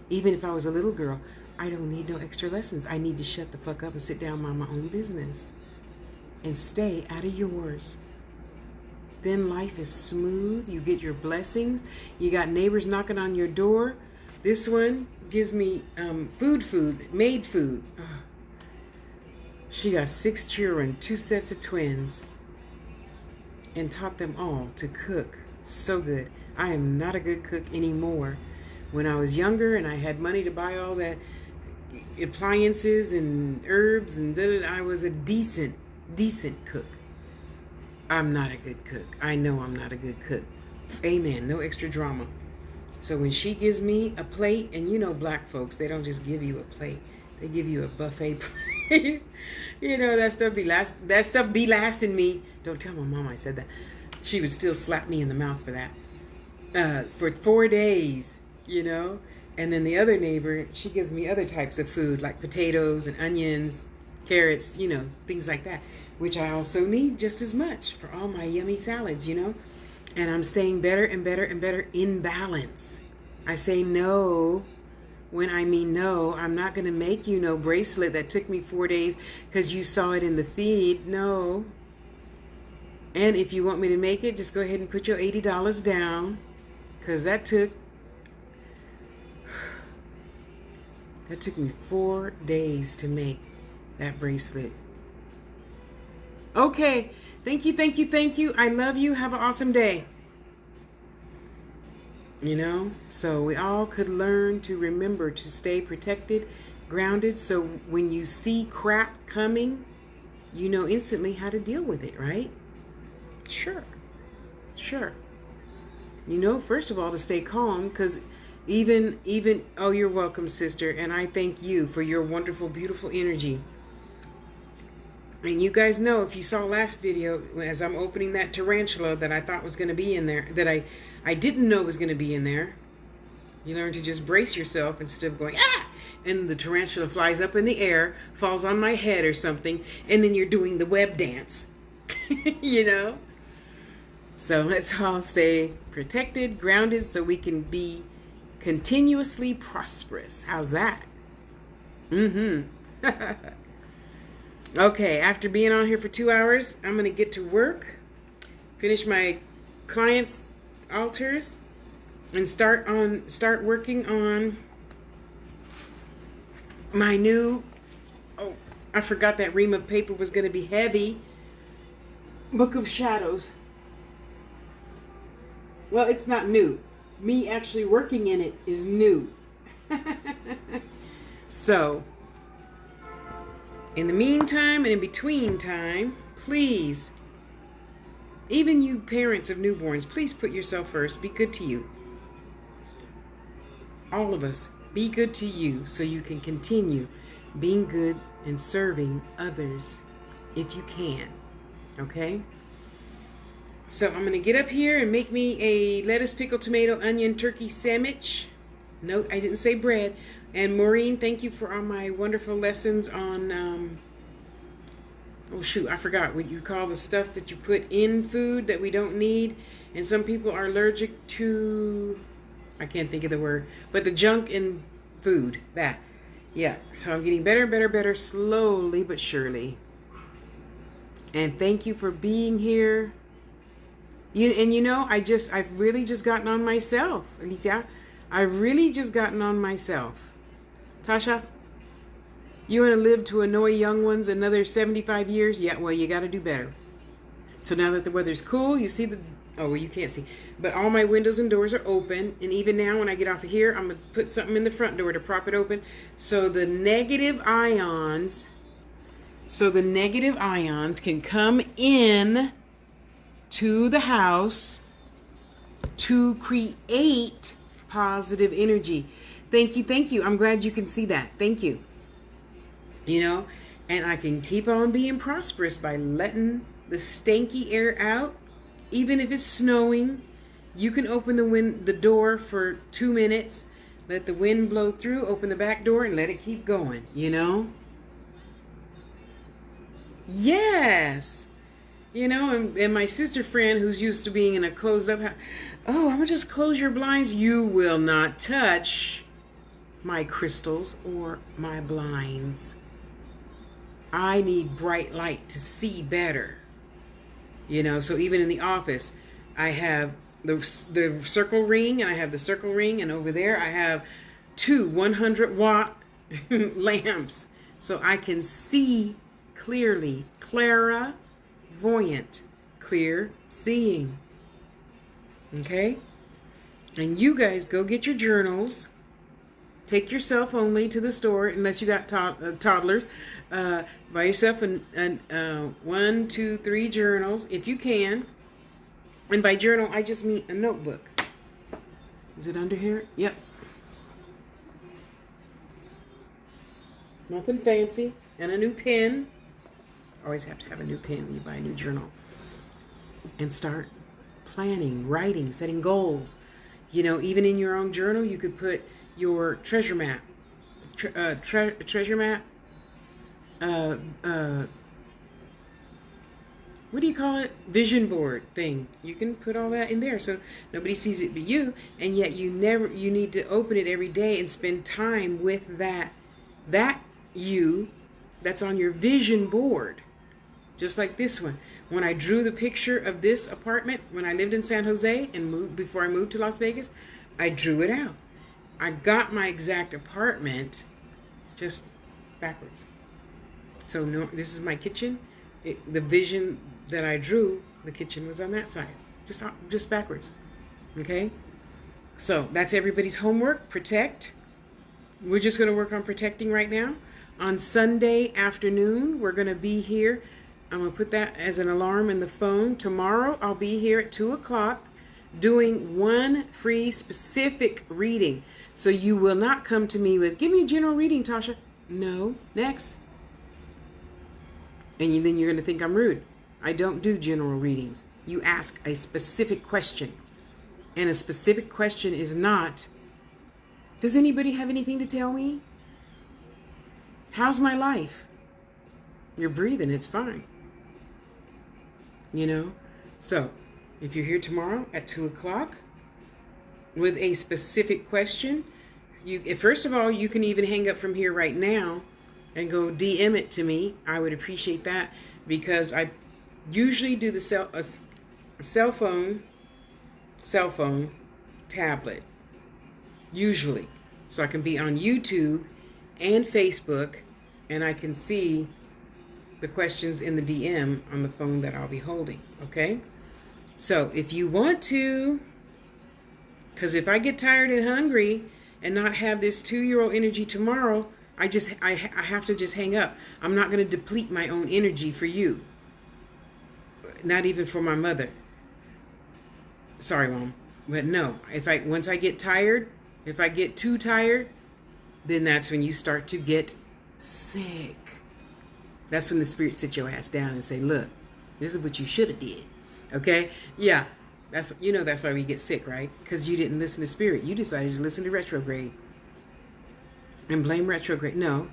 Even if I was a little girl, I don't need no extra lessons. I need to shut the fuck up and sit down, mind my own business, and stay out of yours. Then life is smooth. You get your blessings. You got neighbors knocking on your door. This one gives me made food. Ugh. She got 6 children, 2 sets of twins, and taught them all to cook. So good. I am not a good cook anymore. When I was younger and I had money to buy all that appliances and herbs and I was a decent cook. I'm not a good cook. I know I'm not a good cook. Amen. No extra drama. So when she gives me a plate, and you know black folks, they don't just give you a plate. They give you a buffet plate. You know, that stuff be lasting me. Don't tell my mom I said that. She would still slap me in the mouth for that. For 4 days, you know. And then the other neighbor, she gives me other types of food, like potatoes and onions, carrots, you know, things like that, which I also need just as much for all my yummy salads, you know. And I'm staying better and better and better in balance. I say no when I mean no. I'm not going to make you no bracelet that took me 4 days because you saw it in the feed. No. And if you want me to make it, just go ahead and put your $80 down, because that took me 4 days to make that bracelet. Okay. Thank you. I love you. Have an awesome day. You know, so we all could learn to remember to stay protected, grounded, so when you see crap coming, you know instantly how to deal with it, right? Sure. You know, first of all, to stay calm, because even, oh, you're welcome, sister, and I thank you for your wonderful, beautiful energy. And you guys know, if you saw last video, as I'm opening that tarantula that I thought was going to be in there, that I didn't know was going to be in there, you learn to just brace yourself instead of going, ah! And the tarantula flies up in the air, falls on my head or something, and then you're doing the web dance, you know? So let's all stay protected, grounded, so we can be continuously prosperous. How's that? Okay, after being on here for 2 hours, I'm going to get to work, finish my clients' altars, and start working on my new, oh, I forgot that ream of paper was going to be heavy, Book of Shadows. Well, it's not new. Me actually working in it is new. So, in the meantime and in between time, please, even you parents of newborns, please put yourself first. Be good to you. All of us, be good to you so you can continue being good and serving others if you can. Okay? So I'm going to get up here and make me a lettuce, pickle, tomato, onion, turkey sandwich. Note, I didn't say bread. And Maureen, thank you for all my wonderful lessons on, oh shoot, I forgot what you call the stuff that you put in food that we don't need. And some people are allergic to, I can't think of the word, but the junk in food, that. Yeah, so I'm getting better, better, better, slowly but surely. And thank you for being here. I've really just gotten on myself, Alicia. I've really just gotten on myself. Tasha, you want to live to annoy young ones another 75 years? Yeah, well, you got to do better. So now that the weather's cool, you see you can't see. But all my windows and doors are open. And even now when I get off of here, I'm going to put something in the front door to prop it open. So the negative ions can come in to the house to create positive energy. Thank you. I'm glad you can see that. Thank you. And I can keep on being prosperous by letting the stanky air out. Even if it's snowing, you can open the door for 2 minutes, let the wind blow through, open the back door, and let it keep going, Yes. And my sister friend who's used to being in a closed up house, I'm going to just close your blinds. You will not touch my crystals or my blinds. I need bright light to see better. So even in the office, I have the circle ring, and I have the circle ring, and over there I have 2 100-watt lamps, so I can see clearly. Clairvoyant, clear seeing. Okay? And you guys go get your journals. Take yourself only to the store, unless you got toddlers. Buy yourself 1, 2, 3 journals, if you can. And by journal, I just mean a notebook. Is it under here? Yep. Nothing fancy. And a new pen. Always have to have a new pen when you buy a new journal. And start planning, writing, setting goals. Even in your own journal, you could put your treasure map. Treasure map. What do you call it? Vision board thing. You can put all that in there so nobody sees it but you, and yet you need to open it every day and spend time with that that's on your vision board. Just like this one. When I drew the picture of this apartment when I lived in San Jose and before I moved to Las Vegas, I drew it out. I got my exact apartment just backwards. So no, this is my kitchen. The vision that I drew, the kitchen was on that side, just backwards. Okay? So that's everybody's homework. Protect. We're just going to work on protecting right now. On Sunday afternoon, we're going to be here. I'm going to put that as an alarm in the phone. Tomorrow, I'll be here at 2 o'clock doing one free specific reading. So you will not come to me with, give me a general reading, Tasha. No. Next. And then you're going to think I'm rude. I don't do general readings. You ask a specific question. And a specific question is not, does anybody have anything to tell me? How's my life? You're breathing, it's fine. So if you're here tomorrow at 2 o'clock with a specific question, first of all, you can even hang up from here right now and go DM it to me. I would appreciate that, because I usually do the cell phone tablet, usually, so I can be on YouTube and Facebook, and I can see the questions in the DM on the phone that I'll be holding. Okay? So if you want to, because if I get tired and hungry and not have this 2-year-old energy tomorrow, I have to just hang up. I'm not going to deplete my own energy for you. Not even for my mother. Sorry, Mom. But no, once I get tired, if I get too tired, then that's when you start to get sick. That's when the spirit sit your ass down and say, look, this is what you should have did. Okay? Yeah. That's why we get sick, right? Because you didn't listen to spirit. You decided to listen to retrograde. And blame retrograde. No.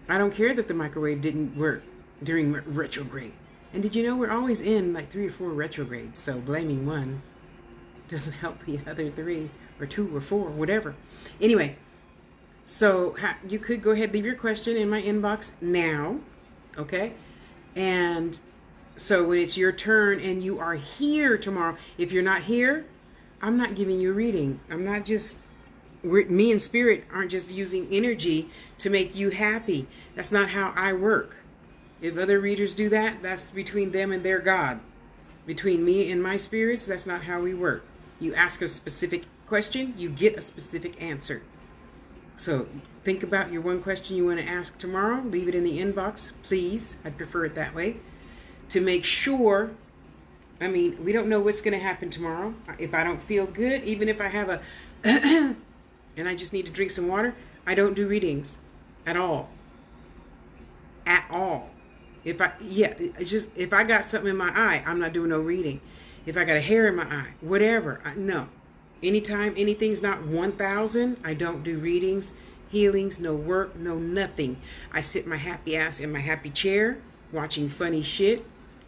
I don't care that the microwave didn't work during retrograde. And did you know we're always in like 3 or 4 retrogrades? So blaming one doesn't help the other 3 or 2 or 4, whatever. Anyway, so you could go ahead, leave your question in my inbox now, okay? And so when it's your turn and you are here tomorrow, if you're not here, I'm not giving you a reading. I'm not just, me and Spirit aren't just using energy to make you happy. That's not how I work. If other readers do that, that's between them and their God. Between me and my spirits, that's not how we work. You ask a specific question, you get a specific answer. So think about your one question you want to ask tomorrow. Leave it in the inbox, please. I'd prefer it that way. To make sure, I mean, we don't know what's going to happen tomorrow. If I don't feel good, even if I have a, and I just need to drink some water, I don't do readings at all. At all. If I got something in my eye, I'm not doing no reading. If I got a hair in my eye, whatever, no. Anytime anything's not 1,000, I don't do readings, healings, no work, no nothing. I sit my happy ass in my happy chair, watching funny shit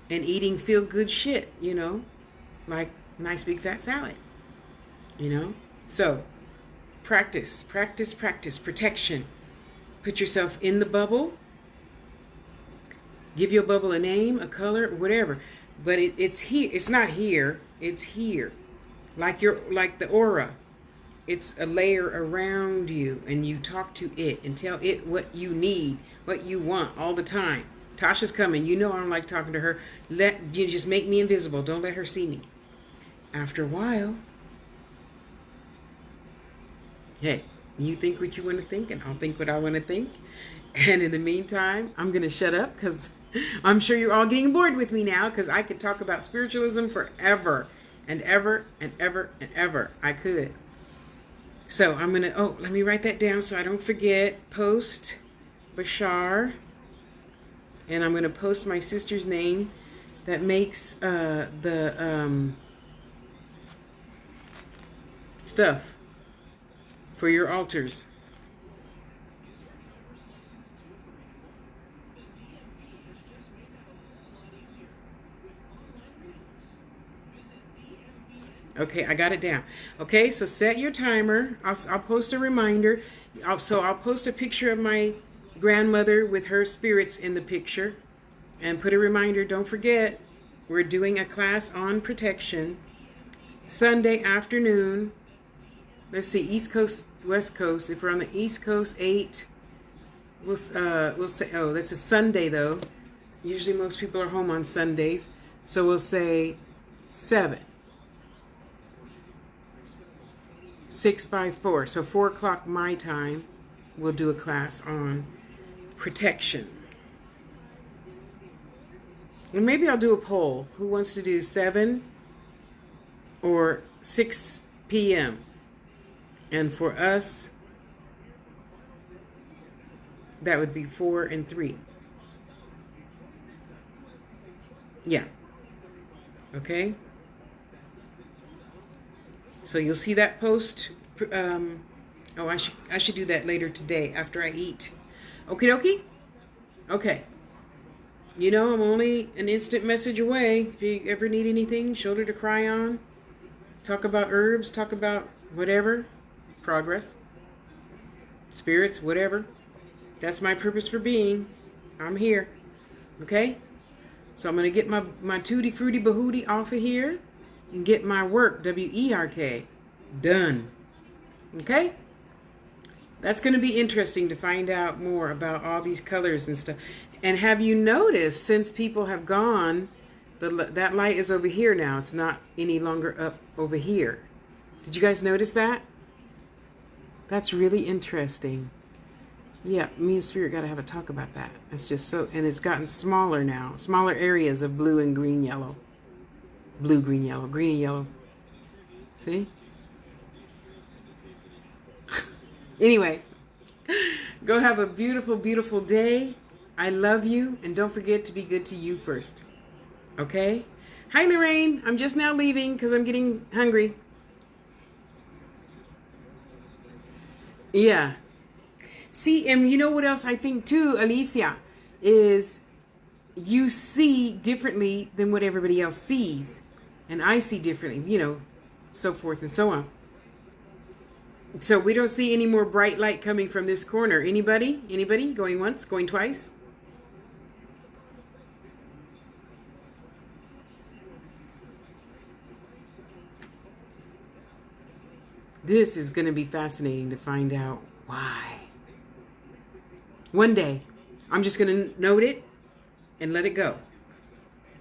and eating feel-good shit, you know, like nice big fat salad, you know. So practice, practice, practice, protection. Put yourself in the bubble. Give your bubble a name, a color, whatever. But it's here. It's not here. It's here. Like the aura. It's a layer around you, and you talk to it and tell it what you need, what you want all the time. Tasha's coming. You know I don't like talking to her. You just make me invisible. Don't let her see me. After a while, hey, you think what you want to think, and I'll think what I want to think. And in the meantime, I'm going to shut up because I'm sure you're all getting bored with me now, because I could talk about spiritualism forever and ever and ever and ever. I could. So I'm going to, let me write that down so I don't forget. Post Bashar. And I'm going to post my sister's name that makes the stuff for your altars. Okay, I got it down. Okay, so set your timer. I'll post a reminder. I'll post a picture of my grandmother with her spirits in the picture, and put a reminder. Don't forget, we're doing a class on protection Sunday afternoon. Let's see, East Coast, West Coast. If we're on the East Coast, 8. We'll say, that's a Sunday though. Usually most people are home on Sundays, so we'll say 7. 654. So 4 o'clock my time, we'll do a class on protection. And maybe I'll do a poll. Who wants to do 7 or 6 p.m.? And for us, that would be 4 and 3. Yeah. Okay. So you'll see that post. I should do that later today after I eat. Okie dokie? Okay. You know, I'm only an instant message away. If you ever need anything, shoulder to cry on, talk about herbs, talk about whatever, progress, spirits, whatever. That's my purpose for being. I'm here. Okay? So I'm going to get my tutti frutti bahooty off of here and get my work, W-E-R-K, done. Okay? That's going to be interesting to find out more about all these colors and stuff. And have you noticed, since people have gone, that light is over here now. It's not any longer up over here. Did you guys notice that? That's really interesting. Yeah, me and Spirit got to have a talk about that. It's just so, and it's gotten smaller now. Smaller areas of blue and green, yellow. Blue, green, yellow. Green and yellow. See? Anyway, go have a beautiful, beautiful day. I love you, and don't forget to be good to you first. Okay? Hi, Lorraine. I'm just now leaving because I'm getting hungry. Yeah. See, and you know what else I think too, Alicia, is you see differently than what everybody else sees. And I see differently, so forth and so on. So we don't see any more bright light coming from this corner. Anybody? Anybody? Going once? Going twice? This is going to be fascinating to find out why. One day, I'm just going to note it and let it go.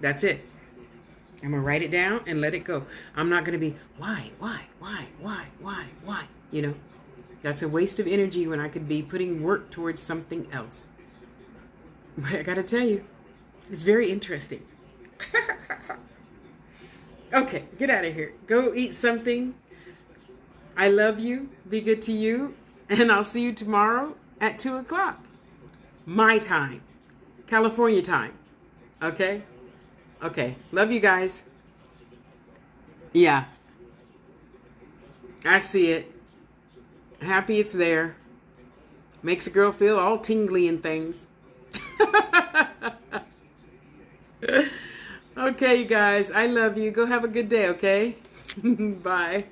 That's it. I'm going to write it down and let it go. I'm not going to be, why? That's a waste of energy when I could be putting work towards something else. But I got to tell you, it's very interesting. Okay, get out of here. Go eat something. I love you. Be good to you. And I'll see you tomorrow at 2 o'clock. My time. California time. Okay? Okay. Love you guys. Yeah. I see it. Happy it's there. Makes a girl feel all tingly and things. Okay, you guys. I love you. Go have a good day, okay? Bye.